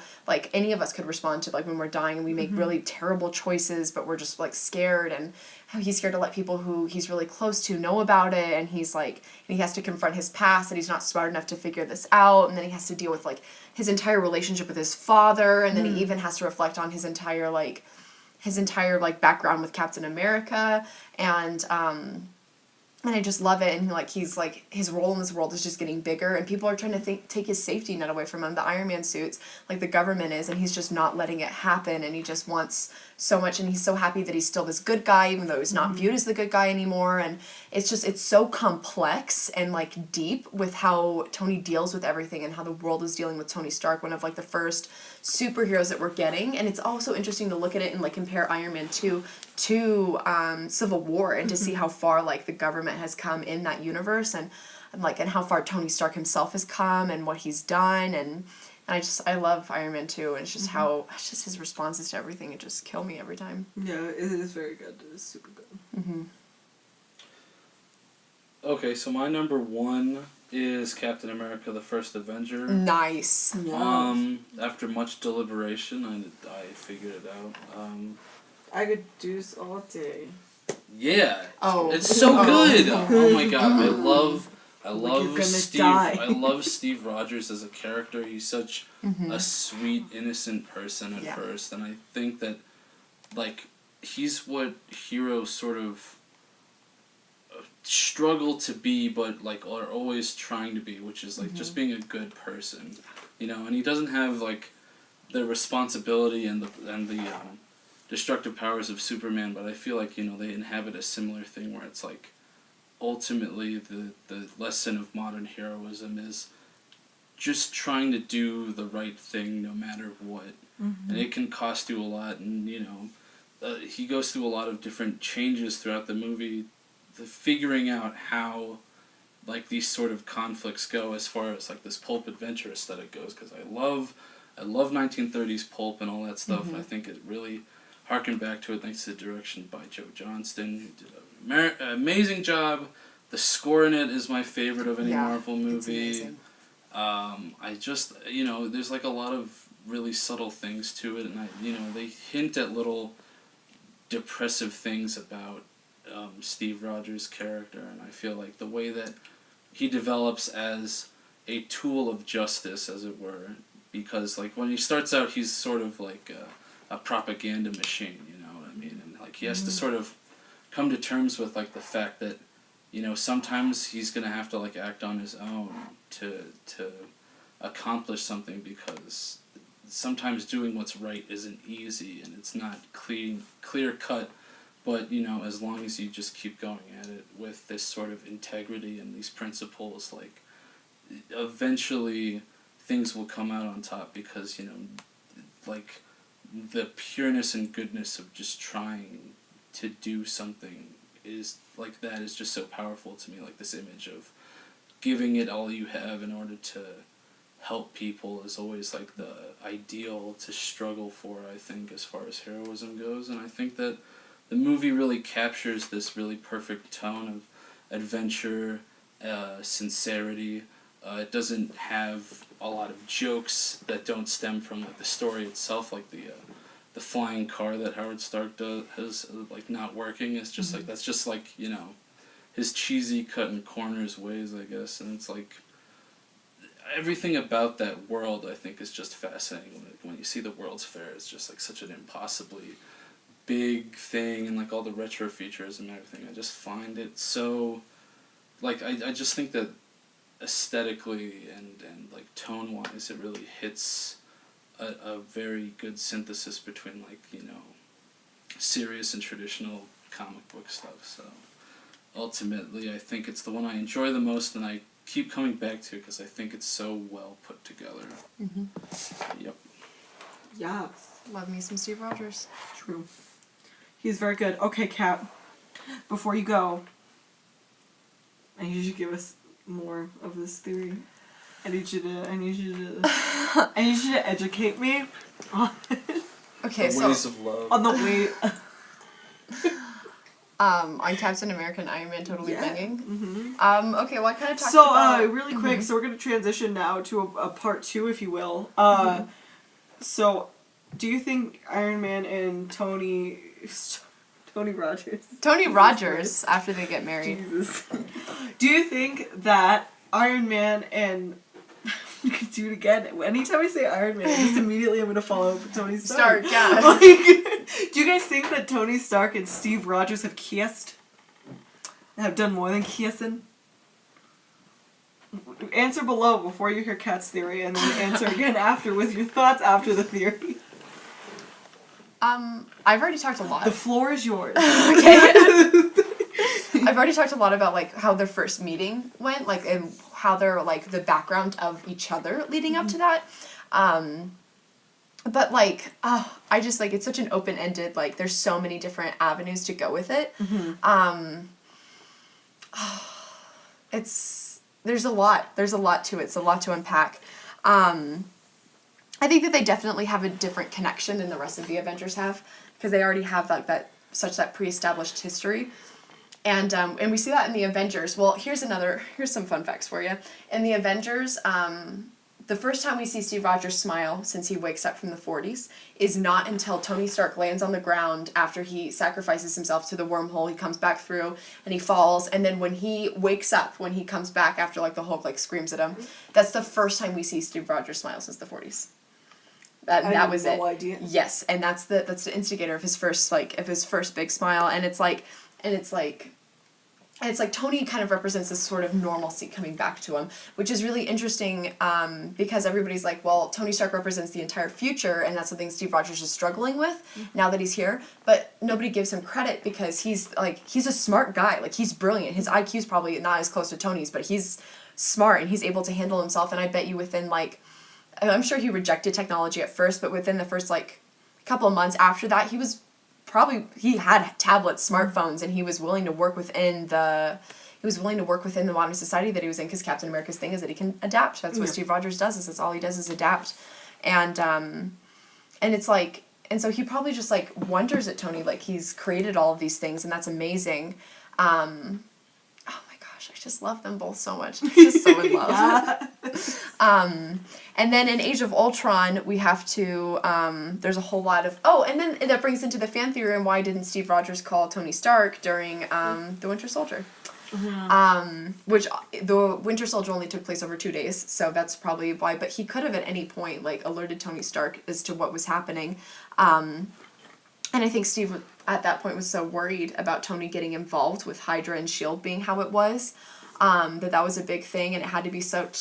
any of us could respond to when we're dying and we make really terrible choices, but we're just scared, and how he's scared to let people who he's really close to know about it, and he's and he has to confront his past, and he's not smart enough to figure this out, and then he has to deal with his entire relationship with his father, and then he even has to reflect on his entire background with Captain America, and And I just love it, and he's like, his role in this world is just getting bigger, and people are trying to take his safety net away from him. The Iron Man suits, like the government is, and he's just not letting it happen, and he just wants so much, and he's so happy that he's still this good guy, even though he's not viewed as the good guy anymore. And it's so complex and like deep with how Tony deals with everything, and how the world is dealing with Tony Stark, one of like the first superheroes that we're getting. And it's also interesting to look at it and like compare Iron Man 2 to Civil War, and to see how far like the government has come in that universe, and how far Tony Stark himself has come, and what he's done. And I love Iron Man 2, and it's just it's just his responses to everything, it just kill me every time. Yeah, it is very good. It is super good. Okay, so my number 1 is Captain America: The First Avenger. Nice. Yeah. After much deliberation, I figured it out. I could do this all day. Yeah. Oh. It's so good. Oh my god, I love you're gonna Steve. die. I love Steve Rogers as a character. He's such a sweet, innocent person at first, and I think that like he's what heroes sort of struggle to be, but like are always trying to be, which is like just being a good person, you know. And he doesn't have like the responsibility and the destructive powers of Superman, but I feel like, you know, they inhabit a similar thing where it's like ultimately the lesson of modern heroism is just trying to do the right thing no matter what. And it can cost you a lot, and you know, he goes through a lot of different changes throughout the movie, figuring out how like these sort of conflicts go as far as like this pulp adventure aesthetic goes, because I love 1930s pulp and all that stuff. I think it really harkened back to it thanks to the direction by Joe Johnston, who did an amazing job. The score in it is my favorite of any Marvel movie. It's amazing. I just, you know, there's like a lot of really subtle things to it, and they hint at little depressive things about Steve Rogers' character, and I feel like the way that he develops as a tool of justice, as it were, because like when he starts out, he's sort of like a propaganda machine, you know what I mean? And like he has to sort of come to terms with like the fact that, you know, sometimes he's gonna have to like act on his own to accomplish something, because sometimes doing what's right isn't easy and it's not clear cut, but you know, as long as you just keep going at it with this sort of integrity and these principles, like eventually things will come out on top, because, you know, like the pureness and goodness of just trying to do something is like, that is just so powerful to me. Like this image of giving it all you have in order to help people is always like the ideal to struggle for, I think, as far as heroism goes. And I think that the movie really captures this really perfect tone of adventure, sincerity. It doesn't have a lot of jokes that don't stem from like the story itself, like the flying car that Howard Stark has like not working. It's just like, that's just like, you know, his cheesy cut in corners ways, I guess. And it's like everything about that world, I think, is just fascinating. When you see the World's Fair, it's just like such an impossibly big thing, and like all the retro features and everything. I just find it so, like, I just think that aesthetically and like tone wise, it really hits a very good synthesis between, like, you know, serious and traditional comic book stuff. So ultimately, I think it's the one I enjoy the most, and I keep coming back to because I think it's so well put together. Yep. Yeah. Love me some Steve Rogers. True. He's very good. Okay, Kat. Before you go, I need you to give us more of this theory. I need you to educate me on Okay, The ways of love. on the way. On Captain America and Iron Man totally banging. Okay, well, I kind of talked So, about... really quick, so we're going to transition now to a part 2, if you will. So, do you think Iron Man and Tony Rogers, after they get married. Jesus. Do you think that Iron Man and... You could do it again. Anytime I say Iron Man, just immediately I'm going to follow up with Tony Stark. Yeah. Like, do you guys think that Tony Stark and Steve Rogers have kissed? have done more than kissing? Answer below before you hear Kat's theory, and then answer again after with your thoughts after the theory. I've already talked a lot. The floor is yours. Okay. I've already talked a lot about like how their first meeting went, like, and how they're like the background of each other leading up to that. But like, I just like it's such an open-ended, like there's so many different avenues to go with it. There's a lot to it. It's a lot to unpack. I think that they definitely have a different connection than the rest of the Avengers have, because they already have like that pre-established history. And we see that in the Avengers. Well, here's some fun facts for you. In the Avengers, the first time we see Steve Rogers smile since he wakes up from the 40s is not until Tony Stark lands on the ground after he sacrifices himself to the wormhole. He comes back through and he falls, and then when he wakes up, when he comes back after like the Hulk like screams at him, that's the first time we see Steve Rogers smile since the 40s. That was it. I had no idea. Yes, and that's the instigator of his first big smile, and it's like Tony kind of represents this sort of normalcy coming back to him, which is really interesting because everybody's like, well, Tony Stark represents the entire future, and that's something Steve Rogers is struggling with now that he's here, but nobody gives him credit because he's a smart guy, like he's brilliant. His IQ's probably not as close to Tony's, but he's smart and he's able to handle himself, and I bet you within I'm sure he rejected technology at first, but within the first couple of months after that, he had tablets, smartphones, and he was willing to work within the modern society that he was in, because Captain America's thing is that he can adapt. That's what Steve Rogers does. That's all he does is adapt. And it's like, and so he probably just like wonders at Tony, like he's created all of these things, and that's amazing. Oh my gosh, I just love them both so much. I'm just so in love. And then in Age of Ultron, we have to, there's a whole lot of, and then that brings into the fan theory on why didn't Steve Rogers call Tony Stark during The Winter Soldier. Which the Winter Soldier only took place over 2 days, so that's probably why, but he could have at any point alerted Tony Stark as to what was happening. And I think Steve at that point was so worried about Tony getting involved with Hydra and S.H.I.E.L.D. being how it was, that was a big thing, and it had to be such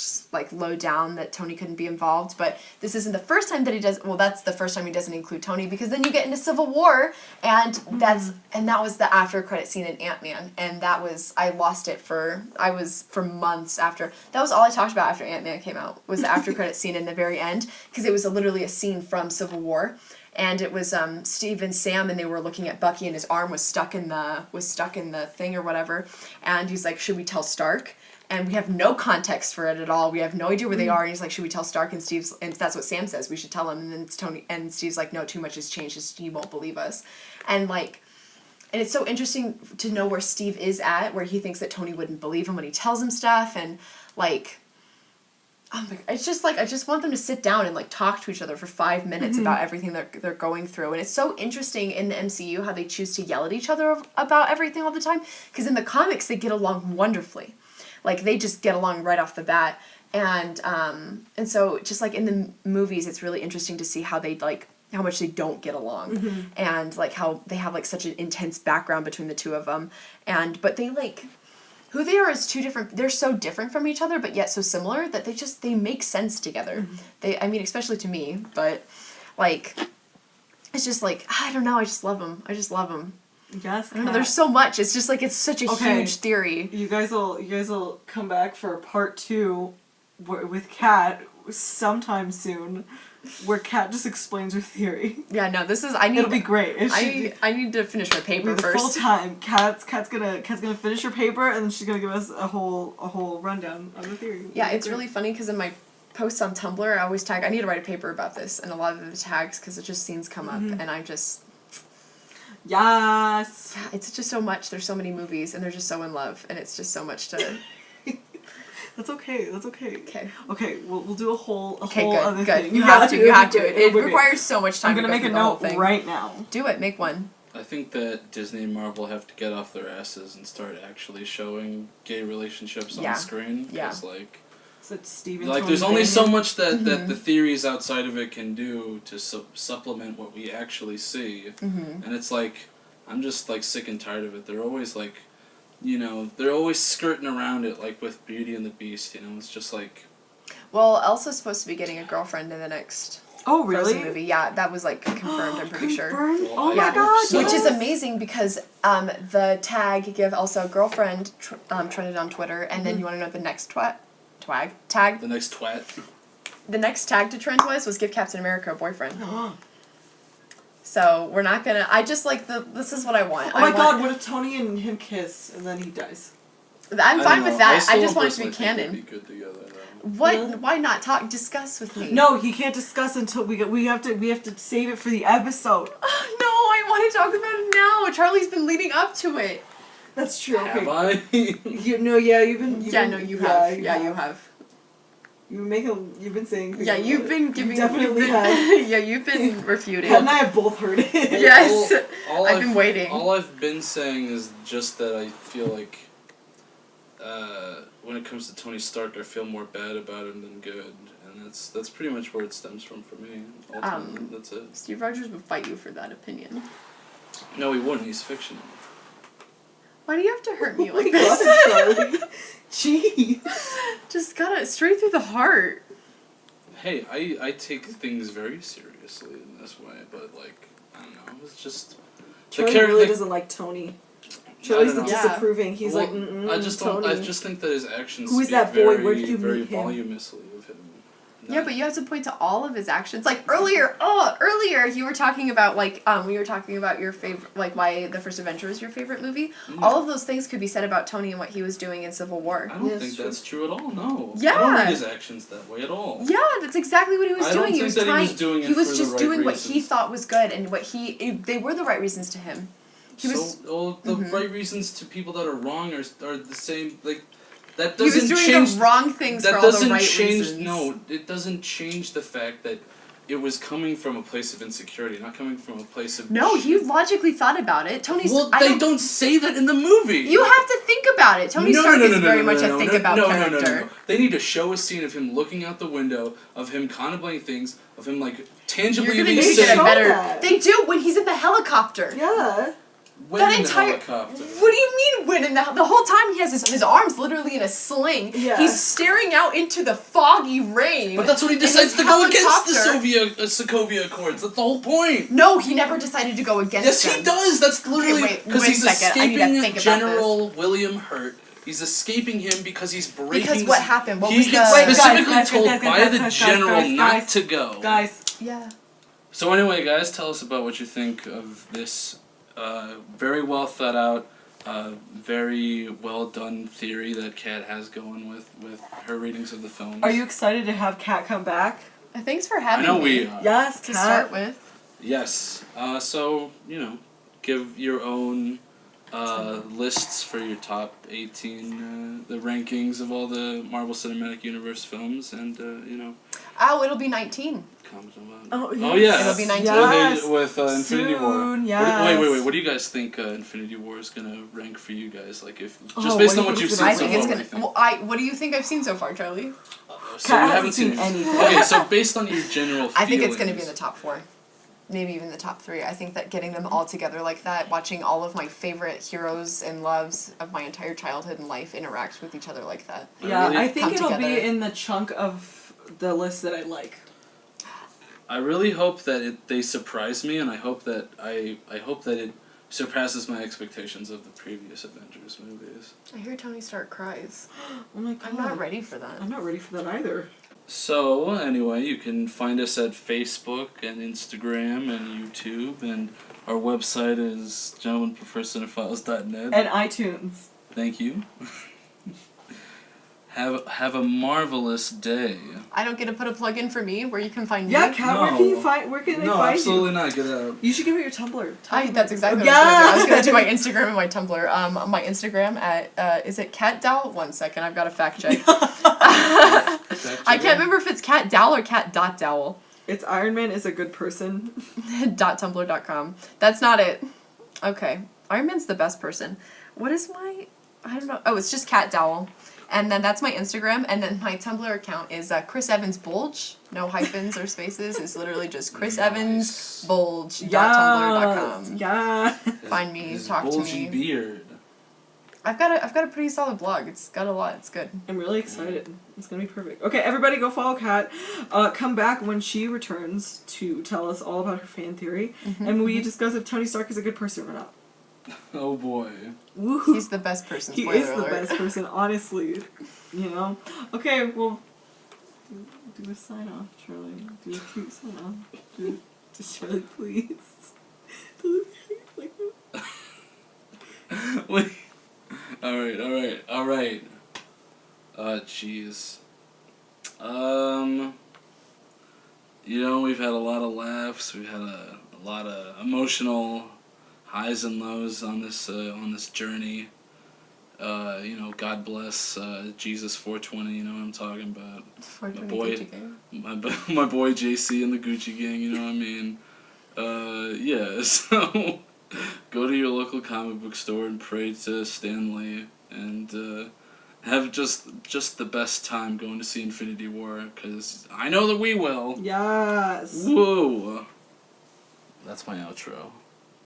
low down that Tony couldn't be involved. But this isn't the first time that he does. Well, that's the first time he doesn't include Tony, because then you get into Civil War, and that was the after credit scene in Ant-Man, and I was for months after. That was all I talked about after Ant-Man came out, was the after credit scene in the very end, because it was literally a scene from Civil War. And it was Steve and Sam, and they were looking at Bucky, and his arm was stuck in the thing or whatever. And he's like, "Should we tell Stark?" And we have no context for it at all. We have no idea where they are. And he's like, "Should we tell Stark?" And that's what Sam says. We should tell him. And then Tony and Steve's like, "No, too much has changed. He won't believe us." And it's so interesting to know where Steve is at, where he thinks that Tony wouldn't believe him when he tells him stuff, and oh my God, it's just I just want them to sit down and talk to each other for 5 minutes about everything they're going through. And it's so interesting in the MCU how they choose to yell at each other about everything all the time, because in the comics they get along wonderfully. They just get along right off the bat. And so just in the movies, it's really interesting to see how they how much they don't get along, and how they have such an intense background between the two of them, but they who they are is two different. They're so different from each other, but yet so similar that they make sense together. Especially to me, but it's just I don't know. I just love them. Yes, I don't know. There's so much. It's just it's such a huge theory. You guys will come back for part 2 with Kat sometime soon, where Kat just explains her theory. Yeah, no, it'll be great. I need to finish my paper first. Full time. Kat's gonna finish her paper, and then she's gonna give us a whole rundown of the theory. Yeah, it's really funny because in my posts on Tumblr, I always tag. I need to write a paper about this, and a lot of the tags, because it just scenes come up, and I'm just. Yes. Yeah, it's just so much. There's so many movies, and they're just so in love, and it's just so much to. That's okay. Okay. Okay, we'll do a whole good, other good. thing. You have to. It requires so much time. I'm gonna make a note right now. Do it. Make one. I think that Disney and Marvel have to get off their asses and start actually showing gay relationships on screen. Yeah. Because there's only so much that the theories outside of it can do to supplement what we actually see. And it's I'm just sick and tired of it. They're always you know, they're always skirting around it, like with Beauty and the Beast, you know, it's just like... Well, Elsa's supposed to be getting a girlfriend in the next Oh, really? Frozen movie. Yeah, that was like confirmed, I'm pretty sure. Confirmed? Well, Oh I my hope god, so. Which is yes. amazing because the tag give Elsa a girlfriend trended on Twitter, and then you want to know what the next tag? The next twat. The next tag to trend was give Captain America a boyfriend. So we're not gonna. I just like this is what I want. Oh my god, what if Tony and him kiss and then he dies? I'm I fine don't with know. that. I still just want it to be personally think canon. they'd be good together, though. What? Really? Why not discuss with me? No, he can't discuss until we have to save it for the episode. No, I want to talk about it now. Charlie's been leading up to it. That's true. Okay. Have I? You've been. You have. Yeah, you have. You've been saying. Things Yeah, about you've it. been giving. You definitely you've been, have. Yeah, you've been refuting. Pat and I have both heard it. Yes. All I've been waiting. All I've been saying is just that I feel like when it comes to Tony Stark, I feel more bad about him than good, and that's pretty much where it stems from for me. Ultimately, that's it. Steve Rogers would fight you for that opinion. No, he wouldn't. He's fictional. Why do you have to hurt me Oh like my God, this? Charlie. Jeez. Just got it straight through the heart. Hey, I take things very seriously in this way, but like I don't know, it's just Charlie really doesn't like Tony. Charlie's the know. Yeah. disapproving. He's Well, like, mm-mm, I just Tony. don't. I just think that his actions. Who is speak that boy? Very, Where did you very meet him? voluminously of him. Yeah, but you have to point to all of his actions. Like earlier you were talking about we were talking about your favorite, like why The First Avenger is your favorite movie. All of those things could be said about Tony and what he was doing in Civil War. I don't Yeah, think true. that's true at all. No. Yeah. I don't read his actions that way at all. Yeah, that's exactly what he was I don't doing. He think was that he trying. was doing it He was for the just right doing what he reasons. thought was good and what they were the right reasons to him. He was. The right reasons to people that are wrong are the same. Like that He doesn't was doing change the wrong things that for all the doesn't right change. reasons. No, it doesn't change the fact that it was coming from a place of insecurity, not coming from a place of. No, he logically thought about it. Tony's. Well, I they don't say that in the movie. You have to think about it. Tony Stark is very much a think about character. No. They need to show a scene of him looking out the window, of him contemplating things, of him like tangibly You're gonna being need to get saying, a better. that. They do when he's in the helicopter. Yeah. when That in the entire. helicopter. What do you mean when in the whole time he has his arms literally in a sling? Yeah. He's staring out into the foggy rain. But that's what he in his decides to go against the helicopter. Sokovia Accords. That's the whole point. No, he never decided to go against Yes, them. he does. That's literally wait because a he's second. I need to escaping think about General William Hurt. He's escaping him because he's breaking. Because what happened? What he was gets the- Wait, guys, specifically guys, told guys, by guys, the guys, general guys, not guys. to go. Guys. Yeah. So anyway, guys, tell us about what you think of this very well thought out, very well done theory that Kat has going with her readings of the film. Are you excited to have Kat come back? Thanks for I having know me. we are. Yes, To Kat. start with. Yes. So, give your own lists for your top 18, the rankings of all the Marvel Cinematic Universe films, and, Oh, it'll be 19. comment on that. Oh, Oh, yes. yeah. It'll be 19. Yes. With Infinity War. Soon, Wait. What do you guys think Infinity War is going to rank for you guys? Like, if just Oh, based what on do what you you've think seen I so think far, it's what do gonna. you think? Well, what do you think I've seen so far, Charlie? So Kat you haven't hasn't seen it. anything. Okay, so based on your general I think it's gonna be feelings- in the top 4. Maybe even the top 3. I think that getting them all together like that, watching all of my favorite heroes and loves of my entire childhood and life interact with each other like that. Yeah, really I think come it'll be together. in the chunk of the list that I like. I really hope that they surprise me, and I hope that it surpasses my expectations of the previous Avengers movies. I hear Tony Stark cries. Oh my god. I'm not ready for that. I'm not ready for that either. So anyway, you can find us at Facebook and Instagram and YouTube, and our website is gentlemenprefercinephiles.net. And iTunes. Thank you. Have a marvelous day. I don't get to put a plug in for me where you can find Yeah, me. Kat, where can you find? Where can they No, find absolutely not. Get out. you? You should give it your Tumblr. That's exactly what Yeah. I was going to do. I was going to do my Instagram and my Tumblr. My Instagram at, is it Cat Dowell? 1 second, I've got to fact check. I can't remember if it's Cat Dowell or Cat.Dowell. It's Iron Man is a good person. .tumblr.com. That's not it. Okay. Iron Man's the best person. What is my... I don't know. Oh, it's just Cat Dowell. And then that's my Instagram. And then my Tumblr account is Chris Evans Bulge. No hyphens or spaces. It's literally just Chris Evans Bulge. .tumblr.com. Yeah. Find me, His talk to bulgy me. beard. I've got a pretty solid blog. It's got a lot. It's good. I'm really excited. It's gonna be perfect. Okay, everybody go follow Kat. Come back when she returns to tell us all about her fan theory. And we discuss if Tony Stark is a good person or not. Oh boy. Woohoo. He's the best person. He Spoiler is the alert. best person, honestly. You know? Okay, well, do a sign off, Charlie. Do a cute sign off. Do Charlie, please. Like, Wait. Alright. Jeez. You know, we've had a lot of laughs. We've had a lot of emotional highs and lows on this journey. You know, God bless Jesus 420. You know what I'm talking about. My boy, my boy JC and the Gucci Gang. You know what I mean. Yeah. So go to your local comic book store and pray to Stan Lee and have just the best time going to see Infinity War, because I know that we will. yes. Whoa. That's my outro.